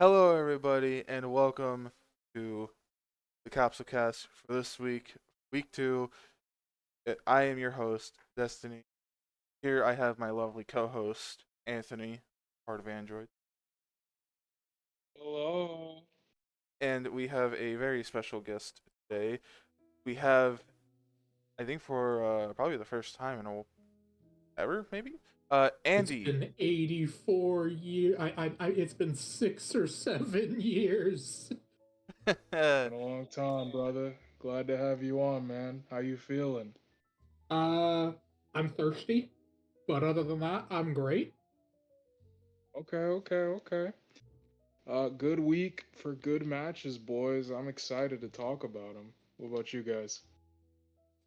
Hello, everybody, and welcome to the Capsule Cast for this week, week two. I am your host, Destiny. Here I have my lovely co host, Anthony, part of Android. Hello. And we have a very special guest today. We have, I think, for probably the first time in ever, maybe? It's Andy. been 84 years. It's been 6 or 7 years. Been a long time, brother. Glad to have you on, man. How you feeling? Uh, I'm thirsty, but other than that, I'm great. Okay. Good week for good matches, boys. I'm excited to talk about them. What about you guys?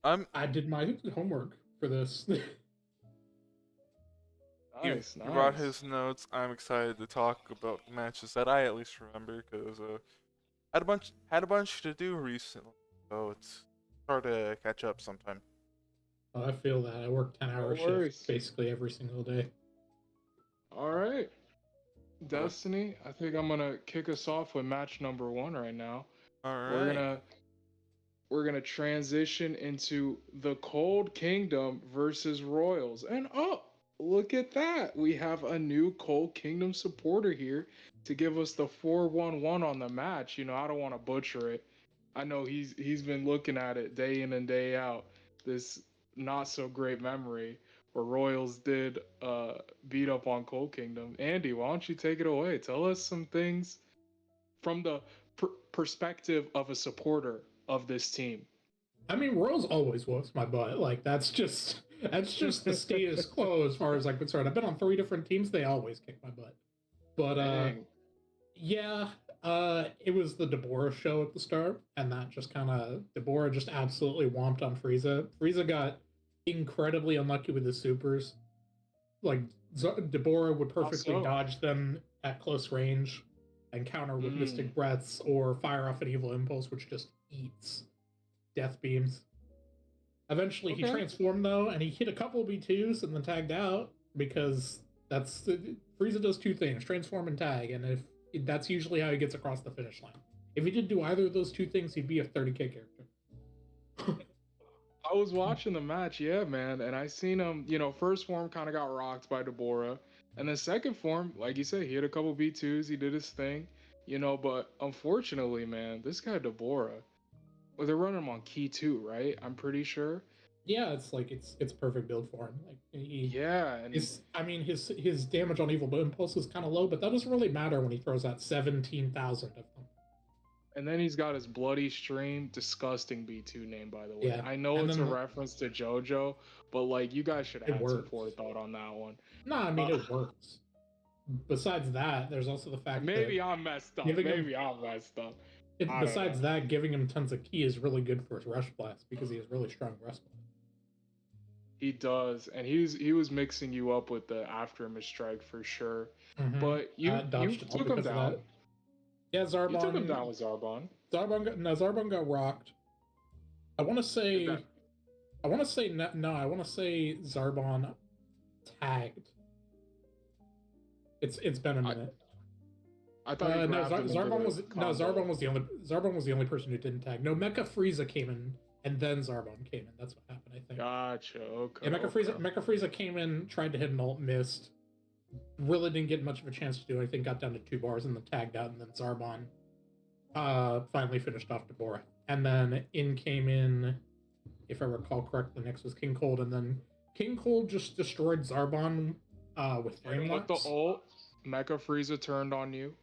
I'm I did my homework for this. he, Nice, he brought nice. his notes. I'm excited to talk about matches that I at least remember because had a bunch to do recently, so it's hard to catch up sometime. I feel that I work 10-hour No shifts worries. basically every single day. All right, Uh, Destiny. I think I'm gonna kick us off with match number one right now. all We're right. gonna we're gonna transition into the Cold Kingdom versus Royals. And oh, look at that. We have a new Cold Kingdom supporter here to give us the 4-1-1 on the match. I don't want to butcher it. I know he's been looking at it day in and day out. This not so great memory where Royals did beat up on Cold Kingdom. Andy, why don't you take it away? Tell us some things from the perspective of a supporter of this team. I mean, Royals always whoops my butt. Like that's just the status quo as far as I'm concerned. I've been on 3 different teams; they always kick my butt. But Dang. yeah, it was the Deborah show at the start, and that just kind of Deborah just absolutely whomped on Frieza. Frieza got incredibly unlucky with the supers. Like Deborah would How perfectly so? dodge them at close range and counter with Mm, Mystic Breaths or fire off an Evil Impulse, which just eats death beams. Eventually, he okay. transformed though, and he hit a couple B2s and then tagged out because that's Frieza does 2 things: transform and tag, and if that's usually how he gets across the finish line. If he did do either of those 2 things, he'd be a 30k character. I was watching the match, yeah, man, and I seen him, first form kind of got rocked by Deborah. And then second form, like you said, he hit a couple B2s, he did his thing, but unfortunately, man, this guy Deborah, well, they're running him on key 2, right? I'm pretty sure. Yeah, it's perfect build for him. Like he Yeah, and is. I mean, his damage on Evil Impulse is kind of low, but that doesn't really matter when he throws out 17,000 of them. And then he's got his Bloody Stream, disgusting B2 name, by the way. Yeah, I know and it's a then reference to JoJo, but like you guys should have it had some works. forethought on that one. No, I mean Uh, it works. Besides that, there's also the fact that maybe I'm messed up. giving him Maybe I'm messed up. I don't know. besides that, giving him tons of key is really good for his rush blast because he has really strong rush blast. He does, and he was mixing you up with the after him strike for sure. Mm-hmm. But you Dodged it all took him because of down. that. Yeah, You took him down with Zarbon. Zarbon got rocked. I want to Did that? say I want to say Zarbon tagged. It's been a I minute. I thought he No, grabbed him into the combo. Zarbon was the only person who didn't tag. No, Mecha Frieza came in, and then Zarbon came in. That's what happened, I think. Gotcha. Okay. Yeah, Okay. Mecha Frieza came in, tried to hit an ult, missed. Really didn't get much of a chance to do anything. Got down to 2 bars and then tagged out, and then Zarbon finally finished off Deborah. And then in came in, if I recall correctly, next was King Cold, and then King Cold just destroyed Zarbon with frame And with the locks. ult, Mecha Frieza turned on you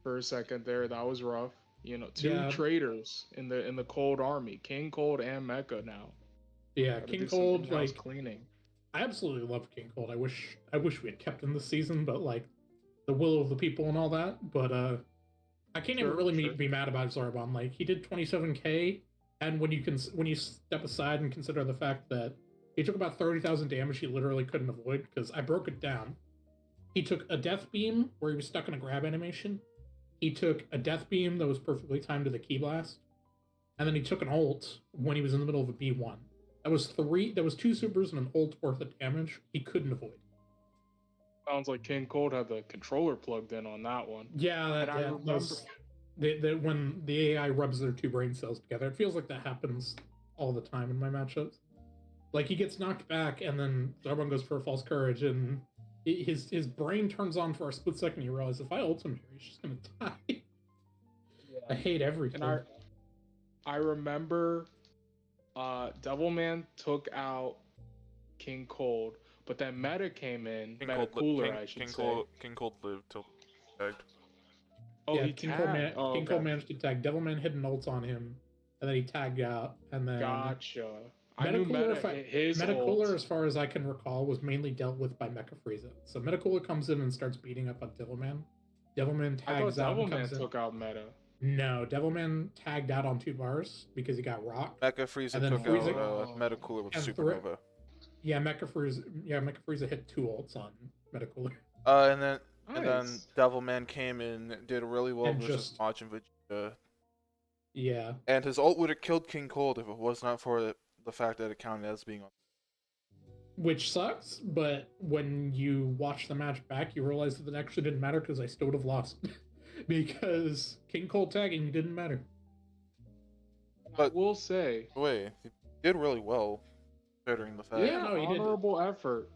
for a second there. That was rough. Two Yeah, traitors in the Cold Army, King Cold and Mecha now. yeah, Got to King do some Cold, in-house like cleaning. I absolutely love King Cold. I wish we had kept him this season, but like the will of the people and all that. But I can't even Sure, really sure. be mad about Zarbon. Like he did 27k, and when you step aside and consider the fact that he took about 30,000 damage, he literally couldn't avoid because I broke it down. He took a death beam where he was stuck in a grab animation. He took a death beam that was perfectly timed to the key blast, and then he took an ult when he was in the middle of a B1. That was 2 supers and an ult worth of damage he couldn't avoid. Sounds like King Cold had the controller plugged in on that one. Yeah, And I remember, when the AI rubs their two brain cells together, it feels like that happens all the time in my matchups. Like he gets knocked back, and then someone goes for a false courage, and his brain turns on for a split second. You realize if I ult him here, he's just gonna die. I hate everything. and I remember, Devilman took out King Cold, but then Meta came in, Meta Cooler, I should say. King Cold lived till tagged. Oh, yeah, he tagged. Oh, King okay. Cole managed to tag. Devilman hit an ult on him, and then he tagged out, and then Gotcha. I knew his Metacooler, ult. as far as I can recall, was mainly dealt with by Mecha Frieza. So Metacooler comes in and starts beating up on Devilman. Devilman I thought tags out and Devilman comes in. took out Meta. No, Devilman tagged out on 2 bars because he got rocked. Mecha Frieza And then took Frieza- out Metacooler with and Supernova. Yeah, Mecha Frieza hit 2 ults on Metacooler. And then Nice. Devilman came in, did really well And versus just- Majin Vegeta. Yeah. And his ult would have killed King Cold if it was not for the fact that it counted as being on. Which sucks, but when you watch the match back, you realize that it actually didn't matter because I still would have lost. Because King Cold tagging didn't matter. But I will say, Wait, he did really well considering the fact. Yeah, no, he did. honorable effort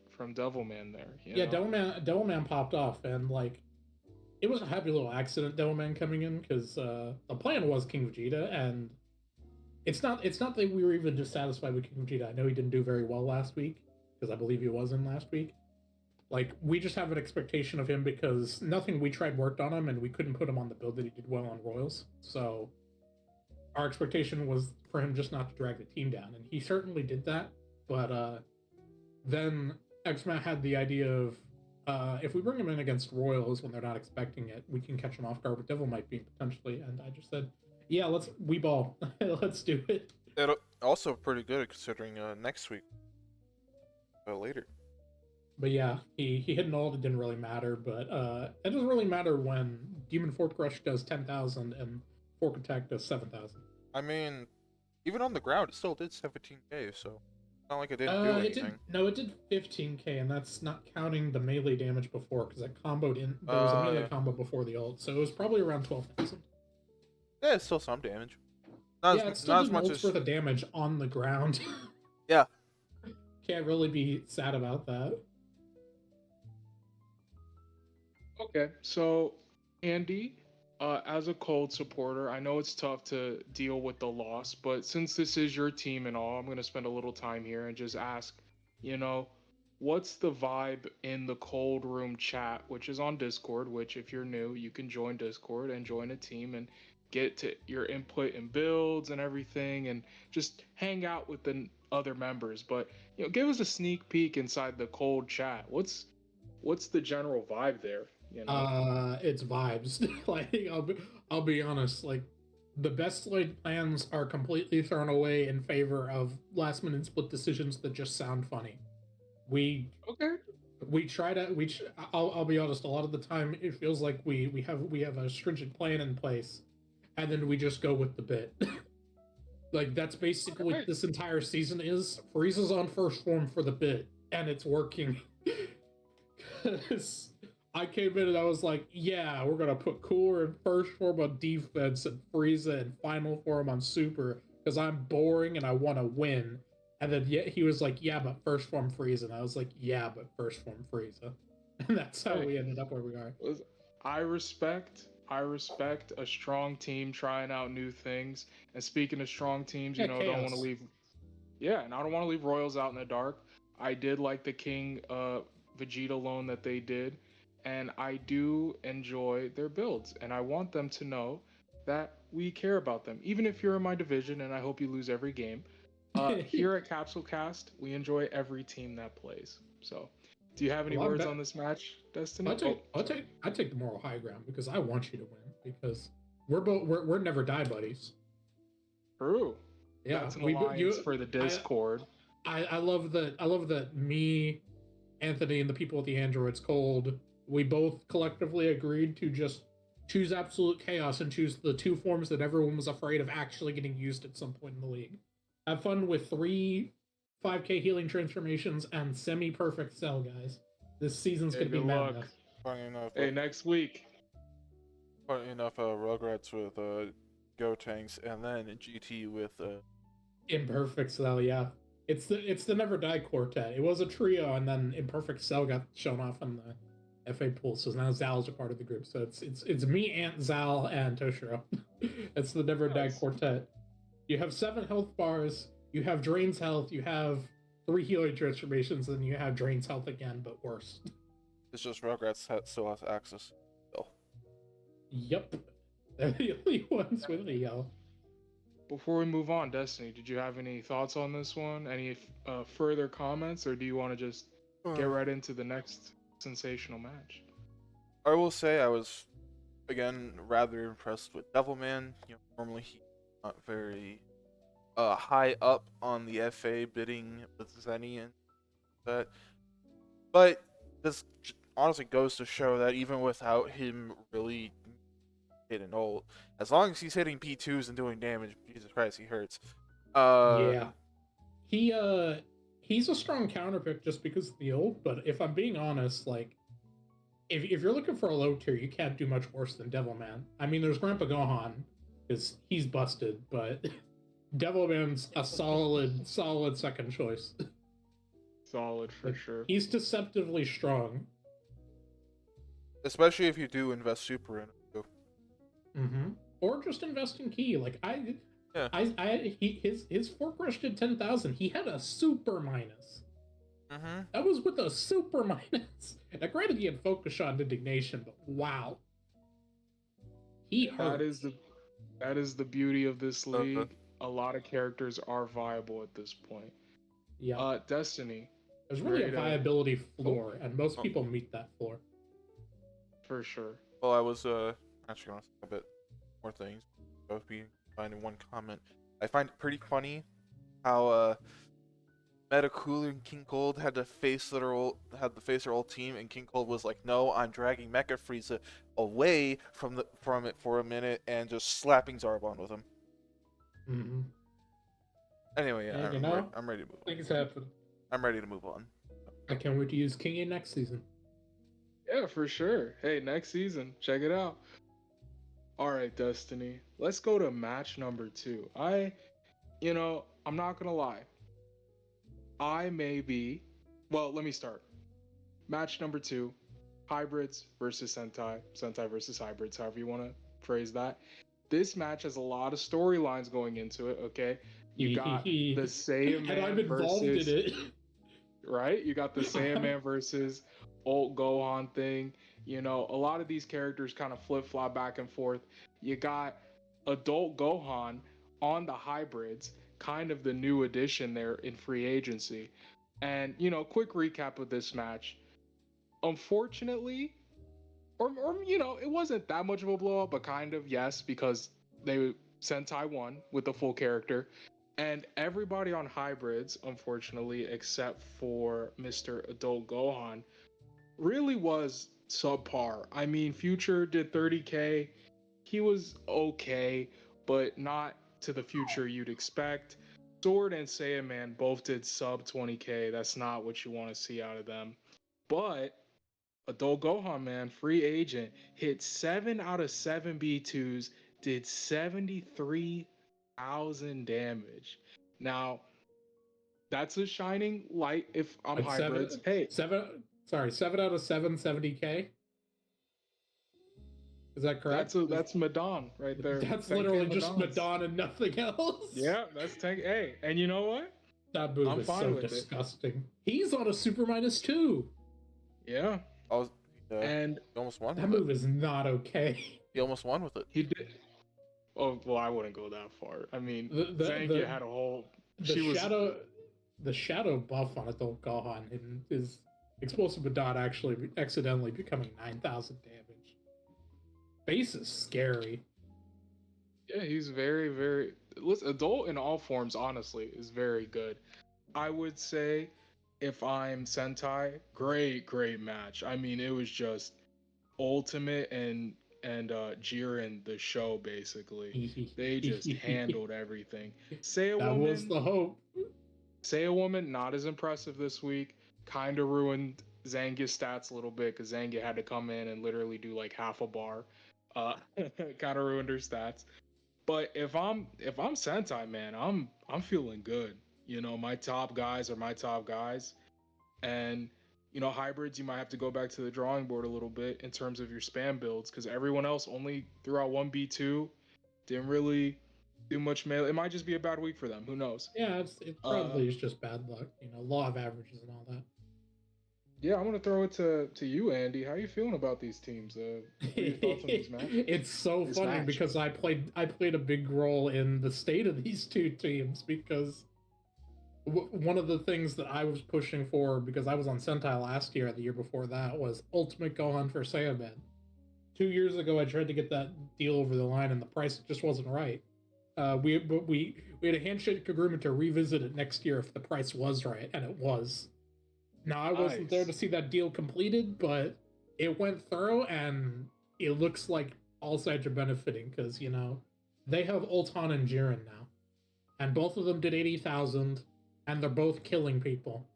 from Devilman there. Yeah, Devilman popped off, and like, it was a happy little accident, Devilman coming in, because the plan was King Vegeta, and it's not that we were even dissatisfied with King Vegeta. I know he didn't do very well last week, because I believe he was in last week. Like, we just have an expectation of him because nothing we tried worked on him, and we couldn't put him on the build that he did well on Royals. So our expectation was for him just not to drag the team down, and he certainly did that. But then X-Man had the idea of, if we bring him in against Royals when they're not expecting it, we can catch him off guard with Devil Might Beam potentially. And I just said, yeah, we ball. Let's do it. It also pretty good considering next week. Later. But yeah, he hit an ult. It didn't really matter. But it doesn't really matter when Demon Fort Crush does 10,000 and Fork Attack does 7,000. I mean, even on the ground, it still did 17k, so it's not like it didn't do anything. It did 15k, and that's not counting the melee damage before, because that comboed in. There was a melee combo before the ult, so it was probably around 12,000. Yeah, it's still some damage. It's still not as much as worth of damage on the ground. Yeah. Can't really be sad about that. Okay, so Andy, as a Cold supporter, I know it's tough to deal with the loss, but since this is your team and all, I'm going to spend a little time here and just ask, what's the vibe in the Cold Room chat, which is on Discord, which if you're new, you can join Discord and join a team and get to your input and builds and everything and just hang out with the other members. But, give us a sneak peek inside the Cold chat. What's the general vibe there? It's vibes. Like, I'll be honest, like, the best laid plans are completely thrown away in favor of last minute split decisions that just sound funny. I'll be honest, a lot of the time it feels like we have a stringent plan in place, and then we just go with the bit. Like, that's basically what this entire season is. Frieza's on first form for the bit, and it's working. Because I came in and I was like, yeah, we're gonna put Cooler in first form on defense and Frieza in final form on super because I'm boring and I want to win. And then he was like, yeah, but first form Frieza. And I was like, yeah, but first form Frieza. And that's how we ended up where we are. I respect a strong team trying out new things. And speaking of strong teams, don't want to leave. Yeah, and I don't want to leave Royals out in the dark. I did like the King Vegeta loan that they did, and I do enjoy their builds, and I want them to know that we care about them, even if you're in my division, and I hope you lose every game. Here at Capsule Cast, we enjoy every team that plays. So, do you have any words on this match, Destiny? I take the moral high ground because I want you to win because we're never die buddies. True. Yeah, that's an alliance for the Discord. I love that me, Anthony, and the people at the Androids Cold, we both collectively agreed to just choose absolute chaos and choose the 2 forms that everyone was afraid of actually getting used at some point in the league. Have fun with 3 5k healing transformations and semi-perfect cell, guys. This season's Hey, gonna be good luck. madness. Funny enough, Hey, next week. Rugrats with Go Tanks, and then GT with Imperfect Cell, yeah. It's the Never Die Quartet. It was a trio, and then Imperfect Cell got shown off in the FA pool, so now Zal's a part of the group. So it's me, Aunt Zal, and Toshiro. It's the Never Die Nice. Quartet. You have 7 health bars. You have Drain's health. You have 3 healing transformations, and you have Drain's health again, but worse. it's just Rugrats still has access. Still. Yep, they're the only ones with Leo. Before we move on, Destiny, did you have any thoughts on this one? Any further comments, or do you want to just get right into the next sensational match? I will say I was again rather impressed with Devilman. Normally he's not very high up on the FA bidding with Zenny and that, but this honestly goes to show that even without him really hitting ult, as long as he's hitting P2s and doing damage, Jesus Christ, he hurts. Yeah, he's a strong counter pick just because of the ult. But if I'm being honest, like if you're looking for a low tier, you can't do much worse than Devilman. I mean, there's Grandpa Gohan because he's busted, but Devilman's a solid second choice. Solid for sure. He's deceptively strong. Especially if you do invest super in it. Mm-hmm. Or just invest in Key. Like his fork rush did 10,000. He had a super minus. Mm-hmm. That was with a super minus. Now, granted, he had focus shot and indignation, but wow, he hurt. That is the beauty of this league. A lot of characters are viable at this point. Yeah. Destiny. There's really a viability floor, and most people meet that floor. For sure. Well, I was actually going to say a bit more things. Both being fine in one comment. I find it pretty funny how Metacool and King Cold had to face their old team, and King Cold was like, "No, I'm dragging Mecha Frieza away from it for a minute and just slapping Zarbon with him." Mm-hmm. Anyway, yeah, I'm ready to move on. Things happen. I'm ready to move on. I can't wait to use Kingy next season. Yeah, for sure. Hey, next season, check it out. All right, Destiny. Let's go to match number 2. I'm not gonna lie. Let me start. Match number 2, hybrids versus Sentai versus hybrids, however you want to phrase that. This match has a lot of storylines going into it, okay? You got the Saiyaman and I'm involved in it. Right? You got the Saiyaman versus Ult Gohan thing. A lot of these characters kind of flip-flop back and forth. You got Adult Gohan on the hybrids, kind of the new addition there in free agency. And, quick recap of this match. Unfortunately, or it wasn't that much of a blowout, but kind of, yes, because Sentai won with the full character. And everybody on hybrids, unfortunately, except for Mr. Adult Gohan, really was subpar. I mean, Future did 30k. He was okay, but not to the Future you'd expect. Sword and Saiyaman both did sub 20k. That's not what you want to see out of them. But Adult Gohan, man, free agent, hit 7 out of 7 B2s, did 73,000 damage. Now, that's a shining light if I'm Like hybrids. 7 out of 7, 70k. Is that correct? That's Madon right there. That's literally just Madon and nothing else. Yeah, that's 10. Hey, and you know what? That move is so disgusting. He's on a super minus 2. Yeah. And he almost won. That move is not okay. He almost won with it. He did. Oh well, I wouldn't go that far. I mean, Zangia had a whole. The shadow buff on Adult Gohan and his explosive Madon actually accidentally becoming 9,000 damage. Base is scary. Yeah, he's very, very. Listen, Adult in all forms, honestly, is very good. I would say, if I'm Sentai, great match. I mean, it was just ultimate and Jiren the show, basically. They just handled everything. That was the hope. Saiyawoman, not as impressive this week. Kind of ruined Zangia's stats a little bit because Zangia had to come in and literally do like half a bar. Kind of ruined her stats. But if I'm Sentai, man, I'm feeling good. You know, my top guys are my top guys, and hybrids, you might have to go back to the drawing board a little bit in terms of your spam builds because everyone else only threw out one B2, didn't really do much melee. It might just be a bad week for them. Who knows? Yeah, it probably is just bad luck. Law of averages and all that. Yeah, I'm gonna throw it to you, Andy. How are you feeling about these teams? What are your thoughts on these matches? It's so funny because I played a big role in the state of these two teams because one of the things that I was pushing for, because I was on Sentai last year and the year before that, was Ultimate Gohan for Saiyaman. 2 years ago, I tried to get that deal over the line, and the price just wasn't right. We had a handshake agreement to revisit it next year if the price was right, and it was. Now, I wasn't there to see that deal completed, but it went through, and it looks like all sides are benefiting because they have Ulton and Jiren now, and both of them did 80,000. And they're both killing people.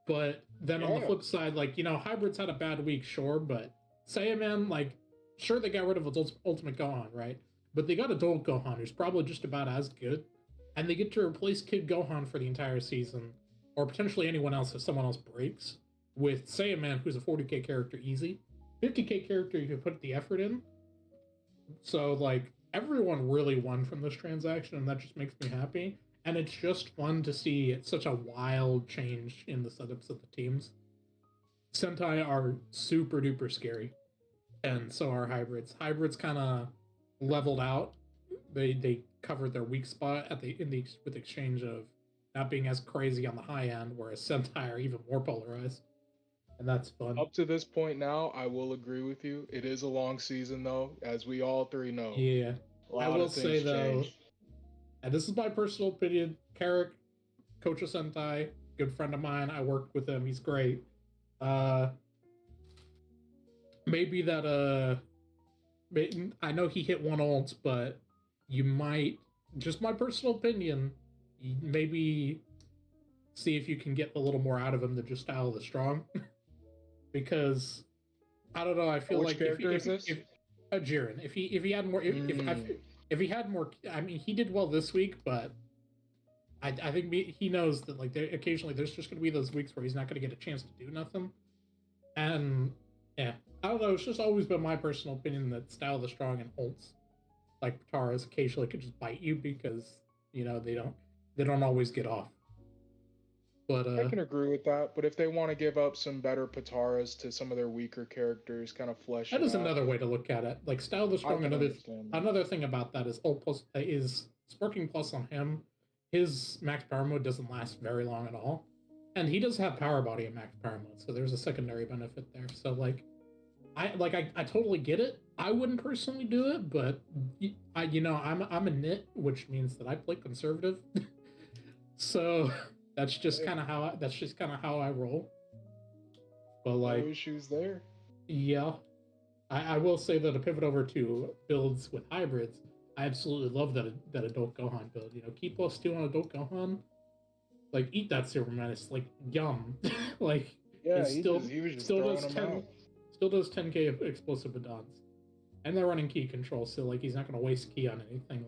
But then on the flip side, Hybrids had a bad week, sure, but Saiyaman, sure, they got rid of Ultimate Gohan, right? But they got Adult Gohan, who's probably just about as good, and they get to replace Kid Gohan for the entire season, or potentially anyone else if someone else breaks, with Saiyaman, who's a 40k character easy. 50k character you can put the effort in. So, everyone really won from this transaction, and that just makes me happy. And it's just fun to see such a wild change in the setups of the teams. Sentai are super duper scary, and so are hybrids. Hybrids kind of leveled out. They covered their weak spot with exchange of not being as crazy on the high end, whereas Sentai are even more polarized, and that's fun. Up to this point now, I will agree with you. It is a long season, though, as we all three know. Yeah, I will say though. And this is my personal opinion. Carrick, coach of Sentai, good friend of mine. I worked with him. He's great. Maybe that I know he hit one ult, but you might, just my personal opinion, maybe see if you can get a little more out of him than just Style the Strong. Because I don't know. I feel like if Jiren, if he had more, if he had more, I mean, he did well this week, but I think he knows that occasionally there's just going to be those weeks where he's not going to get a chance to do nothing. And yeah, I don't know. It's just always been my personal opinion that Style the Strong and ults like Pataras occasionally could just bite you because they don't always get off. But I can agree with that. But if they want to give up some better Pataras to some of their weaker characters, kind of flesh that is another way to look at it. Like Style the Strong. Another thing about that is is Sparking Plus on him. His max power mode doesn't last very long at all, and he does have power body in max power mode, so there's a secondary benefit there. So I totally get it. I wouldn't personally do it, but I'm a nit, which means that I play conservative. So that's just kind of how I roll. But no issues there. Yeah, I will say that a pivot over to builds with hybrids, I absolutely love that Adult Gohan build. Keep plus 2 on Adult Gohan. Eat that Superman. It's yum. Yeah, he was just throwing them out. Still does 10k explosive Adons. And they're running key control, so he's not going to waste key on anything.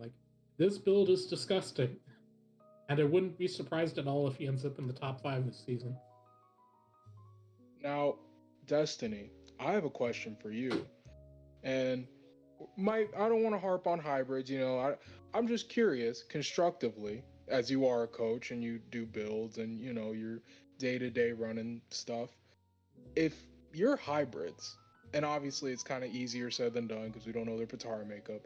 This build is disgusting. And I wouldn't be surprised at all if he ends up in the top 5 this season. Now, Destiny, I have a question for you. And I don't want to harp on hybrids, I'm just curious, constructively, as you are a coach and you do builds and, your day-to-day running stuff. If you're hybrids, and obviously it's kind of easier said than done because we don't know their Patara makeup,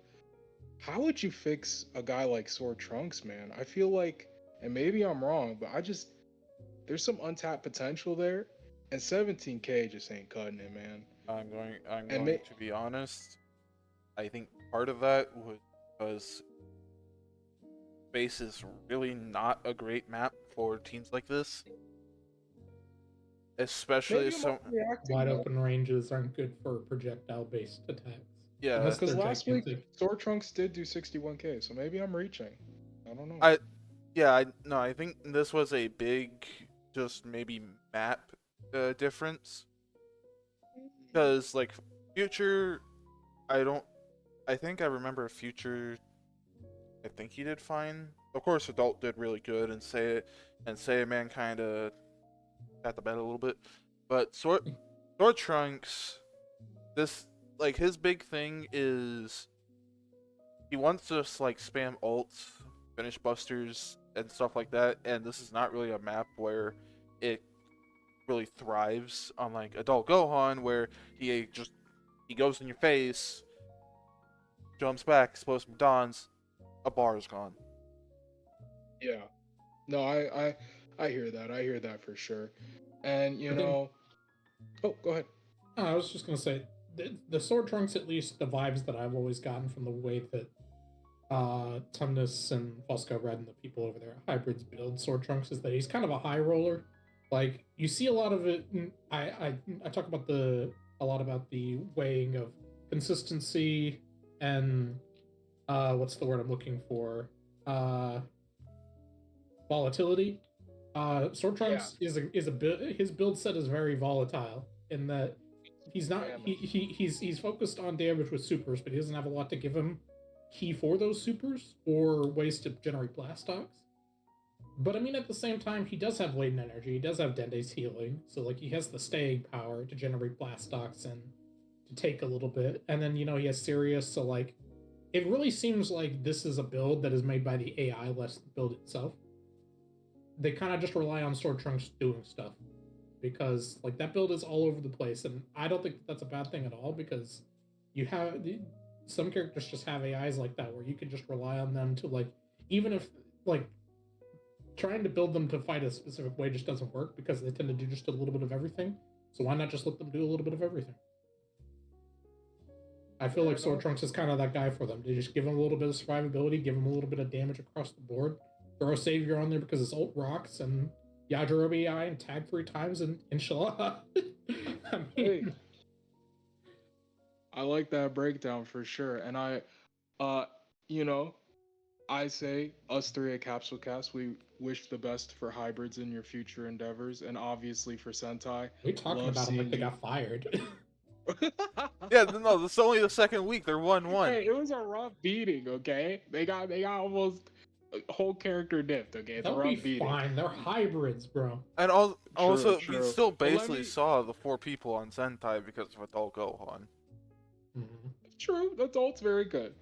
how would you fix a guy like Sword Trunks, man? I feel like, and maybe I'm wrong, but there's some untapped potential there, and 17k just ain't cutting it, man. I'm going to be honest. I think part of that was because space is really not a great map for teams like this. Especially wide open ranges aren't good for projectile-based attacks. Yeah, because last week Sword Trunks did do 61k, so maybe I'm reaching. I don't know. I think this was a big, just maybe map difference because like Future, I think I remember Future. I think he did fine. Of course, Adult did really good, and Say Man kind of got the bed a little bit. But Sword Trunks, this like his big thing is he wants to just like spam ults, finish busters, and stuff like that. And this is not really a map where it really thrives on like Adult Gohan, where he goes in your face, jumps back, explosive dons, a bar is gone. Yeah. No, I hear that. I hear that for sure. And you I think- know, oh, go ahead. I was just gonna say the Sword Trunks, at least the vibes that I've always gotten from the way that Tumnus and Fosco Red and the people over there hybrids build Sword Trunks is that he's kind of a high roller. Like you see a lot of it. I talk about a lot about the weighing of consistency and what's the word I'm looking for? Volatility. Sword Trunks is his build set is very volatile in that he's not he's focused on damage with supers, but he doesn't have a lot to give him key for those supers or ways to generate blast stocks. But I mean, at the same time, he does have latent energy. He does have Dende's healing, so like he has the staying power to generate blast stocks and to take a little bit. And then he has Sirius, so like it really seems like this is a build that is made by the AI less the build itself. They kind of just rely on Sword Trunks doing stuff because like that build is all over the place, and I don't think that's a bad thing at all because you have some characters just have AIs like that where you can just rely on them to like even if like trying to build them to fight a specific way just doesn't work because they tend to do just a little bit of everything. So why not just let them do a little bit of everything? I feel like Sword Trunks is kind of that guy for them. They just give him a little bit of survivability, give him a little bit of damage across the board, throw a Savior on there because his ult rocks, and Yajirobe AI and tag 3 times, and inshallah. I mean, Hey, I like that breakdown for sure. And I say us three at Capsule Cast, we wish the best for hybrids in your future endeavors, and obviously for Sentai. we talking love about them like seeing they you- got fired. Yeah, no, this is only the second week. They're 1-1. Hey, it was a rough beating, okay? They got almost a whole character dipped, okay? It's a They'll rough be beating. fine. They're hybrids, bro. And also, we true. still But let basically me- saw the 4 people on Sentai because of Adult Gohan. Mhm. True, the adult's very good.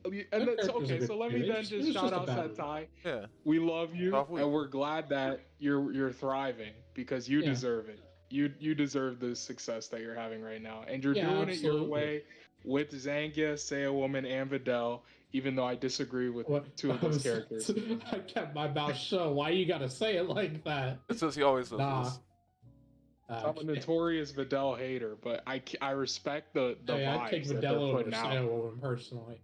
And Their that's characters are okay, good so let too. me It then was just shout just a out bad week. Sentai. Yeah. We love you, Tough week. and we're glad that you're thriving because you Yeah. deserve it. You deserve the success that you're having right now, and you're Yeah, doing it your absolutely. way with Zangia, Say a Woman, and Videl. Even though I disagree with What? 2 of those characters. I kept my mouth shut. Why you gotta say it like that? It says he always does Nah. this. I'm a notorious Videl hater, but I respect the Hey, I'd take vibes that they're Videl over putting out. Sailwoman personally.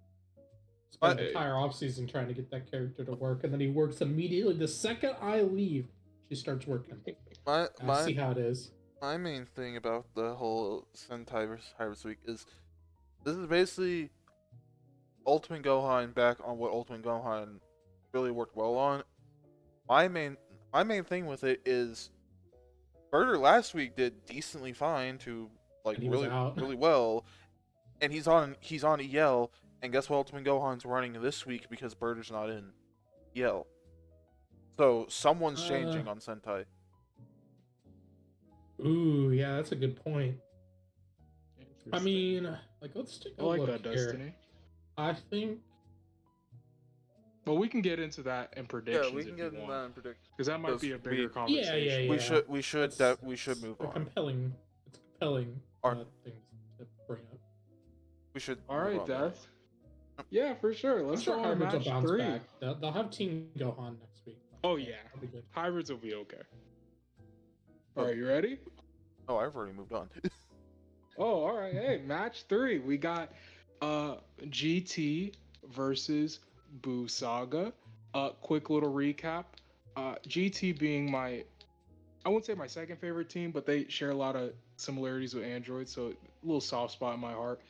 Spent the Hey. entire offseason trying to get that character to work, and then he works immediately. The second I leave, she starts working. I see how it is. My main thing about the whole Sentai vs. Hybrids week is this is basically Ultimate Gohan back on what Ultimate Gohan really worked well on. My main thing with it is Birder last week did decently fine to like And he was really out. really well, and he's on EL. And guess what? Ultimate Gohan's running this week because Birder's not in EL. So someone's changing on Sentai. Ooh, yeah, that's a good point. I Interesting. mean, like, let's take a I like look that, here. Destiny. I think But we can get into that in predictions Yeah, we can if get you into want. that and predict. Because that might be a Because bigger we- conversation. Yeah. We should it's move a on. compelling. It's a compelling Our- thing to bring up. We should. All move right, on now. Death. Yeah, for sure. I'm Let's sure go on hybrids will match bounce 3. back. They'll have Team Gohan next week. Oh, yeah. That'll be good. Hybrids will be okay. All right, you ready? Oh, I've already moved on. Oh, all right. Hey, match 3. We got GT versus Buu Saga. Quick little recap. GT being I wouldn't say my second favorite team, but they share a lot of similarities with Android, so a little soft spot in my heart.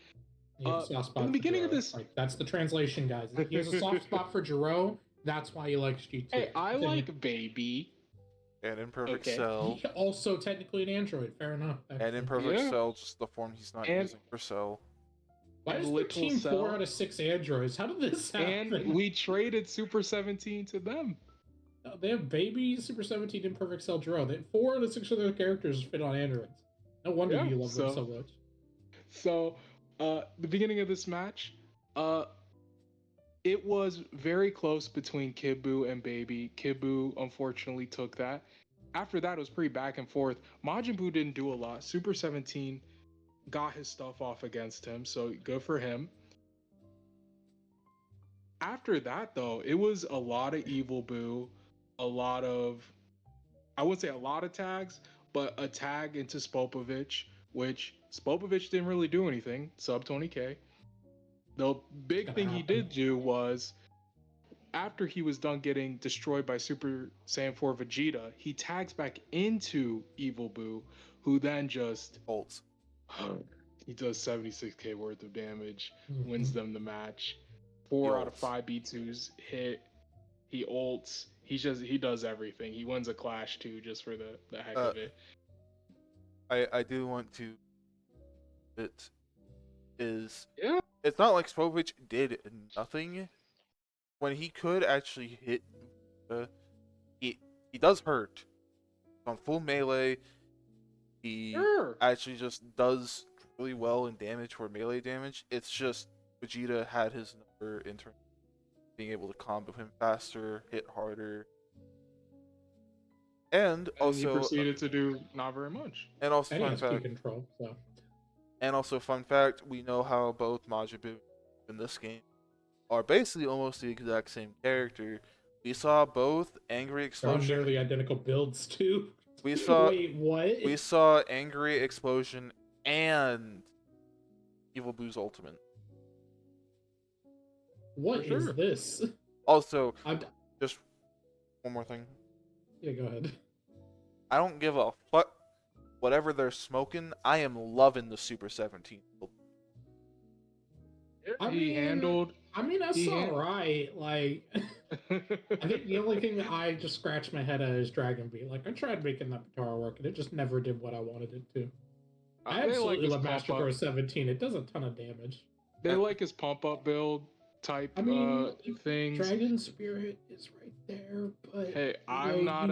He has a soft spot in the for beginning of Jiro. this- Like, that's the translation, guys. He has a soft spot for Jiro. That's why he likes GT. Hey, I Continue. like Baby. And in Perfect Okay. Cell. He also technically an android. Fair enough. And in actually. Perfect Yeah. Cell, just the form he's not And- using for Cell. Why and is Little their team Cell. 4 out of 6 androids? How did this happen? And we traded Super 17 to them. They have Baby, Super 17, and Perfect Cell Draw. 4 out of 6 of their characters fit on androids. No wonder Yeah, you love them so much. So, the beginning of this match, it was very close between Kid Buu and Baby. Kid Buu unfortunately took that. After that, it was pretty back and forth. Majin Buu didn't do a lot. Super 17 got his stuff off against him, so good for him. After that, though, it was a lot of Evil Buu, a lot of, I wouldn't say a lot of tags, but a tag into Spopovich, which Spopovich didn't really do anything, sub 20k. The big thing he did do was, after he was done getting destroyed by Super Saiyan 4 Vegeta, he tags back into Evil Buu, who then just Ults. he does 76k worth of damage, Mm-hmm. wins them the match. 4 out of 5 B2s hit. He ults. He does everything. He wins a clash too, just for the heck of it. I do want to. It is. Yeah. It's not like Spopovich did nothing. When he could actually hit, he does hurt. On full melee, he actually just does really well in damage for melee damage. It's just Vegeta had his number in terms of being able to combo him faster, hit harder, and also he proceeded to do not very much. And also, And he fun has key fact. control, so. And also, fun fact: we know how both Majin Buu in this game are basically almost the exact same character. We saw both Angry They're on Explosion. nearly identical builds too. We saw. Wait, what? We saw Angry Explosion and Evil Boo's Ultimate. What For is sure. this? Also, I'm... just one more thing. Yeah, go ahead. I don't give a fuck whatever they're smoking. I am loving the Super 17. I mean, that's alright. Like, I think the only thing that I just scratched my head at is Dragon Ball. Like, I tried making that guitar work, and it just never did what I wanted it to. I absolutely love Master Pro 17. It does a ton of damage. They like his pump up build type things. Dragon Spirit is right there, but hey, I'm not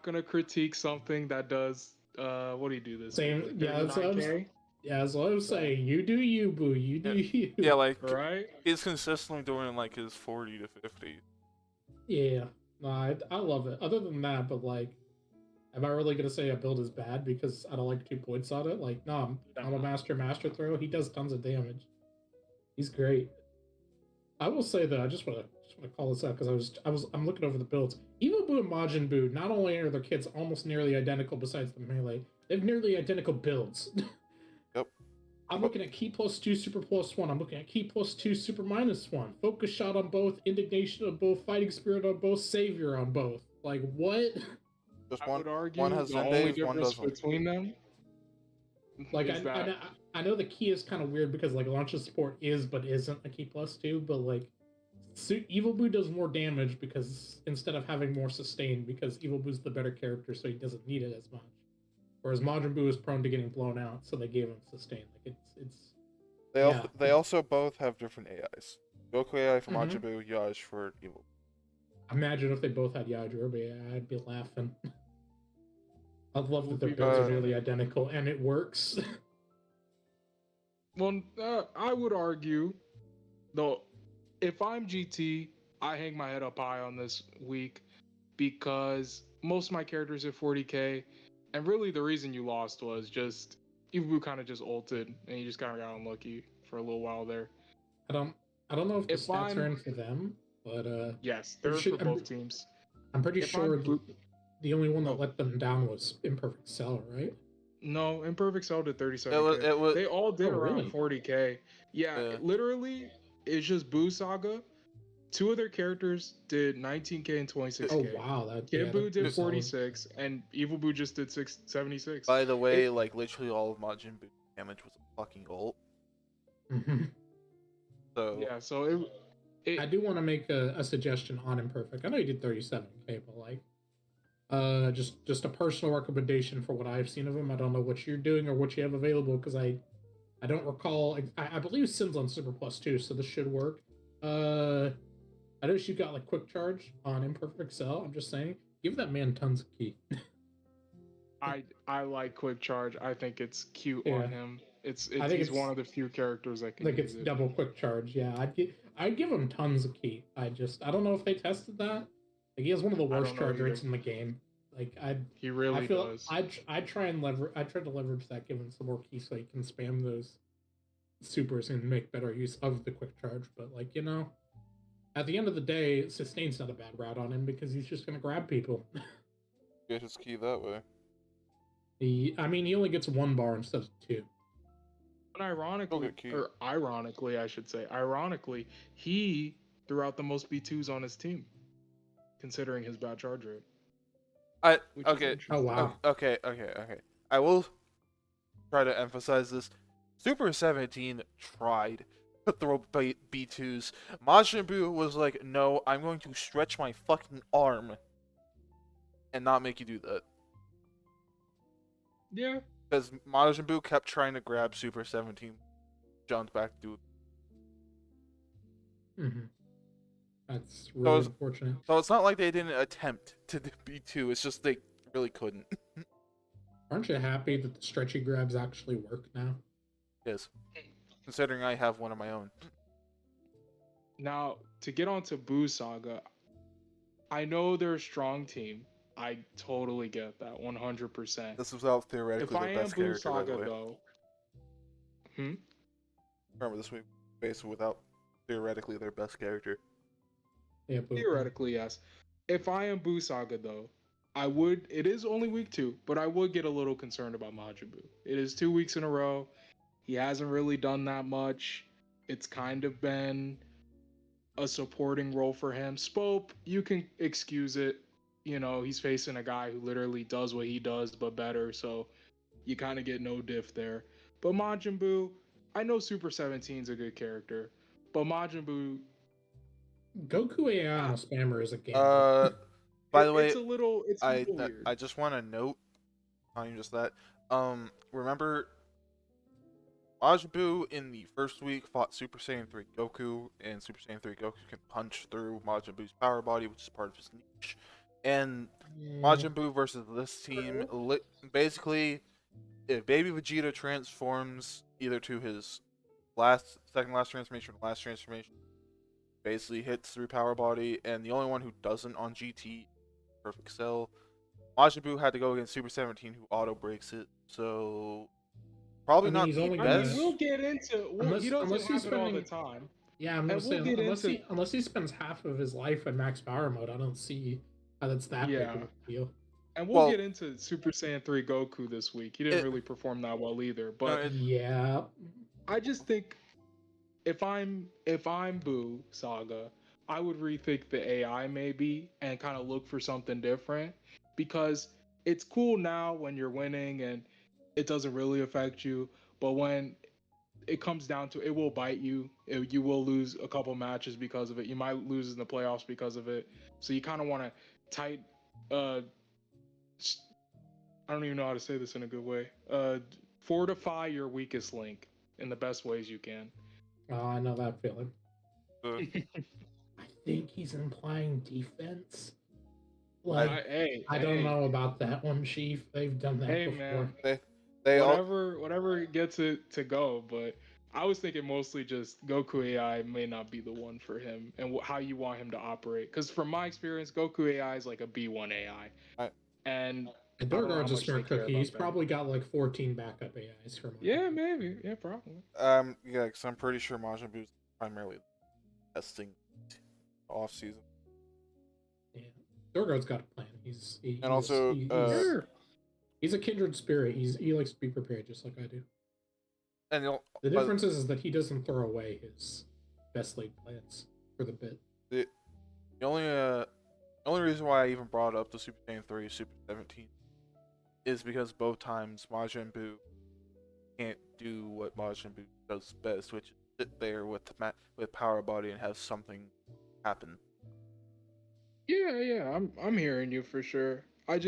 gonna critique something that does what do you do this? Same, yeah, that's what I'm saying. Yeah, that's what I'm saying. You do you, Boo. You do you. Yeah, like right. He's consistently doing like his 40 to 50. Yeah, no, I love it. Other than that, but like, am I really gonna say a build is bad because I don't like 2 points on it? Like, no, I'm a master throw. He does tons of damage. He's great. I will say though, I just want to call this out because I'm looking over the builds. Evil Boo and Majin Buu, not only are their kits almost nearly identical besides the melee, they have nearly identical builds. Yep. I'm looking at Ki +2, Super +1. I'm looking at Ki +2, Super -1. Focus Shot on both, Indignation on both, Fighting Spirit on both, Savior on both. Like, what? Just I would argue one has the only Zendays, one difference doesn't. between them. Like, I know the key is kind of weird because like launcher support is but isn't a Ki +2, but like Evil Boo does more damage because instead of having more sustain, because Evil Boo's the better character, so he doesn't need it as much. Whereas Majin Buu is prone to getting blown out, so they gave him sustain. Like They also both have different AIs. Goku AI for Majin Buu, Yaj for Evil. Imagine if they both had Yajirobe, I'd be laughing. I love that their builds are nearly identical, and it works. Well, I would argue, though, if I'm GT, I hang my head up high on this week because most of my characters are 40k, and really the reason you lost was just Evil Buu kind of just ulted, and you just kind of got unlucky for a little while there. I don't know if the stats are in for them, but yes, they're for both teams. I'm pretty sure the only one that let them down was Imperfect Cell, right? No, Imperfect Cell did 37k. They all did around 40k. Yeah, literally, it's just Buu Saga. 2 of their characters did 19k and 26k. Oh wow, Kid Buu did 46, and Evil Buu just did 76. By the way, like literally all of Majin Buu damage was a fucking ult. Mm-hmm. So yeah, so I do want to make a suggestion on Imperfect. I know you did 37K, but like, just a personal recommendation for what I've seen of him. I don't know what you're doing or what you have available because I don't recall. I believe Sim's on Super Plus too, so this should work. I know you got like quick charge on Imperfect Cell. I'm just saying, give that man tons of key. I like quick charge. I think it's cute Yeah. on him. I think He's it's one of the few characters that can like use it's it. double quick charge. Yeah, I'd give him tons of key. I don't know if they tested that. Like he has one of the I worst don't know charge either. rates in the game. Like He really I feel does. I try to leverage that, give him some more key so he can spam those supers and make better use of the quick charge. But like at the end of the day, sustain's not a bad route on him because he's just gonna grab people. Get his key that way. He only gets 1 bar instead of 2. And ironically, I should say, he threw out the most B2s on his team, considering his bad charge rate. Okay. Oh wow. Okay. I will try to emphasize this. Super 17 tried to throw B2s. Majin Buu was like, no, I'm going to stretch my fucking arm and not make you do that. Yeah. Because Majin Buu kept trying to grab Super 17, jumped back to do it. Mm-hmm. That's really So unfortunate. So it's not like they didn't attempt to do B2, it's just they really couldn't. Aren't you happy that the stretchy grabs actually work now? Yes. Considering I have one of my own. Now, to get onto Buu Saga, I know they're a strong team. I totally get that, 100%. This was out theoretically If the I am best Buu character, by the Saga, way. though... Remember, this week based without theoretically their best character. Yeah, Theoretically, yes. If I am Buu Saga, though, it is only week 2, but I would get a little concerned about Majin Buu. It is 2 weeks in a row. He hasn't really done that much. It's kind of been a supporting role for him. Spope, you can excuse it. You know, he's facing a guy who literally does what he does, but better, so you kind of get no diff there. But Majin Buu, I know Super 17's a good character, but Majin Buu... Goku AI on a spammer is a game. By the way, it's a little weird. I just want to note, not even just that, remember, Majin Buu in the first week fought Super Saiyan 3 Goku, and Super Saiyan 3 Goku can punch through Majin Buu's power body, which is part of his niche. And Majin Buu versus this team, basically, if Baby Vegeta transforms either to his second last transformation or last transformation, basically hits through power body, and the only one who doesn't on GT, Perfect Cell. Majin Buu had to go against Super 17, who auto breaks it, so probably not the best. We'll get into. He doesn't have it all the time. Yeah, I'm gonna say unless he spends half of his life in max power mode, I don't see how that's that big of a deal. And we'll get into Super Saiyan 3 Goku this week. He didn't really perform that well either. But yeah, I just think if I'm Buu Saga, I would rethink the AI maybe and kind of look for something different, because it's cool now when you're winning and it doesn't really affect you, but when it comes down to it, will bite you. You will lose a couple matches because of it. You might lose in the playoffs because of it. So you kind of want to I don't even know how to say this in a good way. Fortify your weakest link in the best ways you can. Oh, I know that feeling. I think he's implying defense. Like, I don't know about that one, Chief. They've done that before. Man. Whatever gets it to go, but I was thinking mostly just Goku AI may not be the one for him and how you want him to operate. Because from my experience, Goku AI is like a B1 AI. And Darkguard's a smart cookie. He's probably got like 14 backup AIs from. Yeah, maybe. Yeah, probably. Yeah, because I'm pretty sure Majin Buu's primarily testing off season. Yeah, Darkguard's got a plan. He's a kindred spirit. He likes to be prepared, just like I do. And the difference is that he doesn't throw away his best laid plans for the bit. The only reason why I even brought up the Super Saiyan 3 Super 17 is because both times Majin Buu can't do what Majin Buu does best, which is sit there with power body and have something happen. Yeah, I'm hearing you for sure. I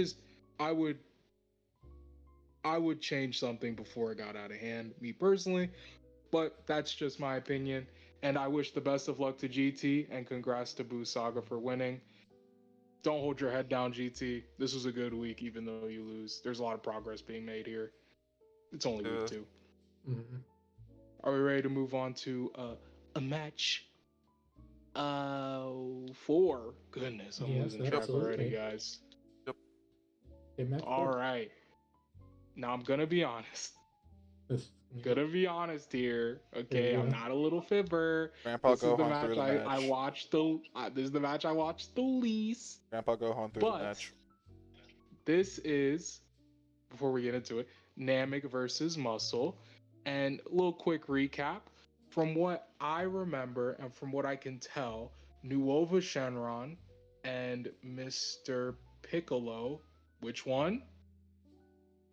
would change something before it got out of hand, me personally, but that's just my opinion. And I wish the best of luck to GT and congrats to Buu Saga for winning. Don't hold your head down, GT. This was a good week, even though you lose. There's a lot of progress being made here. It's only week 2. Mm-hmm. Are we ready to move on to a match? 4. Goodness, I'm Yes, losing track already, absolutely. guys. Yep. Okay, match All 4. right. Now I'm gonna be honest. This- Gonna be honest here. Here Okay, we I'm go. not a little fibber. Grandpa This is the Gohan match through the match. I watched the. This is the match I watched the least. Grandpa Gohan through the But match. this is, before we get into it, Namek versus Muscle. And a little quick recap. From what I remember and from what I can tell, Nuova Shenron and Mr. Piccolo, which one?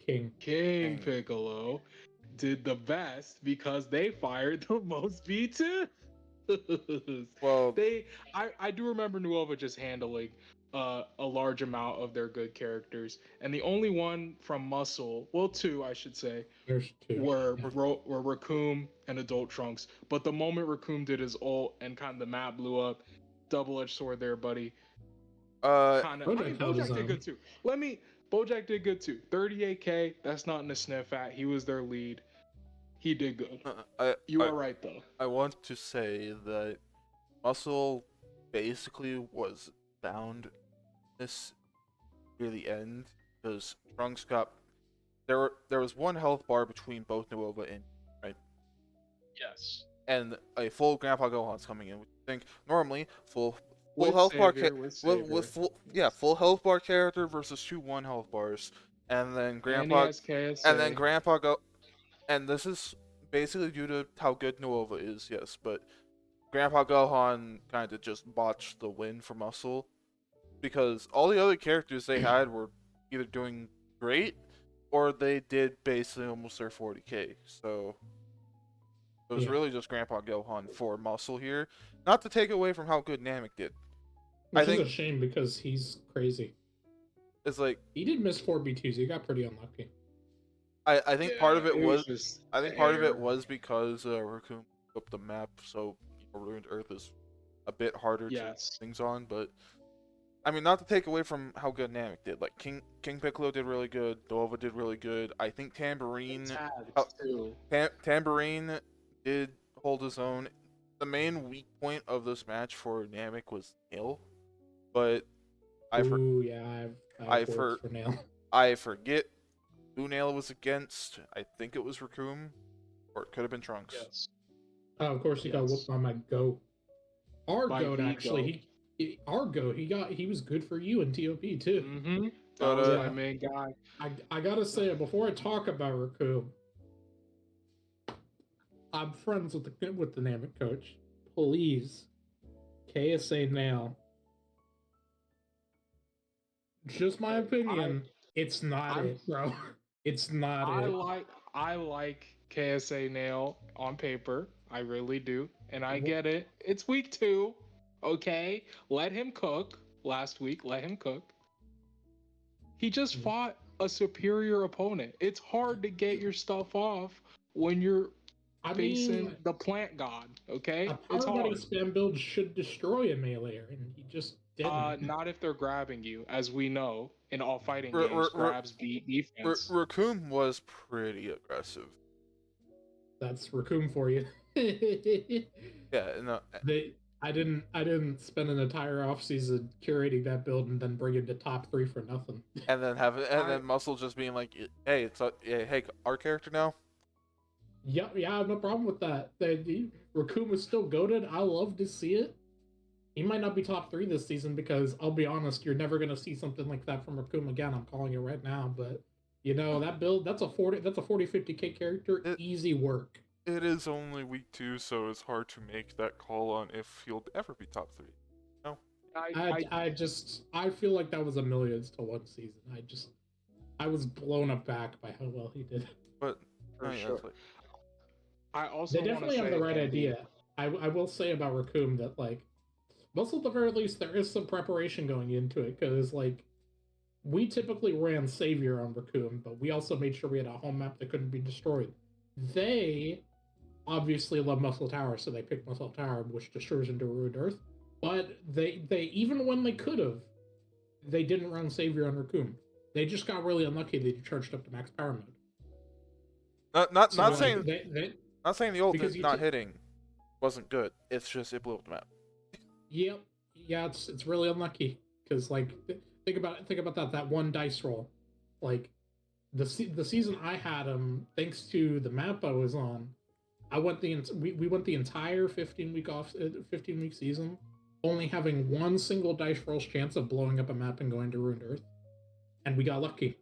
King. King Piccolo, did the best because they fired the most B2s. Well, I do remember Nuova just handling a large amount of their good characters, and the only one from Muscle, well, 2 I should say, There's 2. were Yeah. were Raccoon and Adult Trunks. But the moment Raccoon did his ult and kind of the map blew up, double-edged sword there, buddy. Kind of. I mean, held his Bojack did own. good too. Bojack did good too. 38K. That's nothing to sniff at. He was their lead. He did good. You are right though. I want to say that Muscle basically was bound this near the end because Trunks got there was one health bar between both Nuova and right, Yes. and a full Grandpa Gohan's coming in. We think normally full With health bar Savior, with full health bar character versus 2 1 health bars, and then And he Grandpa has KSA. and then Grandpa go, and this is basically due to how good Nuova is, yes, but Grandpa Gohan kind of just botched the win for Muscle because all the other characters they had were either doing great or they did basically almost their 40k. So it was really just Grandpa Gohan for Muscle here. Not to take away from how good Namek did. Which I think is a shame because he's crazy. it's like He did miss 4 B2s. He got pretty unlucky. I think part of it was just I think part of it was because Raccoon up the map, so Ruined Earth is a bit harder to get things on. But I mean, not to take away from how good Namek did. Like King Piccolo did really good. Dova did really good. I think Tambourine Tambourine did hold his own. The main weak point of this match for Namek was Nail, but I have for Nail. I forget who Nail was against. I think it was Raccoon, or it could have been Trunks. Yes. Oh, of course he got whooped on my Go. Our Goat actually, he was good for you in TOP too. Mm-hmm. That was my main guy. I gotta say it before I talk about Raccoon. I'm friends with the Namek coach. Please, KSA now. Just my opinion. It's not it, bro. It's not it. I like KSA Nail on paper. I really do. And I get it. It's week 2. Okay? Let him cook. Last week, let him cook. He just fought a superior opponent. It's hard to get your stuff off when you're facing the plant god, okay? It's hard. Spam build should destroy a melee, and he just didn't. Not if they're grabbing you, as we know in all fighting games. Grabs beat defense. Raccoon was pretty aggressive. That's Raccoon for you. Yeah, no. I didn't spend an entire offseason curating that build and then bring him to top 3 for nothing. And then then Muscle just being like, hey, hey, our character now. Yeah, I have no problem with that. Raccoon was still goated. I love to see it. He might not be top 3 this season because I'll be honest, you're never gonna see something like that from Raccoon again. I'm calling it right now, but that build, that's a 40-50k character, easy work. It is only week 2, so it's hard to make that call on if he'll ever be top 3. No, I feel like that was a millions to 1 season. I was blown aback by how well he did. But for sure. I also they definitely have the right idea. I will say about Raccoon that Muscle, at the very least, there is some preparation going into it, because, like, we typically ran Savior on Raccoon, but we also made sure we had a home map that couldn't be destroyed. They obviously love Muscle Tower, so they picked Muscle Tower, which destroys into Ruined Earth. But they even when they could have, they didn't run Savior on Raccoon. They just got really unlucky. They charged up to max power mode. Not So, not like, saying they not saying the ult because not hitting wasn't good. It's just it blew up the map. Yep, yeah, it's really unlucky, because, like, think about that one dice roll, like, the season I had him, thanks to the map I was on, we went the entire 15-week season only having one single dice roll's chance of blowing up a map and going to Ruined Earth, and we got lucky.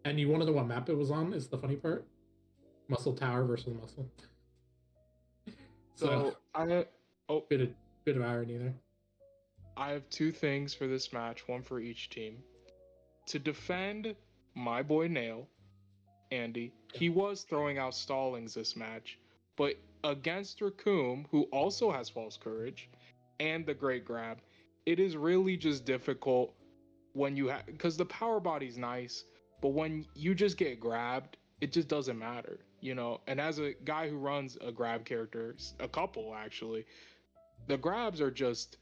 And you want to know what map it was on? Is the funny part? Muscle Tower versus Muscle. So bit of irony there. I have two things for this match, one for each team. To defend my boy Nail, Andy, he was throwing out Stallings this match, but against Raccoon, who also has False Courage, and the Great Grab, it is really just difficult when you have, because the power body's nice, but when you just get grabbed, it just doesn't matter, you know? And as a guy who runs a grab character, a couple actually, the grabs are just,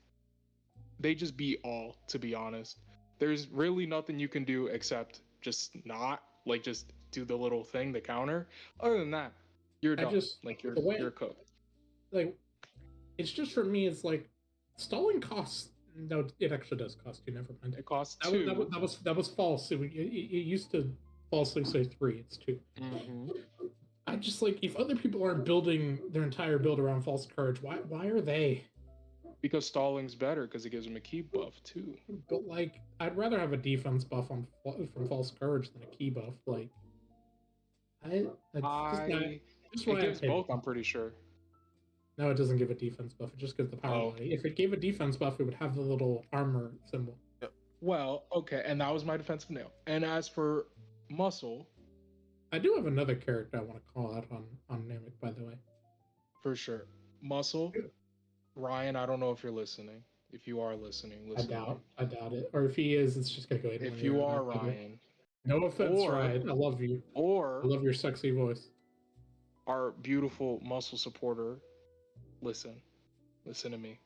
they just beat all, to be honest. There's really nothing you can do except just not, like, just do the little thing, the counter. Other than that, you're done. You're cooked. Like, it's just, for me, it's like, stalling costs. No, it actually does cost you. Never mind. It costs that 2. That was false. It used to falsely say 3. It's 2. Mm-hmm. I just, like, if other people aren't building their entire build around False Courage, why are they? Because Stalling's better, because it gives him a key buff too. But, like, I'd rather have a defense buff from False Courage than a key buff. Like, it gives both, I'm pretty sure. No, it doesn't give a defense buff. It just gives the power body. If it gave a defense buff, it would have the little armor symbol. Well, okay, and that was my defensive nail. And as for Muscle, I do have another character I want to call out on Namek, by the way. For sure. Muscle, Ryan, I don't know if you're listening. If you are listening, I doubt it. Or if he is, it's just gonna go ahead. If you are Ryan. No offense, Ryan. I love you. I love your sexy voice. Our beautiful Muscle supporter, listen to me.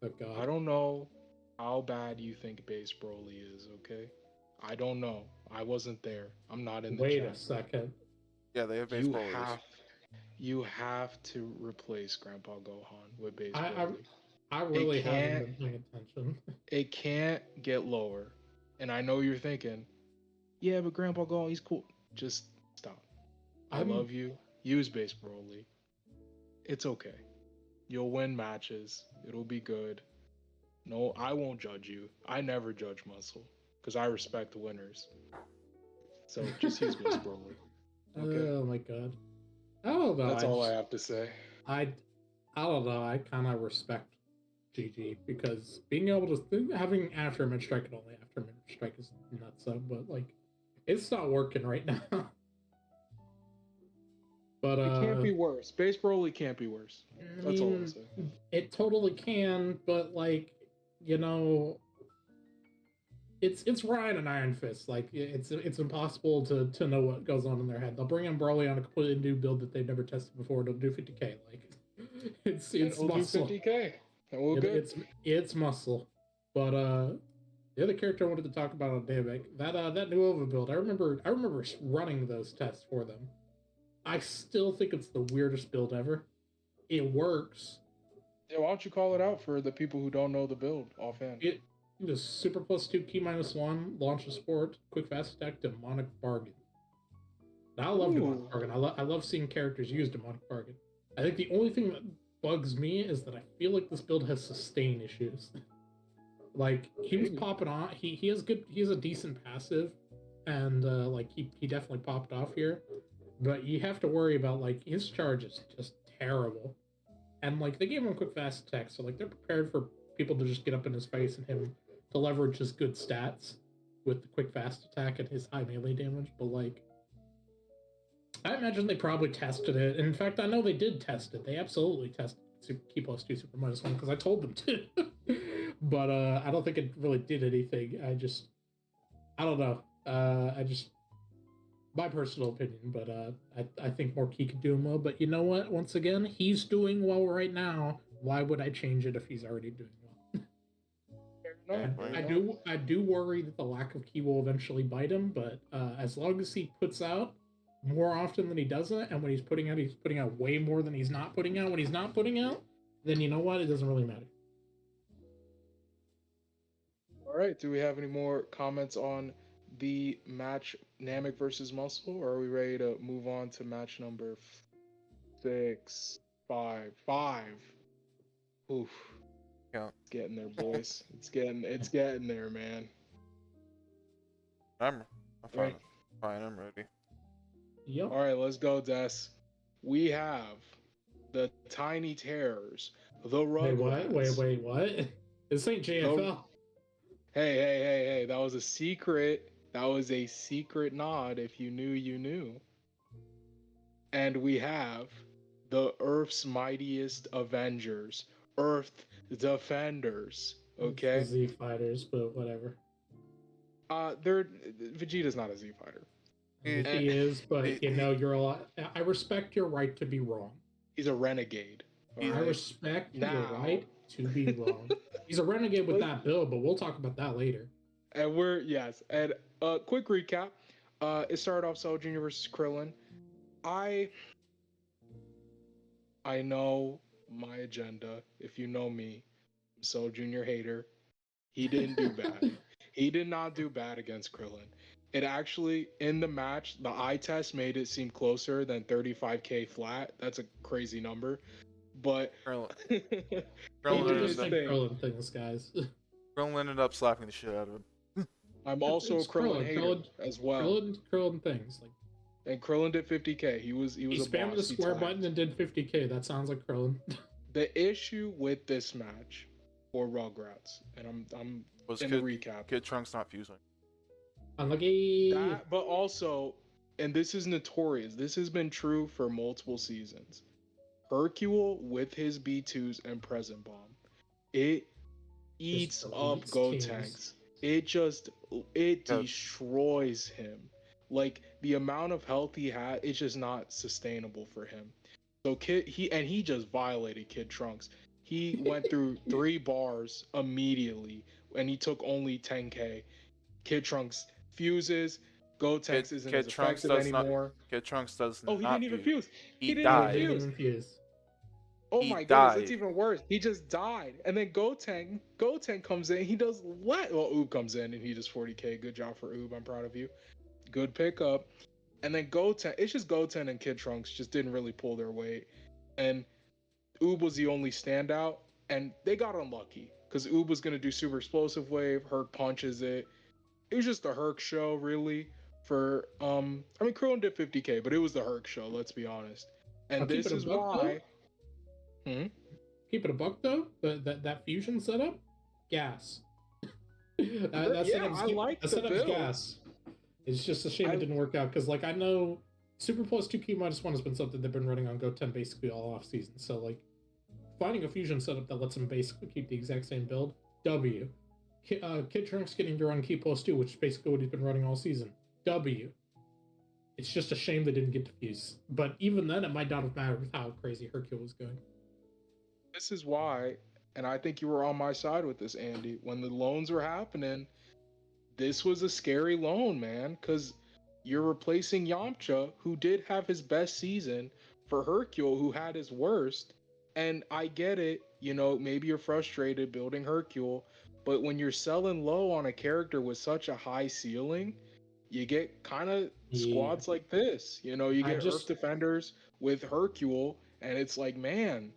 Oh God. I don't know how bad you think Base Broly is, okay? I don't know. I wasn't there. I'm not in the chat. Wait a second. Yeah, they have Base Broly. You have to replace Grandpa Gohan with Base Broly. I really haven't been paying attention. It can't get lower. And I know you're thinking, yeah, but Grandpa Gohan, he's cool. Just stop. I love you. Use Base Broly. It's okay. You'll win matches. It'll be good. No, I won't judge you. I never judge Muscle because I respect the winners. So just use Base Broly. Okay? Oh my God. I don't know. That's all I have to say. I don't know. I kind of respect GG, because being able to having after-image strike and only after-image strike is nuts. But, like, it's not working right now. But it can't be worse. Base Broly can't be worse. That's all I'm saying. It totally can, but, like, you know, it's Ryan and Iron Fist. Like, it's impossible to know what goes on in their head. They'll bring in Broly on a completely new build that they've never tested before. They'll do 50k. Like, it's Muscle. Do 50k. It's Muscle. But the other character I wanted to talk about on Namek, that new overbuild. I remember running those tests for them. I still think it's the weirdest build ever. It works. Yeah, why don't you call it out for the people who don't know the build offhand? It is super +2, key -1, launch of support, quick fast attack, demonic bargain. Now, I love demonic bargain. I love seeing characters use demonic bargain. I think the only thing that bugs me is that I feel like this build has sustain issues. Like, he was popping off. He has a decent passive, and like he definitely popped off here. But you have to worry about, like, his charge is just terrible. And, like, they gave him quick fast attack, so, like, they're prepared for people to just get up in his face and him to leverage his good stats with the quick fast attack and his high melee damage. But, like, I imagine they probably tested it. And in fact, I know they did test it. They absolutely tested key +2 super -1 because I told them to. But I don't think it really did anything. I don't know. My personal opinion, but I think more Key could do him well. But you know what? Once again, he's doing well right now. Why would I change it if he's already doing well? I do worry that the lack of Key will eventually bite him. But as long as he puts out more often than he doesn't, and when he's putting out way more than he's not putting out. When he's not putting out, then you know what? It doesn't really matter. All right. Do we have any more comments on the match Namek versus Muscle, or are we ready to move on to match number 5? Oof. Yeah. It's getting there, boys. it's getting there, man. I'm fine. Right. Fine, I'm ready. Yep. All right, let's go, Des. We have the Tiny Terrors, the Rugrats. Wait, what? This ain't JFL. Hey, that was a secret. That was a secret nod. If you knew, you knew. And we have the Earth's mightiest Avengers, Earth Defenders. Okay. It's the Z Fighters, but whatever. Vegeta's not a Z fighter. He is, but you know, you're a lot. I respect your right to be wrong. He's a renegade. I respect your right to be wrong. He's a renegade with that build, but we'll talk about that later. And quick recap. It started off Cell Jr. versus Krillin. I know my agenda. If you know me, I'm Cell Jr. hater. He didn't do bad. He did not do bad against Krillin. It actually, in the match, the eye test made it seem closer than 35k flat. That's a crazy number. But Krillin Krillin things, guys. Krillin ended up slapping the shit out of him. I'm also a Krillin hater as well. Krillin things like. And Krillin did 50k. He spammed the square button and did 50k. That sounds like Krillin. The issue with this match for Rugrats, and I'm in the recap. Kid Trunks not fusing. Unlucky. But also, and this is notorious. This has been true for multiple seasons. Hercule with his B2s and Present Bomb, it eats up Gotenks. It destroys him. Like the amount of health he had, it's just not sustainable for him. So he just violated Kid Trunks. He went through 3 bars immediately, and he took only 10k. Kid Trunks fuses. Gotenks isn't as effective anymore. Kid Trunks does not. Oh, he didn't even fuse. He died. He didn't even fuse. Oh my goodness, it's even worse. He just died. And then Goten comes in. He does Oob comes in and he does 40k. Good job for Oob. I'm proud of you. Good pickup. And then it's just Goten and Kid Trunks just didn't really pull their weight. And Oob was the only standout. And they got unlucky because Oob was going to do Super Explosive Wave. Herc punches it. It was just a Herc show, really. Krillin did 50k, but it was the Herc show, let's be honest. And this is why... Keep it a buck though. That fusion setup, gas. I like the setup's build. Gas. It's just a shame it didn't work out because, like, I know Super Plus 2 Key minus 1 has been something they've been running on Goten basically all off season. So, like, finding a fusion setup that lets him basically keep the exact same build. W. Kid Trunks getting to run Key plus 2, which is basically what he's been running all season. W. It's just a shame they didn't get to fuse. But even then, it might not have mattered with how crazy Hercule was going. This is why, and I think you were on my side with this, Andy, when the loans were happening, this was a scary loan, man, because you're replacing Yamcha, who did have his best season, for Hercule, who had his worst. And I get it, maybe you're frustrated building Hercule, but when you're selling low on a character with such a high ceiling, you get kind of squads like this. You get Earth Defenders with Hercule, and it's like, man,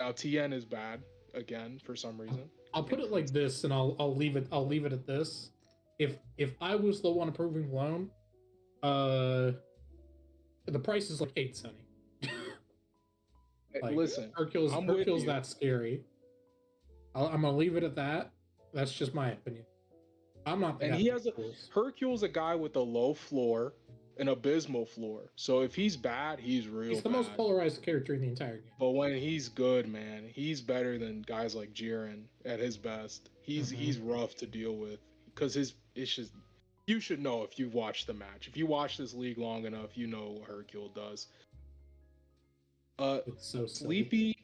now TN is bad again for some reason. I'll put it like this, and I'll leave it at this. If I was the one approving the loan, the price is like 8 cents. Like, listen, Hercule's that scary. I'm gonna leave it at that. That's just my opinion. I'm not. And Hercule's a guy with a low floor an abysmal floor. So if he's bad, he's real He's the bad. most polarized character in the entire game. But when he's good, man, he's better than guys like Jiren at his best. He's rough to deal with because it's just, you should know if you've watched the match. If you watch this league long enough, you know what Hercule does. It's so silly.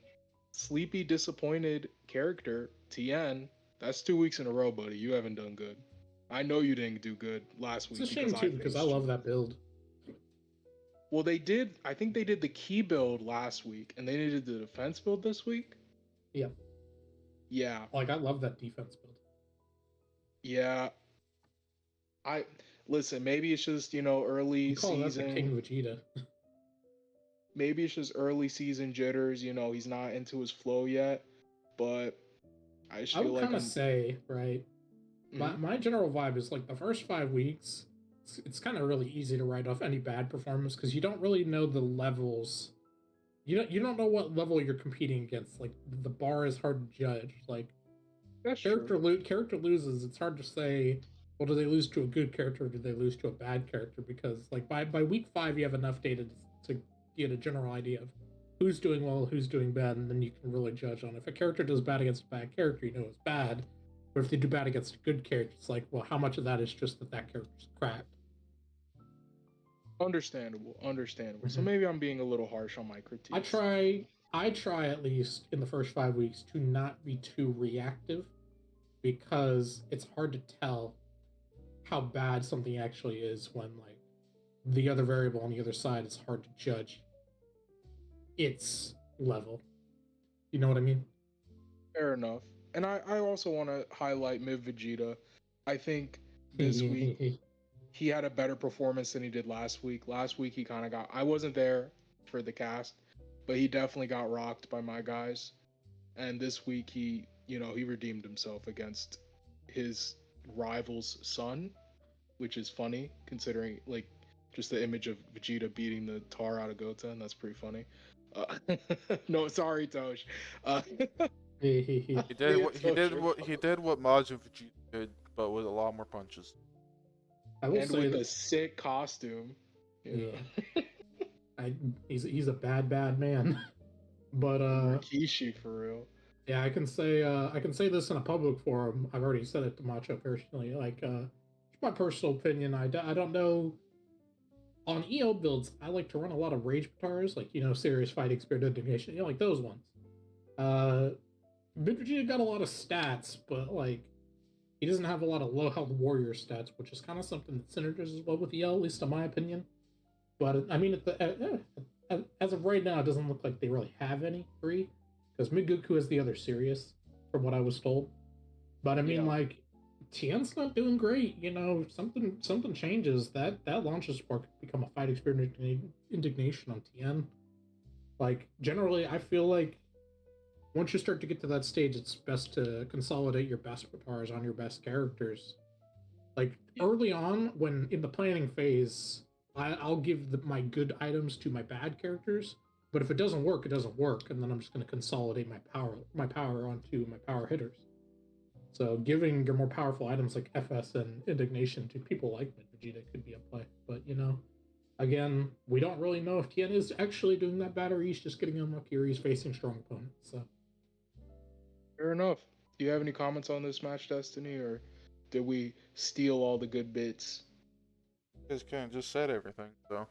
Sleepy, disappointed character, Tien. That's 2 weeks in a row, buddy. You haven't done good. I know you didn't do good last week. It's a shame too because I love that build. Well, I think they did the key build last week, and they did the defense build this week. Yep. Yeah. Like I love that defense build. Yeah. Listen, maybe it's just, early You call season. that the King Vegeta. Maybe it's just early season jitters, he's not into his flow yet. But I just feel would like kind of say, right? Mhm. My general vibe is like the first 5 weeks, it's kind of really easy to write off any bad performance because you don't really know the levels. You don't know what level you're competing against. Like the bar is hard to judge. Like That's character true. character loses. It's hard to say. Well, do they lose to a good character or do they lose to a bad character? Because like by week 5, you have enough data to get a general idea of who's doing well, who's doing bad, and then you can really judge on if a character does bad against a bad character, you know it's bad. But if they do bad against a good character, it's like, well, how much of that is just that character's crap? Understandable. So Mhm. maybe I'm being a little harsh on my critiques. I try at least in the first 5 weeks to not be too reactive because it's hard to tell how bad something actually is when like the other variable on the other side is hard to judge its level. You know what I mean? Fair enough. And I also want to highlight Mid Vegeta. I think this week he had a better performance than he did last week. Last week he kind of I wasn't there for the cast, but he definitely got rocked by my guys. And this week he redeemed himself against his rival's son, which is funny considering like just the image of Vegeta beating the tar out of Goten. That's pretty funny. No, sorry, Tosh. He did what Majin Vegeta did, but with a lot more punches. I will And say with that, a sick costume. yeah. He's a bad man. But Rikishi for real. yeah, I can say this in a public forum. I've already said it to Macho personally. Like it's my personal opinion. I don't know. On EO builds, I like to run a lot of rage guitars, like serious fighting spirit indignation, like those ones. Mid Vegeta got a lot of stats, but like he doesn't have a lot of low health warrior stats, which is kind of something that synergizes well with EL, at least in my opinion. But I mean, as of right now, it doesn't look like they really have any free because Migoku has the other serious, from what I was told. But I mean, like Tien's not doing great. Something changes. That launches spark could become a fight experience indignation on Tien. Like generally, I feel like once you start to get to that stage, it's best to consolidate your best guitars on your best characters. Like early on, when in the planning phase, I'll give my good items to my bad characters. But if it doesn't work, it doesn't work, and then I'm just going to consolidate my power onto my power hitters. So giving your more powerful items like FS and Indignation to people like Vegeta could be a play. But again, we don't really know if Tien is actually doing that bad or he's just getting unlucky or he's facing strong opponents. So fair enough. Do you have any comments on this match, Destiny, or did we steal all the good bits? You guys kind of just said everything, so.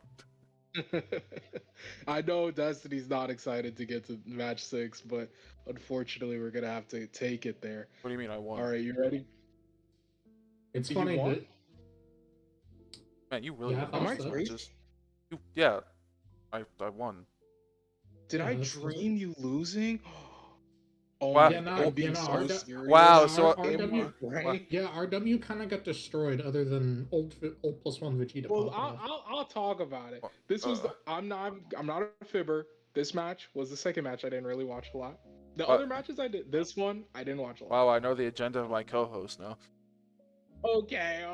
I know Destiny's not excited to get to match 6, but unfortunately, we're gonna have to take it there. What do you mean I won? All right, you ready? it's funny that Man, you really Yeah, I won thought so. matches. I won. Did Yeah, I that's- dream you losing? Oh Wow. my Yeah, no, god, being so RW serious. Wow, Yeah, so in my RW brain. Yeah, RW kind of got destroyed. Other than old +1 Vegeta. Well, popping off. I'll talk about it. This was I'm not a fibber. This match was the second match I didn't really watch a lot. The other matches I did. This one I didn't watch a lot. Wow, I know the agenda of my co-host now. Okay.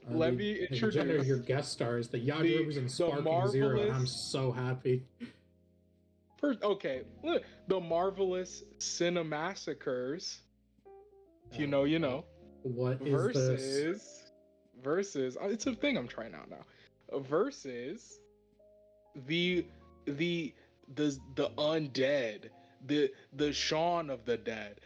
Let me introduce your guest stars, the Yajirobe's and Sparking Zero, and I'm so happy. Okay, look, the marvelous Cinemassacres. If you know, you know. What is this? Versus. It's a thing I'm trying out now. versus the the undead, the Shaun of the Dead,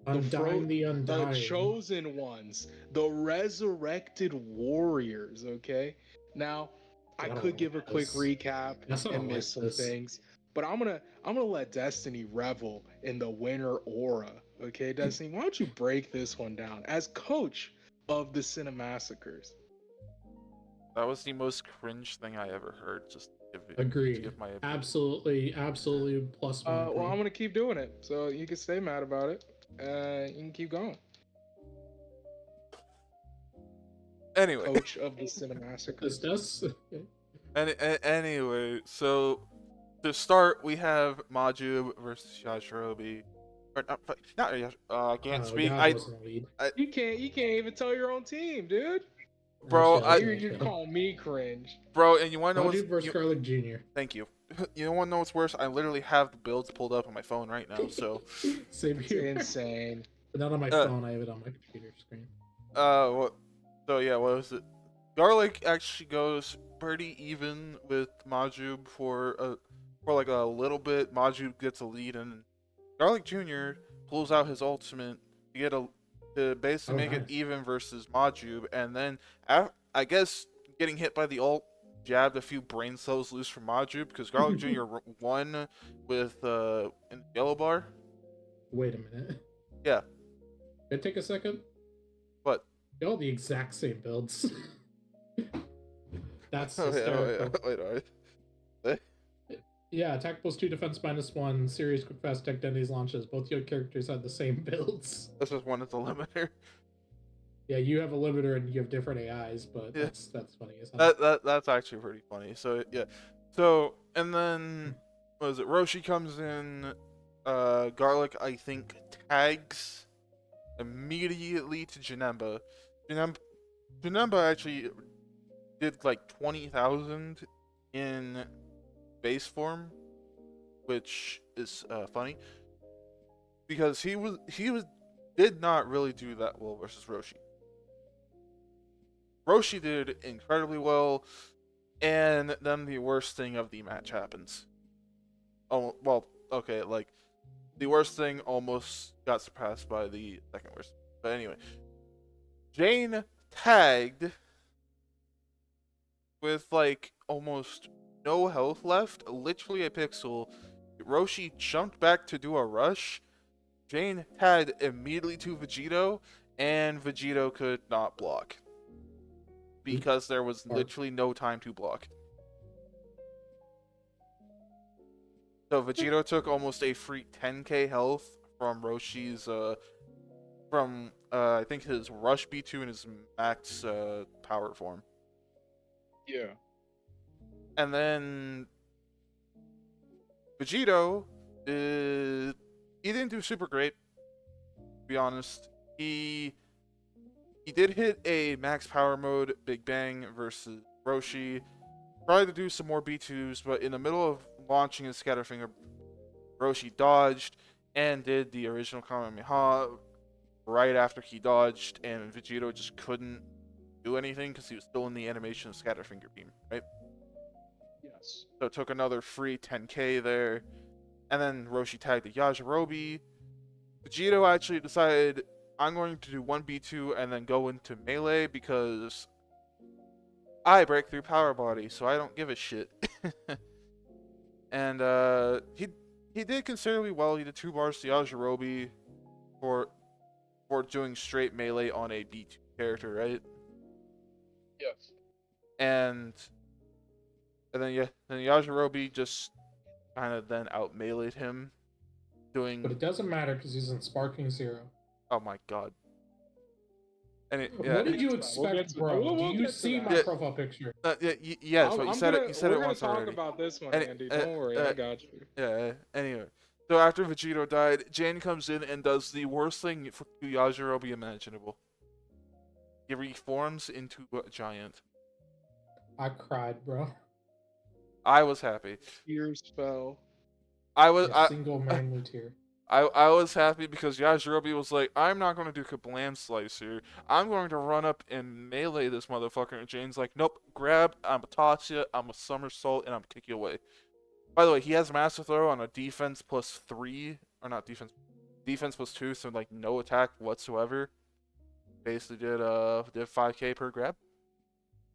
Undying the the undying. chosen ones, the resurrected warriors. Okay, now I I don't could give a like quick this. recap Yes, I and don't like miss some this. things, but I'm gonna let Destiny revel in the winner aura. Okay, Destiny, why don't you break this one down as coach of the Cinemassacres? That was the most cringe thing I ever heard. Just to Agreed. give my opinion. Absolutely plus one. Well, I'm gonna keep doing it, so you can stay mad about it. You can keep going. Anyway, Coach of the Cinemassacres. This does. anyway, so to start, we have Maju versus Yajirobe. Or not I can't speak. God wasn't a lead. You can't even tell your own team, dude. Bro, You're calling me cringe. Bro, and you want to know what's Maju versus Garlic Jr. Thank you. You want to know what's worse? I literally have the builds pulled up on my phone right now. So Same It's here. insane. But not on my phone. I have it on my computer screen. what? So yeah, what was it? Garlic actually goes pretty even with Maju for like a little bit. Maju gets a lead, and Garlic Jr. pulls out his ultimate to get to basically make it even versus Maju, and then I guess getting hit by the ult jabbed a few brain cells loose from Maju because Garlic Jr. won with in the yellow bar. Wait a minute. Yeah. Can I take a second? What? They're all the exact same builds. That's Oh, hysterical. Wait. Yeah, attack +2, defense -1, series quick fast tech dendies launches. Both your characters had the same builds. This is one of the limiter. Yeah, you have a limiter and you have different AIs, but Yeah. that's funny as hell. That's actually pretty funny. So yeah. So and then what was it? Roshi comes in, Garlic I think tags immediately to Janemba. Janemba actually did like 20,000 in base form, which is funny because he did not really do that well versus Roshi. Roshi did incredibly well, and then the worst thing of the match happens. Oh well, okay, like the worst thing almost got surpassed by the second worst. But anyway, Jane tagged with like almost no health left, literally a pixel. Roshi jumped back to do a rush. Jane tagged immediately to Vegito, and Vegito could not block because there was literally no time to block. So Vegito took almost a free 10k health from Roshi's from I think his rush B2 and his max power form. Yeah. And then Vegito he didn't do super great, to be honest. He did hit a max power mode Big Bang versus Roshi. Tried to do some more B2s, but in the middle of launching his Scatterfinger, Roshi dodged and did the original Kamehameha right after he dodged, and Vegito just couldn't do anything because he was still in the animation of Scatterfinger Beam, right? Yes. So it took another free 10k there, and then Roshi tagged the Yajirobe. Vegito actually decided, I'm going to do 1B2 and then go into melee because I break through power body, so I don't give a shit. And he did considerably well. He did 2 bars to Yajirobe for doing straight melee on a B2 character, right? Yes. And then Yajirobe just kind of then out meleeed him, doing. But it doesn't matter because he's in Sparking Zero. Oh my god. And What did you expect, bro? Do you see my profile picture? Yes, but you said it. You said it once already. already. We're gonna talk about this one, Andy. Don't worry, I got you. Yeah. Anyway, so after Vegito died, Jane comes in and does the worst thing for Yajirobe imaginable. He reforms into a giant. I cried, bro. I was happy. Tears fell. Single manly tear. I was happy because Yajirobe was like, I'm not going to do Kablam Slice here. I'm going to run up and melee this motherfucker. And Jane's like, nope, grab, I'm a toss you, I'm a somersault, and I'm kick you away. By the way, he has Master Throw on a defense +3, or not defense, defense +2, so like no attack whatsoever. Basically did 5k per grab.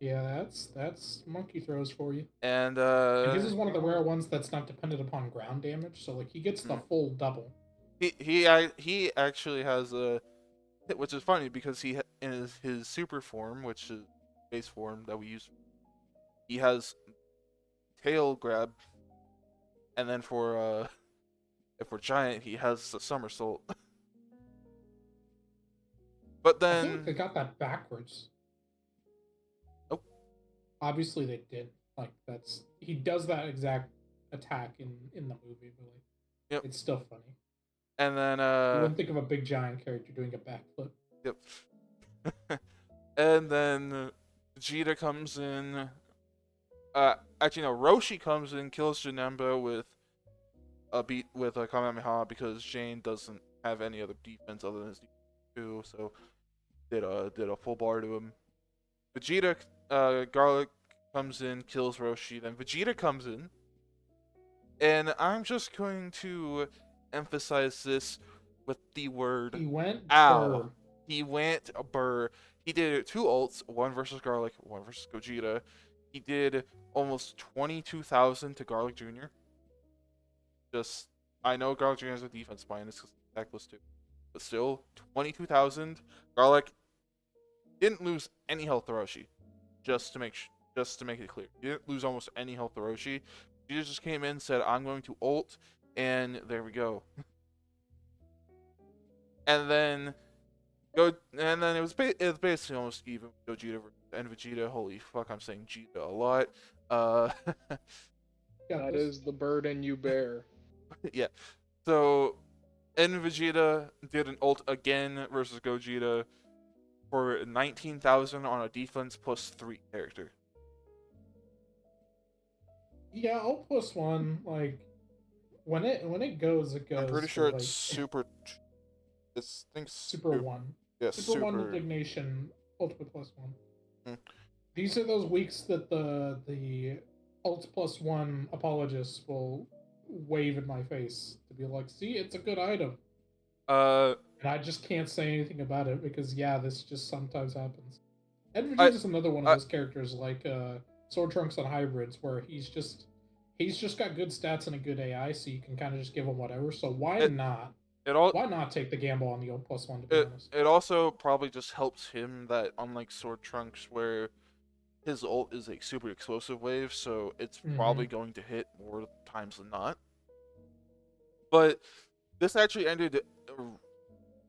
Yeah, that's monkey throws for you. And his is one of the rare ones that's not dependent upon ground damage, so like he gets the full double. He actually has a, which is funny because in his super form, which is base form that we use, he has tail grab, and then for if we're giant, he has a somersault. But then I feel like they got that backwards. Nope. Obviously they did. Like he does that exact attack in the movie, but like, yep. It's still funny. And then you wouldn't think of a big giant character doing a backflip. Yep. And then Vegeta comes in. Actually no, Roshi comes in, kills Janemba with a Kamehameha because Jane doesn't have any other defense other than his defense 2, so did a full bar to him. Vegeta Garlic comes in, kills Roshi, then Vegeta comes in. And I'm just going to emphasize this with the word he went ow. burr. He went burr. He did 2 ults, one versus Garlic, one versus Gogeta. He did almost 22,000 to Garlic Jr. I know Garlic Jr. has a defense minus because attack +2. But still, 22,000. Garlic didn't lose any health to Roshi. Just to make it clear. He didn't lose almost any health to Roshi. He just came in, said, I'm going to ult, and there we go. And then it was basically almost even with Gogeta and Vegeta. Holy fuck, I'm saying Gita a lot. That is the burden you bear. Yeah. So, and Vegeta did an ult again versus Gogeta for 19,000 on a defense +3 character. Yeah, ult +1, like when it goes, it goes. I'm pretty sure like, it's super. It's Super 1. Yeah, Super 1 indignation, ultimate +1. Hmm. These are those weeks that the ult +1 apologists will wave in my face to be like, see, it's a good item. And I just can't say anything about it because yeah, this just sometimes happens. And Vegeta's another one of those characters like Sword Trunks on Hybrids where he's just got good stats and a good AI, so you can kind of just give him whatever. So why not? Why not take the gamble on the ult +1? To be honest, it also probably just helps him that unlike Sword Trunks, where his ult is a super explosive wave, so it's probably going to hit more times than not. But this actually ended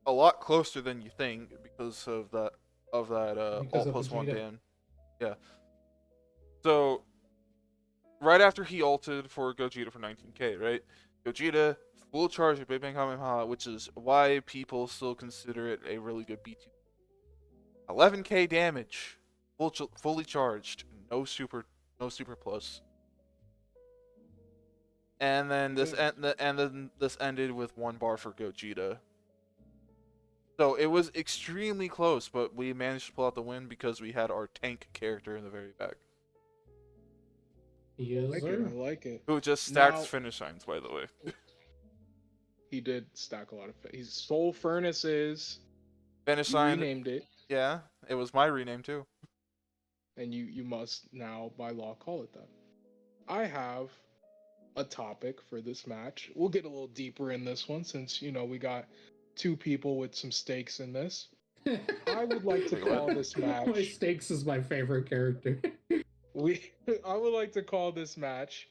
a lot closer than you think because of that ult +1 ban. Yeah. So right after he ulted for Gogeta for 19k, right? Gogeta full charge with Big Bang Kamehameha, which is why people still consider it a really good B2. 11k damage, fully charged, no super plus. And then this ended with 1 bar for Gogeta. So it was extremely close, but we managed to pull out the win because we had our tank character in the very back. Yes, I like it. Who just stacks finish signs, by the way. He did stack a lot of. His Soul Furnace is finish sign. Renamed it. Yeah, it was my rename too. And you must now by law call it that. I have a topic for this match. We'll get a little deeper in this one since we got 2 people with some stakes in this. I would like to call this match. My Stakes is my favorite character. I would like to call this match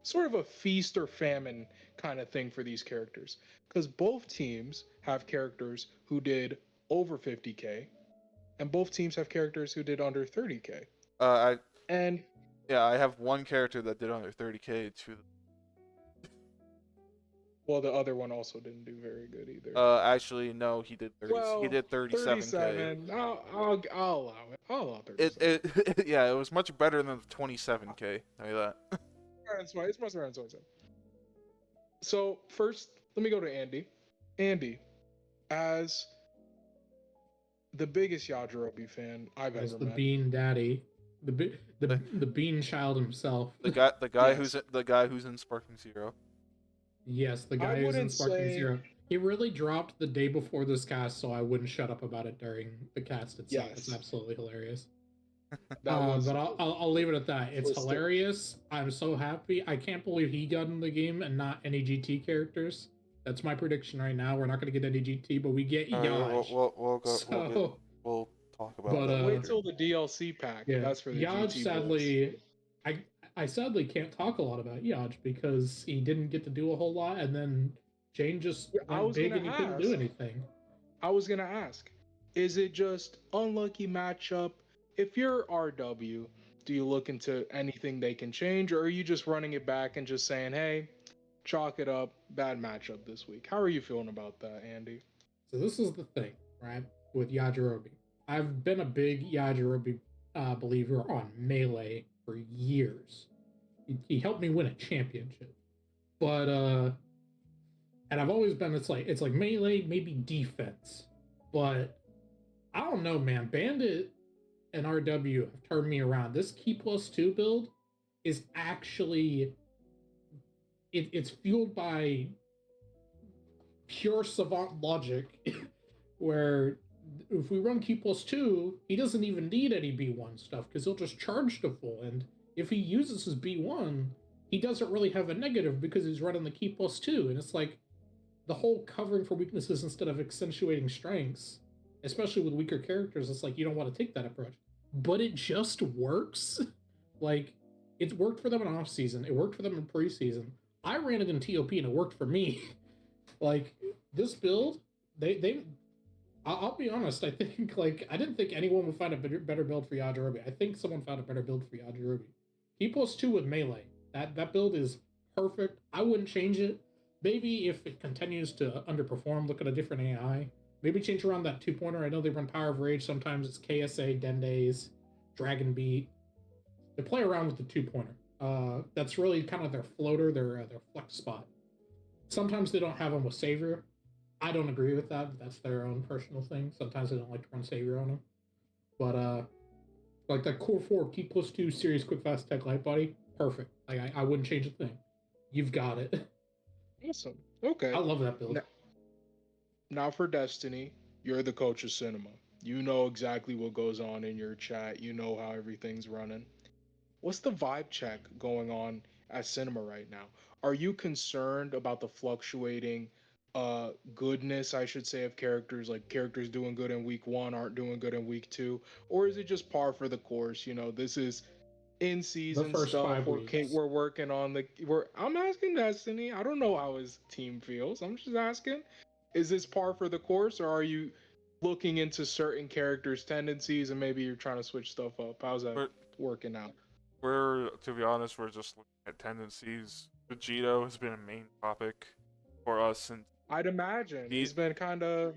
sort of a feast or famine kind of thing for these characters, because both teams have characters who did over 50k, and both teams have characters who did under 30k. I have one character that did under 30k too. Well, the other one also didn't do very good either. Actually, no, he did 30. Well, he did 37k. 37. I'll allow it. I'll allow 37. Yeah, it was much better than the 27k. Tell you that. It's much better than 27. So first let me go to Andy. Andy, as the biggest Yajirobe fan I've As ever the met. Bean Daddy, the Bean Child himself. The guy Yes. who's in Sparking Zero. Yes, the I guy who's in wouldn't Sparking say Zero. He really dropped the day before this cast, so I wouldn't shut up about it during the cast itself. It's yes. absolutely hilarious. That was But I'll leave it at that. It's twisted. hilarious. I'm so happy. I can't believe he got in the game and not any GT characters. That's my prediction right now. We're not going to get any GT, but we get Yaj. We'll talk about But, that Wait later. till the DLC pack. Yeah, That's for the Yaj. GT boys. Sadly, I sadly can't talk a lot about Yaj because he didn't get to do a whole lot, and then Jane just I went was big gonna and he couldn't do ask. anything. I was gonna ask, is it just unlucky matchup? If you're RW, do you look into anything they can change, or are you just running it back and just saying, hey, chalk it up, bad matchup this week? How are you feeling about that, Andy? So this is the thing, right? With Yajirobe, I've been a big Yajirobe believer on Melee for years. He helped me win a championship, but and I've always been it's like Melee, maybe defense, but I don't know, man. Bandit and RW have turned me around. This Key plus 2 build is actually it's fueled by pure savant logic where if we run Q plus 2, he doesn't even need any B1 stuff because he'll just charge to full. And if he uses his B1, he doesn't really have a negative because he's running the Q plus 2. And it's like the whole covering for weaknesses instead of accentuating strengths, especially with weaker characters, it's like you don't want to take that approach. But it just works. Like, it's worked for them in off season, it worked for them in preseason. I ran it in TOP and it worked for me. Like, this build, I'll be honest, I think, like, I didn't think anyone would find a better build for Yajirobe. I think someone found a better build for Yajirobe. He plus 2 with Melee. That build is perfect. I wouldn't change it. Maybe if it continues to underperform, look at a different AI. Maybe change around that 2-pointer. I know they run Power of Rage. Sometimes it's KSA, Dendays, Dragon Beat. They play around with the 2-pointer. That's really kind of their floater, their flex spot. Sometimes they don't have them with Savior. I don't agree with that, but that's their own personal thing. Sometimes they don't like to run Savior on them. But like that core 4 Key plus 2 Serious Quick Fast Tech Light Body, perfect. Like I wouldn't change a thing. You've got it. Awesome. Okay. I love that build. Now for Destiny, you're the coach of cinema. You know exactly what goes on in your chat. You know how everything's running. What's the vibe check going on at cinema right now? Are you concerned about the fluctuating goodness, I should say, of characters, like characters doing good in week 1 aren't doing good in week 2? Or is it just par for the course? You know, this is in season The first stuff. 5 weeks. We're working on I'm asking Destiny. I don't know how his team feels. I'm just asking. Is this par for the course, or are you looking into certain characters' tendencies and maybe you're trying to switch stuff up? How's that working out? To be honest, we're just looking at tendencies. Vegito has been a main topic for us since I'd imagine he's been kind of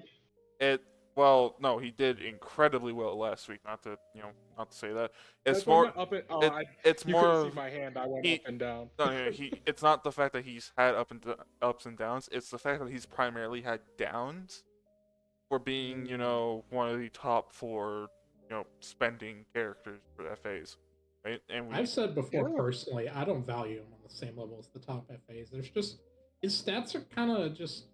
Well, no, he did incredibly well last week. Not to say that. It's that's more. up and It's you more couldn't of see my hand. I went he. up and down. No, it's not the fact that he's had ups and downs. It's the fact that he's primarily had downs for being, one of the top 4, spending characters for FAs, right? And I've said before personally, I don't value him on the same level as the top FAs. There's just his stats are kind of just.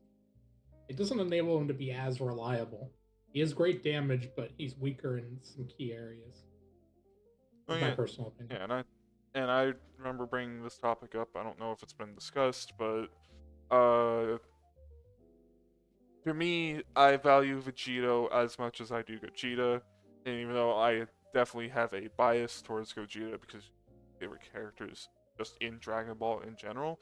It doesn't enable him to be as reliable. He has great damage, but he's weaker in some key areas. My personal opinion. Yeah, and I remember bringing this topic up. I don't know if it's been discussed, but to me, I value Vegito as much as I do Gogeta, and even though I definitely have a bias towards Gogeta because favorite characters just in Dragon Ball in general,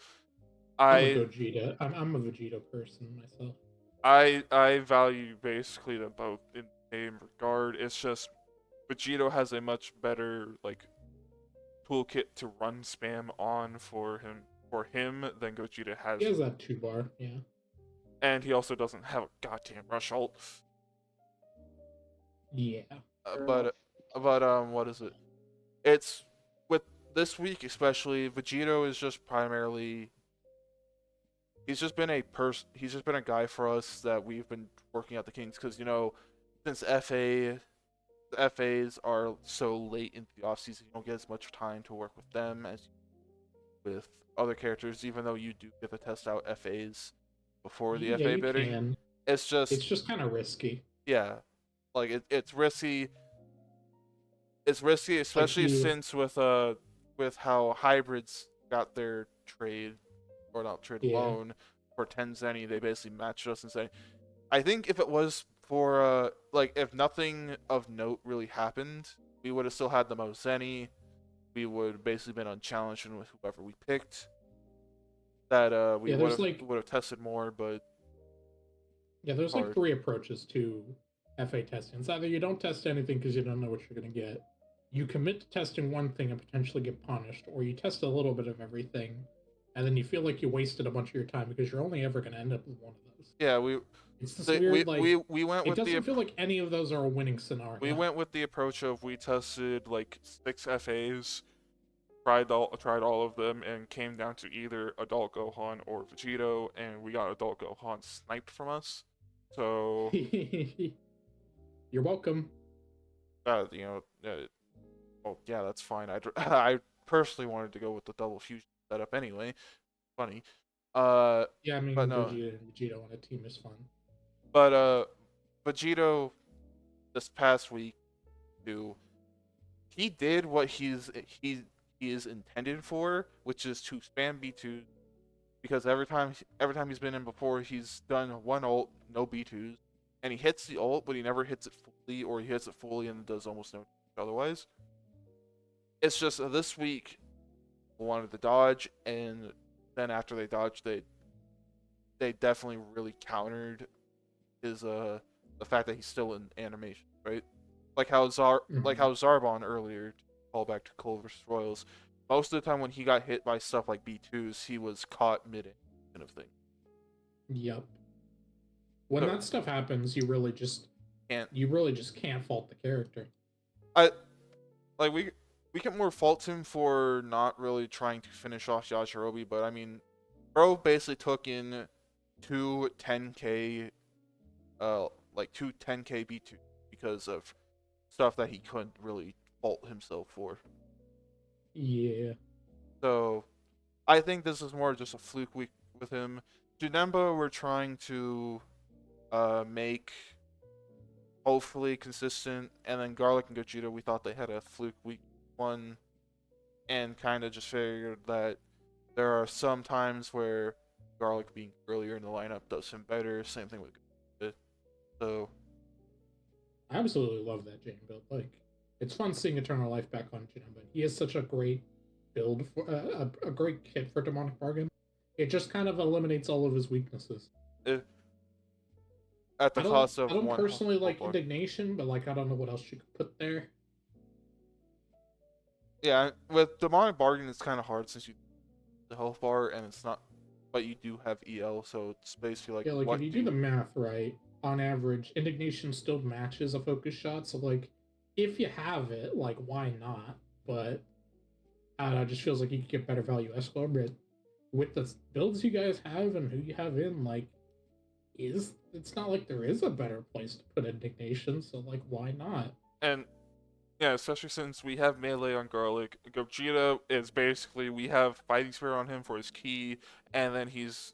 I'm a Gogeta. I'm a Vegeta person myself. I value basically them both in the same regard. It's just Vegito has a much better toolkit to run spam on for him than Gogeta has. He has that 2-bar, yeah. And he also doesn't have a goddamn rush ult. Yeah. But what is it? It's with this week especially. Vegito is just primarily he's just been a guy for us that we've been working out the kinks because since the FAs are so late into the off season, you don't get as much time to work with them as with other characters, even though you do get to test out FAs before the Yeah, FA you bidding. can. It's It's just kind of risky. yeah, like it's risky. It's risky, especially since with how hybrids got their trade or not trade loan for 10 zenny, they basically matched us and say, I think if it was for if nothing of note really happened, we would have still had the most zenny. We would basically been unchallenged with whoever we picked. That we would have tested more, but there's like 3 approaches to FA testing. It's either you don't test anything because you don't know what you're gonna get, you commit to testing one thing and potentially get punished, or you test a little bit of everything, and then you feel like you wasted a bunch of your time because you're only ever gonna end up with one of those. Yeah, it's this weird, we went with it doesn't feel like any of those are a winning scenario. We went with the approach of we tested like 6 FAs, tried all of them, and came down to either Adult Gohan or Vegito, and we got Adult Gohan sniped from us. So you're welcome. Oh yeah, that's fine. I personally wanted to go with the double fusion setup anyway. Funny. Yeah, I mean, but no. Vegito on a team is fun. But Vegito this past week, he did what he is intended for, which is to spam B2s, because every time he's been in before, he's done one ult, no B2s, and he hits the ult, but he never hits it fully, or he hits it fully and does almost no otherwise. It's just this week wanted to dodge, and then after they dodged, they definitely really countered his the fact that he's still in animation, right? Like how Zarbon earlier, to call back to Cole vs. Royals, most of the time when he got hit by stuff like B2s, he was caught mid kind of thing. Yep. When that stuff happens, you really just can't fault the character. We can more fault him for not really trying to finish off Yajirobe, but I mean, bro basically took in two 10k B2 because of stuff that he couldn't really fault himself for. Yeah. So, I think this is more just a fluke week with him. Janemba, we're trying to make hopefully consistent, and then Garlic and Gogeta, we thought they had a fluke week 1, and kind of just figured that there are some times where Garlic being earlier in the lineup does him better. Same thing with Gogeta. So I absolutely love that Jane build. Like, it's fun seeing Eternal Life back on Janemba. He is such a great build for a great kit for Demonic Bargain. It just kind of eliminates all of his weaknesses. At the cost of one. I don't personally like Indignation, but like I don't know what else you could put there. Yeah, with Demonic Bargain, it's kind of hard since you the health bar and it's not, but you do have EL, so it's basically like if you do the math right, on average, Indignation still matches a focus shot. So like, if you have it, like why not? But I don't know, it just feels like you could get better value Escalor, but with the builds you guys have and who you have in, like, it's not like there is a better place to put Indignation, so like why not? And yeah, especially since we have melee on Garlic. Gogeta is basically, we have Fighting Spirit on him for his key, and then his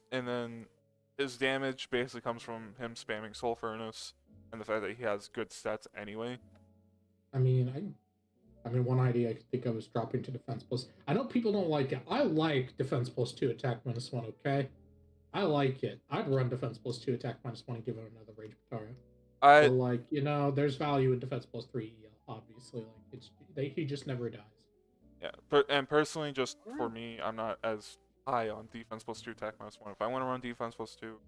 damage basically comes from him spamming Soul Furnace and the fact that he has good stats anyway. I mean, one idea I could think of is dropping to Defense Plus. I know people don't like it. I like Defense Plus 2, Attack -1, okay? I like it. I'd run Defense Plus 2, Attack -1 and give it another Rage Batara. But like, there's value in Defense Plus 3 EL, obviously. Like, he just never dies. Yeah, and personally, just for me, I'm not as high on Defense Plus 2, Attack -1. If I want to run Defense Plus 2,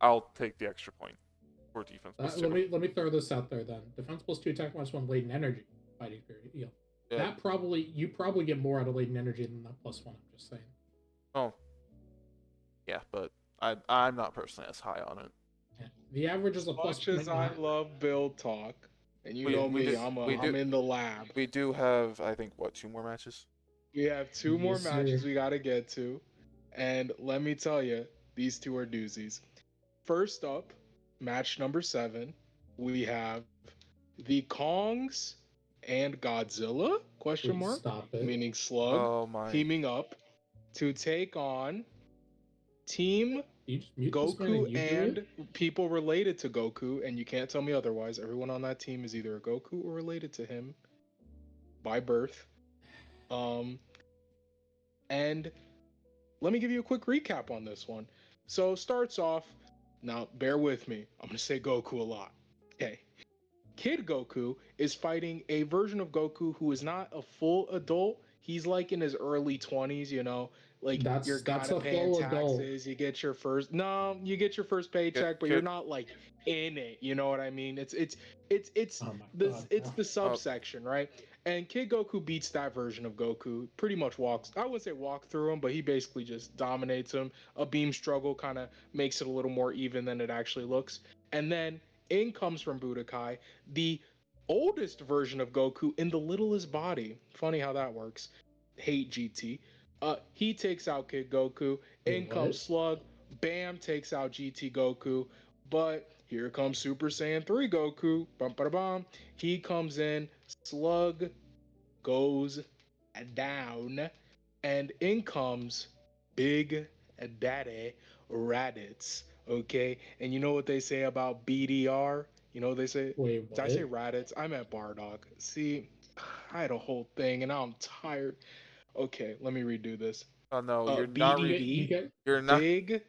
I'll take the extra point for Defense Plus 2. Let me throw this out there then. Defense Plus 2, Attack -1, Latent Energy, Fighting Spirit EL. Yeah. You probably get more out of Latent Energy than that +1, I'm just saying. Oh. Yeah, but I'm not personally as high on it. Yeah. The average is a plus. Much as I love build talk, and I'm in the lab. We do have, I think, 2 more matches? We have 2 more matches we got to get to, and let me tell you, These two are doozies. First up, match number 7, we have the Kongs and Godzilla? Question Please mark, stop it. meaning Slug, Oh my. teaming up to take on Team You just mute this man Goku and you do and it? people related to Goku, and you can't tell me otherwise. Everyone on that team is either a Goku or related to him by birth. And let me give you a quick recap on this one. So starts off, now bear with me. I'm gonna say Goku a lot. Okay. Kid Goku is fighting a version of Goku who is not a full adult. He's like in his early 20s, you know, like you're That's gotta a paying full adult. taxes, you get your first you get your first paycheck, but you're not like in it, you know what I mean? It's Oh my this god. it's Bro. the subsection, right? And Kid Goku beats that version of Goku, pretty much I wouldn't say walk through him, but he basically just dominates him. A beam struggle kind of makes it a little more even than it actually looks. And then in comes from Budokai, the oldest version of Goku in the littlest body. Funny how that works. Hate GT. He takes out Kid Goku. In Wait, comes what? Slug. Bam takes out GT Goku. But here comes Super Saiyan 3 Goku. Bum, ba, bum. He comes in. Slug goes down. And in comes Big Daddy Raditz. Okay? And you know what they say about BDR? You know what they say? Wait, Did I what? say Raditz? I meant Bardock. See, I had a whole thing and now I'm tired. Okay, let me redo this. Oh no, you're not. You get You're not. Big,